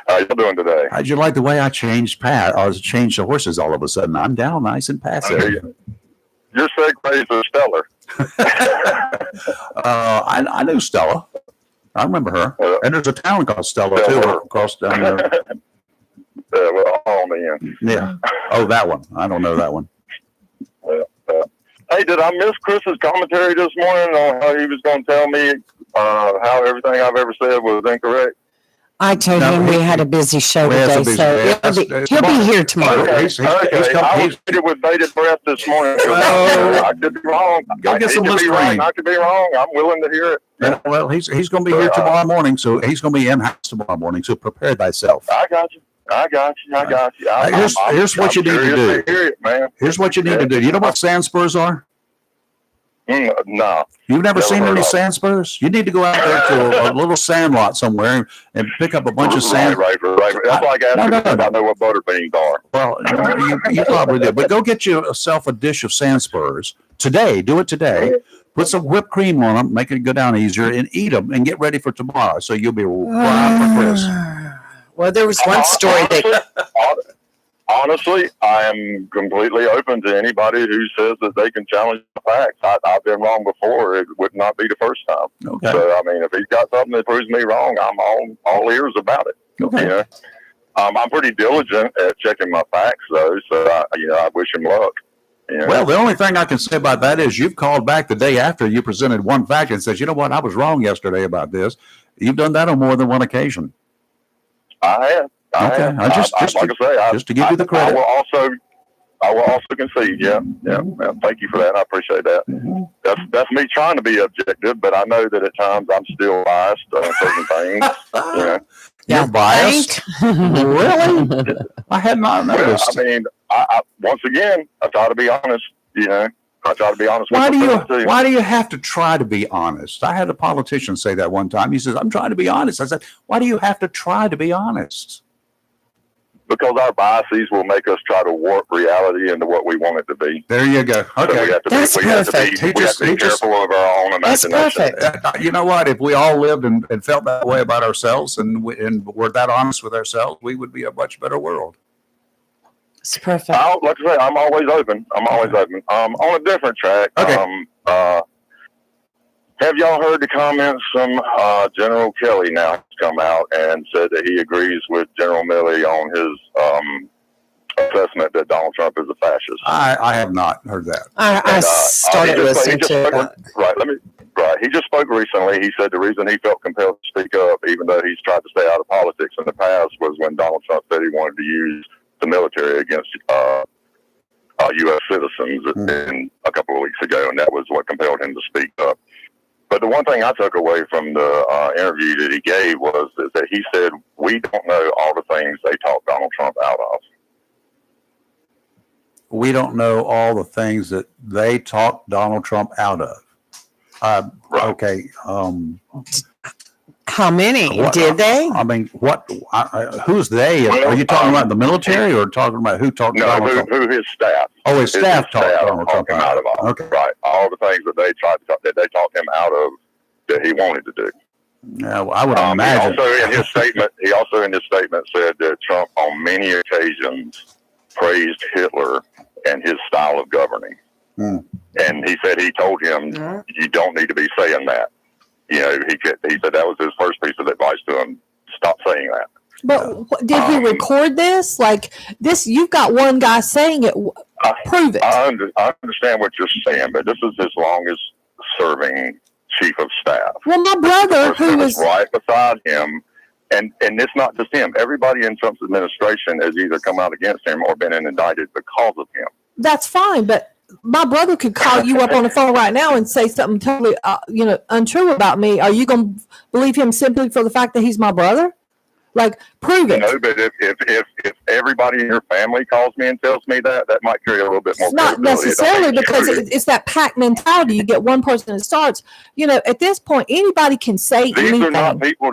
How you doing today? How'd you like the way I changed changed the horses all of a sudden? I'm down nice and passive. Your segues are stellar. I knew Stella. I remember her. And there's a town called Stella too across down there. Well, on the end. Yeah. Oh, that one. I don't know that one. Hey, did I miss Chris's commentary this morning on how he was going to tell me how everything I've ever said was incorrect? I told No, him we he- had a busy show we had today, some busy- so yeah, he'll be tomorrow. here tomorrow. Okay. He's I come- was treated with bated breath this morning. Oh. I could be wrong. Go get I some could be Listerine. right. I could be wrong. I'm willing to hear it. Yeah, well, he's going to be here tomorrow morning, so he's going to be in house tomorrow morning. So prepare thyself. I got you. Here's what you need to curious do. Hear it, man. Here's what you need to do. You know what sand spurs are? No. You've never Never seen heard any of 'em. sand spurs? You need to go out there to a little sand lot somewhere and pick up a bunch of sand. Right. That's like asking No. if I know what butter beans are. Well, you probably did, but go get yourself a dish of sand spurs today. Do it today. Put some whipped cream on them, make it go down easier, and eat them, and get ready for tomorrow. So you'll be right for Chris. Well, there was one story that Honestly, I am completely open to anybody who says that they can challenge the facts. I've been wrong before. It would not be the first time. Okay. So, I mean, if he's got something that proves me wrong, I'm all ears about it. Okay. You know, I'm pretty diligent at checking my facts, though. So, I wish him luck. You know? Well, the only thing I can say about that is you've called back the day after you presented one fact and says, you know what, I was wrong yesterday about this. You've done that on more than one occasion. I have. Okay. have. I just like I say, just to give you the credit. I will also concede. Yeah. Thank you for that. I appreciate that. Mm-hmm. That's me trying to be objective, but I know that at times I'm still biased on certain things. You know? You're biased? Really? I had not Well, noticed. I mean, I once again, I try to be honest. You know, I try to be honest Why with do myself, too. you why do you have to try to be honest? I had a politician say that one time. He says, "I'm trying to be honest." I said, "Why do you have to try to be honest?" Because our biases will make us try to warp reality into what we want it to be. There you go. So Okay. we have to That's be, we have to perfect. be, He we have just- to be he just- careful of our own That's imagination. perfect. You know what? If we all lived and felt that way about ourselves and were that honest with ourselves, we would be a much better world. It's perfect. Like I say, I'm always open. I'm always open. On a different track. Okay. Have y'all heard the comments from General Kelly now? He's come out and said that he agrees with General Milley on his assessment that Donald Trump is a fascist. I have not heard that. I started listening to that. Right. He just spoke recently. He said the reason he felt compelled to speak up, even though he's tried to stay out of politics in the past, was when Donald Trump said he wanted to use the military against U.S. citizens a couple of weeks ago, and that was what compelled him to speak up. But the one thing I took away from the interview that he gave was that he said, we don't know all the things they talked Donald Trump out of. We don't know all the things that they talked Donald Trump out of. Okay. How many What- did they? I mean, who's they? Are you talking about the military or talking about who talked No, Donald Trump? who his staff. Oh, his staff talked Donald Trump him out of office. Okay. Right. All the things that they tried to talk, that they talked him out of that he wanted to do. Yeah, well, I would imagine. He also in his statement said that Trump on many occasions praised Hitler and his style of governing. And he said he told him, you don't need to be saying that. You know, he said that was his first piece of advice to him. Stop saying that. But did he record this? Like this, you've got one guy saying it. Prove it. I understand what you're saying, but this is his longest serving chief of staff. Well, my brother, who was right beside him, and it's not just him. Everybody in Trump's administration has either come out against him or been indicted because of him. that's fine, but my brother could call you up on the phone right now and say something totally, untrue about me. Are you going to believe him simply for the fact that he's my brother? Like, prove it. No, but if everybody in your family calls me and tells me that might carry a little bit more. It's not credibility. necessarily because it's that pack mentality. You get one person that starts. At this point, anybody can say These anything. are not people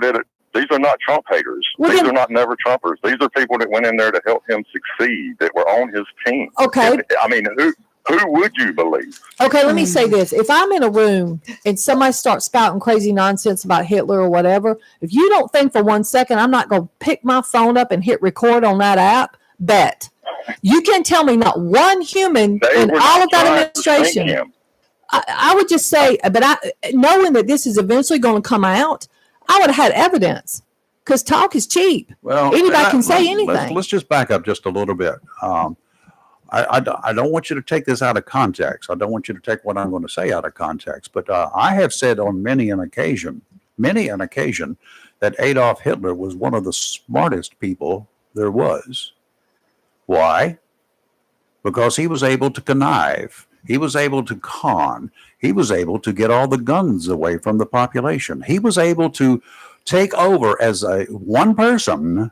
these are not Trump haters. Well, These then- are not never Trumpers. These are people that went in there to help him succeed, that were on his team. Okay. Who would you believe? Okay, let me say this. If I'm in a room and somebody starts spouting crazy nonsense about Hitler or whatever, if you don't think for 1 second I'm not going to pick my phone up and hit record on that app, bet. You can tell me not one human They in were all not of that trying to administration. sink him. I would just say, but knowing that this is eventually going to come out, I would have had evidence because talk is cheap. Well, Anybody can say anything. Let's just back up just a little bit. I don't want you to take this out of context. I don't want you to take what I'm going to say out of context. But I have said on many an occasion, that Adolf Hitler was one of the smartest people there was. Why? Because he was able to connive. He was able to con. He was able to get all the guns away from the population. He was able to take over as one person,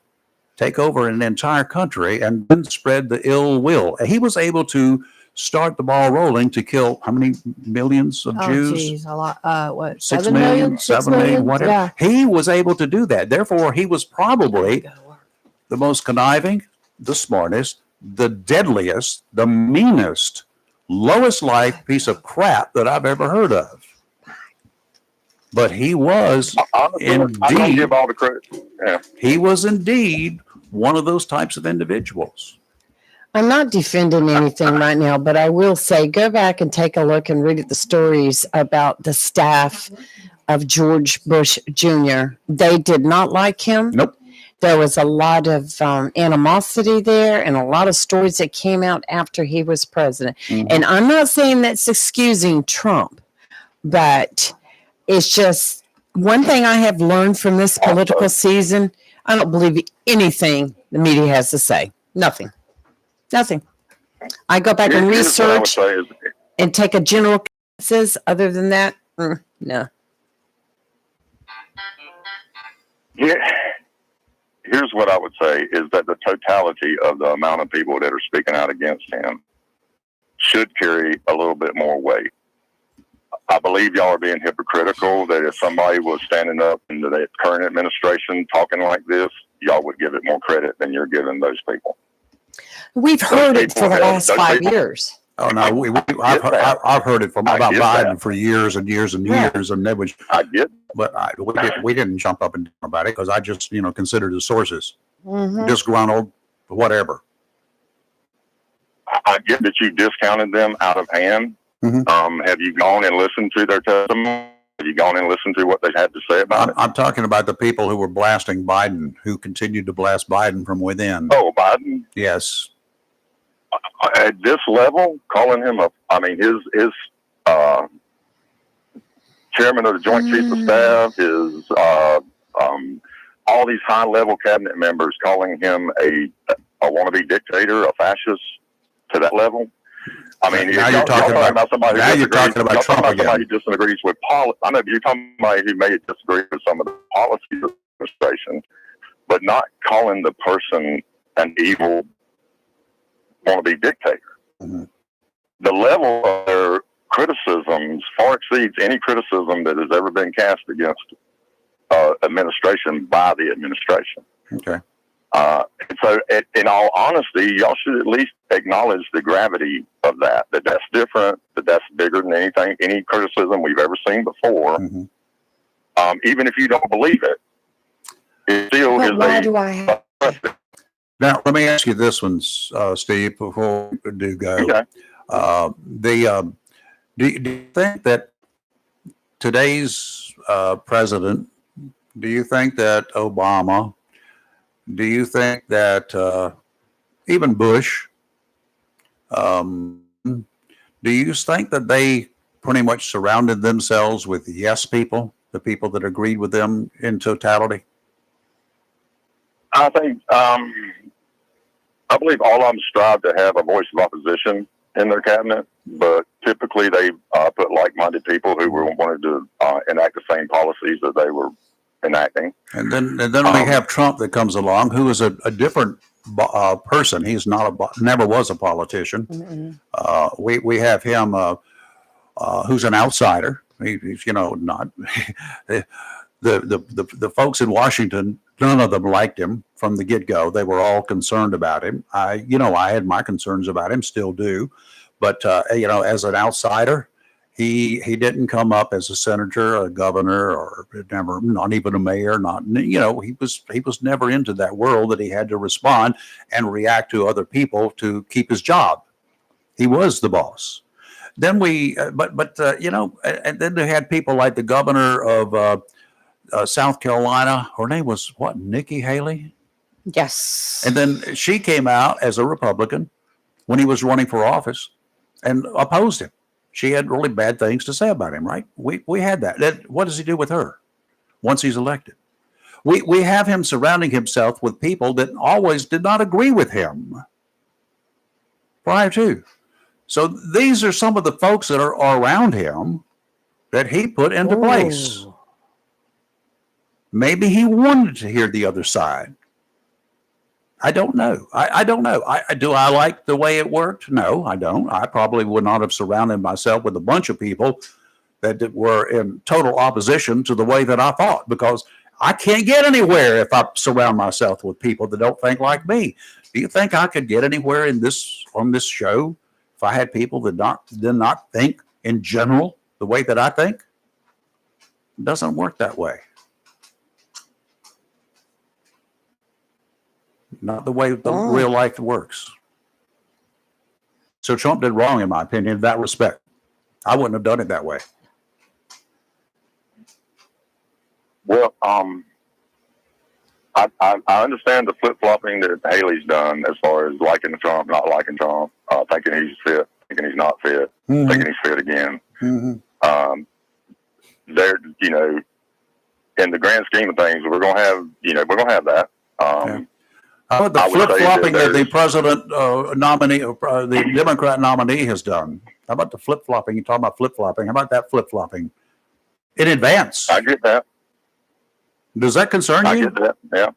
take over an entire country and then spread the ill will. He was able to start the ball rolling to kill how many millions of Jews? Geez, a lot. What? 6 7 million, million? 7 million, whatever. Yeah. He was able to do that. Therefore, he was probably the most conniving, the smartest, the deadliest, the meanest, lowest life piece of crap that I've ever heard of. But he was Honestly, I don't indeed, give all the credit. Yeah. he was indeed one of those types of individuals. I'm not defending anything right now, but I will say go back and take a look and read the stories about the staff of George Bush Jr. They did not like him. Nope. There was a lot of animosity there and a lot of stories that came out after he was president. And I'm not saying that's excusing Trump, but it's just one thing I have learned from this political season. I don't believe anything the media has to say. Nothing. I go back and Here's what I would research say is, and take a general consensus. Other than that, no. here's what I would say is that the totality of the amount of people that are speaking out against him should carry a little bit more weight. I believe y'all are being hypocritical that if somebody was standing up in the current administration talking like this, y'all would give it more credit than you're giving those people. We've heard it for the people- last those 5 people- years. Oh no, I've heard it from I about get Biden that. for years and years and Yeah. years, and that was. I get But we didn't jump up and down about it because I just considered the sources Mhm. disgruntled, whatever. I get that you discounted them out of hand. Mhm. Have you gone and listened to their testimony? Have you gone and listened to what they had to say about it? I'm talking about the people who were blasting Biden, who continued to blast Biden from within. Oh, Biden. Yes. At this level, calling him his chairman of the Joint Chiefs of Staff, his all these high level cabinet members calling him a wannabe dictator, a fascist to that level. I mean, Now you're talking about somebody. now you're talking about Trump again. Somebody who disagrees with policy. I know you're talking about somebody who may disagree with some of the policies of the administration, but not calling the person an evil wannabe dictator. Mhm. The level of their criticisms far exceeds any criticism that has ever been cast against administration by the administration. Okay. And so, in all honesty, y'all should at least acknowledge the gravity of that. That's different. That's bigger than any criticism we've ever seen before. Mhm. Even if you don't believe it, it still But why is do I have? Now let me ask you this one, Steve, before we do go. Okay. Do you think that today's president? Do you think that Obama? Do you think that even Bush? Do you think that they pretty much surrounded themselves with yes people, the people that agreed with them in totality? I think I believe all of them strive to have a voice of opposition in their cabinet, but typically they put like-minded people who wanted to enact the same policies that they were enacting. And then we have Trump that comes along, who is a different person. He's never was a politician. We have him who's an outsider. He's not the folks in Washington. None of them liked him from the get-go. They were all concerned about him. I had my concerns about him, still do. But as an outsider, he didn't come up as a senator, a governor, or never, not even a mayor. He was never into that world that he had to respond and react to other people to keep his job. He was the boss. Then and then they had people like the governor of South Carolina. Her name was what? Nikki Haley. Yes. And then she came out as a Republican when he was running for office and opposed him. She had really bad things to say about him, right? We had that. What does he do with her once he's elected? We have him surrounding himself with people that always did not agree with him prior to. So these are some of the folks that are around him that he put into place. Maybe he wanted to hear the other side. I don't know. I don't know. Do I like the way it worked? No, I don't. I probably would not have surrounded myself with a bunch of people that were in total opposition to the way that I thought, because I can't get anywhere if I surround myself with people that don't think like me. Do you think I could get anywhere on this show if I had people that did not think in general the way that I think? It doesn't work that way. Not the way the real life works. So Trump did wrong, in my opinion, in that respect. I wouldn't have done it that way. Well, I understand the flip-flopping that Haley's done as far as liking Trump, not liking Trump, thinking he's fit, thinking he's not fit, thinking he's fit again. Mm-hmm. They're, in the grand scheme of things, we're going to have that. How about the I would say flip-flopping that the there's- president nominee, the Democrat nominee has done? How about the flip-flopping? You talk about flip-flopping. How about that flip-flopping in advance? I get that. Does that concern I you? get that. Yeah,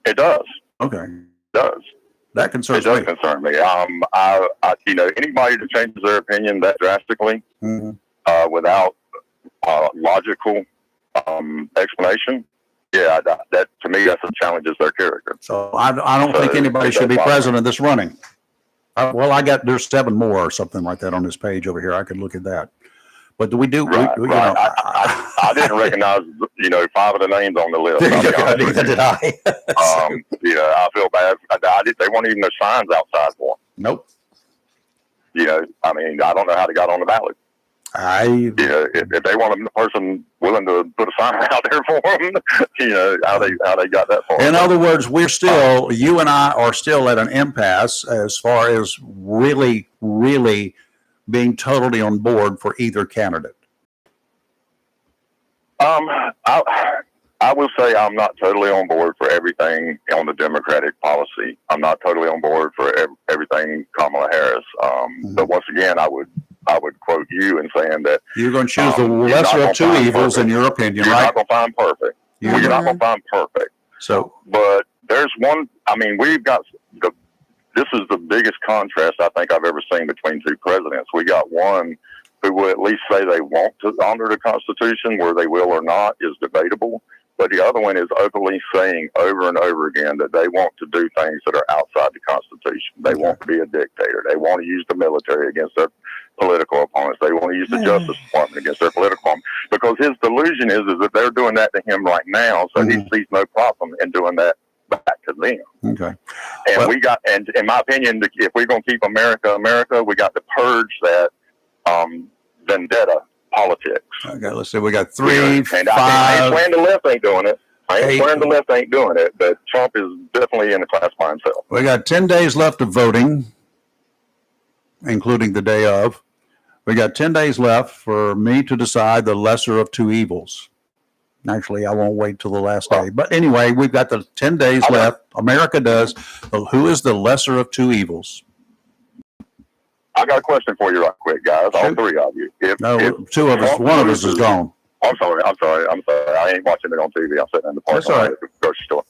it does. Okay. It does. That It concerns does me. concern me. Anybody that changes their opinion that drastically Mhm. without logical explanation, that to me that challenges their character. So I don't think So, anybody it should be does bother me. president that's running. There's 7 more or something like that on this page over here. I could look at that. But do we do, we- Right, we- you right. know, I didn't recognize 5 of the names on the list. I'll be honest with neither did I. you. I feel bad. They weren't even the signs outside for Nope. them. I mean, I don't know how they got on the ballot. If they want a person willing to put a sign out there for them, how they got that for In them. other words, you and I are still at an impasse as far as really, really being totally on board for either candidate. I will say I'm not totally on board for everything on the Democratic policy. I'm not totally on board for everything Kamala Harris. But once again, I would quote you in saying that You're going to choose the you're lesser not of 2 gonna find evils, in perfect. your opinion, You're right? not going to find perfect. You're You're not going to find perfect. So, But there's one. I mean, we've got this is the biggest contrast I think I've ever seen between 2 presidents. We got one who will at least say they want to honor the Constitution, where they will or not is debatable. But the other one is openly saying over and over again that they want to do things that are outside the Constitution. They want to be a dictator. They want to use the military against their political opponents. They want to use the Justice Department against their political opponents. Because his delusion is that they're doing that to him right now, so he sees no problem in doing that back to them. okay. And and in my opinion, if we're going to keep America, we got to purge that vendetta politics. Okay, let's see. We got 3, And 5. I ain't swearing the left ain't doing it. I ain't 8. swearing the left ain't doing it, but Trump is definitely in a class by himself. We got 10 days left of voting, including the day of. We got 10 days left for me to decide the lesser of 2 evils. Actually, I won't wait till the last day. But anyway, we've got the 10 days left. America does. Who is the lesser of 2 evils? I got a question for you right quick, guys. All Shoot. 3 of you. If 2 of us, Trump one of us is loses- gone. I'm sorry. I ain't watching it on TV. I'm sitting in the parking That's all lot right. at the grocery store.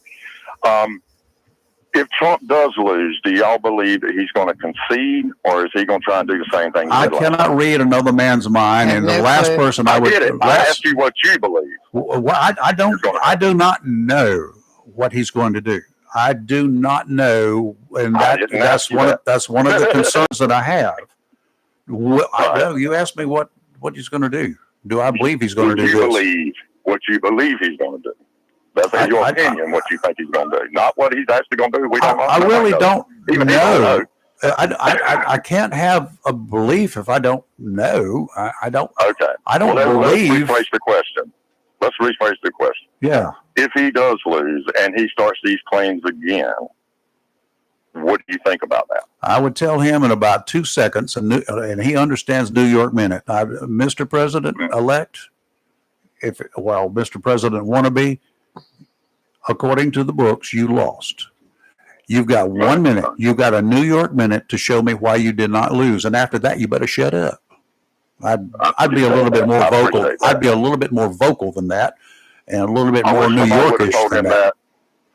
If Trump does lose, do y'all believe that he's going to concede, or is he going to try and do the same thing? I cannot read another man's mind, I have and the no last clue. person I I would. get it. I asked you what you believe. Well, I do not know what he's going to do. I do not know, and I didn't that's ask you one that. of that's one of the concerns that I have. Well, I Right. know you asked me what he's going to do. Do I believe he's going to What do you this? believe, what you believe he's going to do. That's in your opinion, what you think he's going to do, not what he's actually going to do. We don't know. I really don't Even he don't know. know. I can't have a belief if I don't know. I don't. Okay. I don't Let's believe. rephrase the question. Let's rephrase the question. Yeah. If he does lose and he starts these claims again, what do you think about that? I would tell him in about 2 seconds, and he understands New York minute. Mr. President-elect, Mr. President wannabe, according to the books, you lost. You've got 1 minute. You've got a New York minute to show me why you did not lose, and after that, you better shut up. I'd be a little bit more vocal. I'd be a little bit more vocal than that, and a little bit more New Yorkish than that.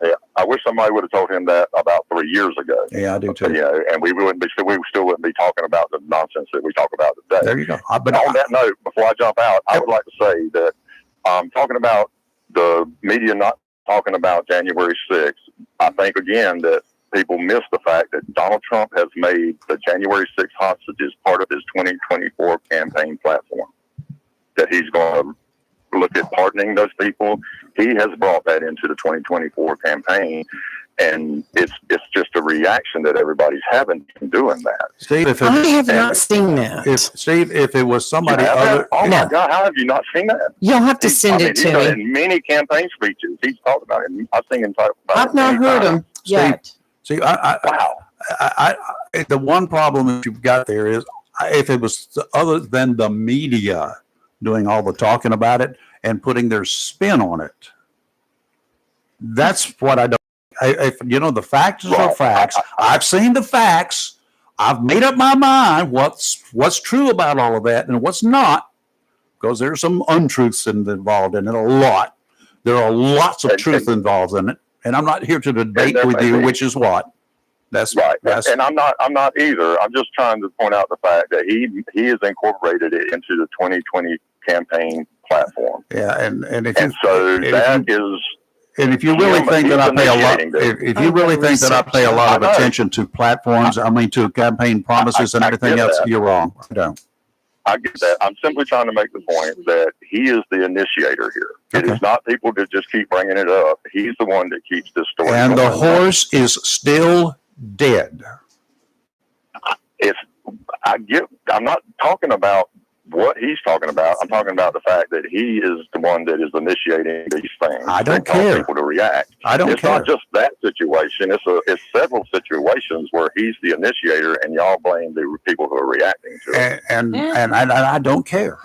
Yeah, I wish somebody would have told him that about 3 years ago. Yeah, I do too. Yeah, and we still wouldn't be talking about the nonsense that we talk about today. There you go. But on that note, before I jump out, I would like to say that talking about the media not talking about January 6th, I think again that people miss the fact that Donald Trump has made the January 6th hostages part of his 2024 campaign platform. That he's going to look at pardoning those people. He has brought that into the 2024 campaign, and it's just a reaction that everybody's having in doing that. Steve, if I have not seen that. if it was somebody You have that? other, Oh my No. God, how have you not seen that? You'll have to send it he's to done me. it in many campaign speeches. He's talked about it. I've seen him talk about it. I've not many heard times. him yet. see, Wow. the one problem that you've got there is if it was other than the media doing all the talking about it and putting their spin on it. That's what I don't. The facts are facts. I've seen the facts. I've made up my mind what's true about all of that and what's not, because there's some untruths involved in it. A lot. There are lots of truth involved in it, and I'm not here to debate with you which is what. That's Right. That's And I'm not either. I'm just trying to point out the fact that he has incorporated it into the 2020 campaign platform. yeah. And if And you so if that you, is, and if you really He's think that I pay a lot, initiating this. if you really think that I pay a lot of I know. attention to platforms, I mean to campaign promises and I everything get else, that. you're wrong. I don't. I get that. I'm simply trying to make the point that he is the initiator here. It Okay. is not people that just keep bringing it up. He's the one that keeps this story And the going. horse is still dead. I'm not talking about what he's talking about. I'm talking about the fact that he is the one that is initiating these things. I don't that cause care. people to react. I don't It's care. not just that situation. It's several situations where he's the initiator, and y'all blame the people who are reacting to it. And I don't care.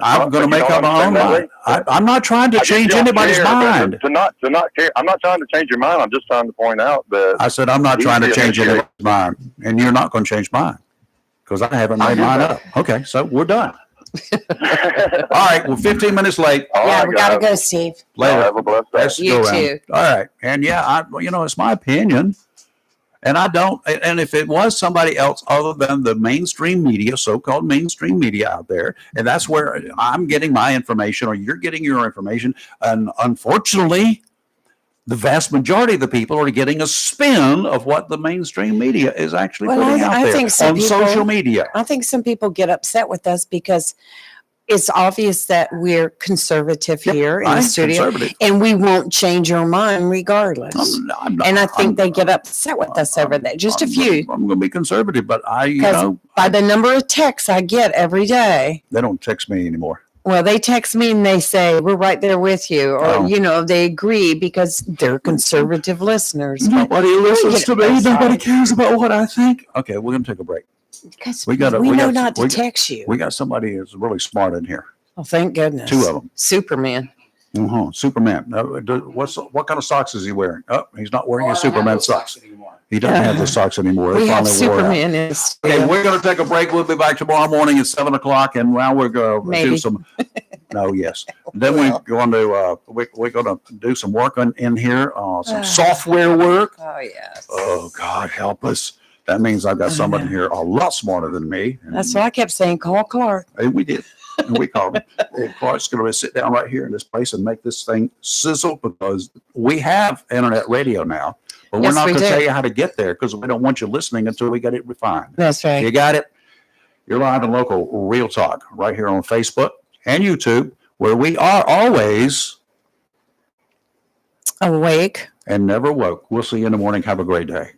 I'm Well, going to but you make don't up my own understand mind. I'm not trying to I guess change y'all anybody's care, but mind. To not care. I'm not trying to change your mind. I'm just trying to point out that I said I'm not he's trying to the change initiator. anybody's mind, and you're not going to change mine because I haven't I made hear mine that. up. Okay, so we're done. All right, we're 15 minutes late. All Yeah, right, we gotta guys. go, Steve. Y'all Later. have a blessed day. Let's You go around. too. All right, and yeah, it's my opinion, and I don't. And if it was somebody else other than the mainstream media, so-called mainstream media out there, and that's where I'm getting my information, or you're getting your information, and unfortunately, the vast majority of the people are getting a spin of what the mainstream media is actually Well, putting out I there think some on people- social media. I think some people get upset with us because it's obvious that we're conservative here in the I'm studio, conservative. and we won't change our mind regardless. I'm not- And I think they I'm- get upset with us over that. Just a few. I'm going to be conservative, but Because by the number of texts I get every day, they don't text me anymore. well, they text me and they say, we're right there with you. Or, Oh. they agree because they're conservative listeners. But Nobody listens to me. I'm sorry. Nobody cares about what I think. Okay, we're going to take a break. because We gotta- we we know got- not to we- text you. We got somebody who's really smart in here. Oh, thank goodness. Two of them. Superman. Superman. What kind of socks is he wearing? Oh, he's not wearing his Superman socks. He doesn't have the socks anymore. They We have finally wore out. Superman in the Okay, studio. we're going to take a break. We'll be back tomorrow morning at 7:00, and now we're going to do Maybe. some. No, yes. Then we're going to we're going to do some work in here, some software work. Oh, yes. Oh God, help us! That means I've got somebody here a lot smarter than me. And That's what I kept saying. Call Clark. we did. And we called him. Well, Clark's going to sit down right here in this place and make this thing sizzle because we have internet radio now, but we're Yes, not we going to do. tell you how to get there because we don't want you listening until we get it refined. That's right. You got it? You're live and local Real Talk right here on Facebook and YouTube, where we are always Awake. and never woke. We'll see you in the morning. Have a great day.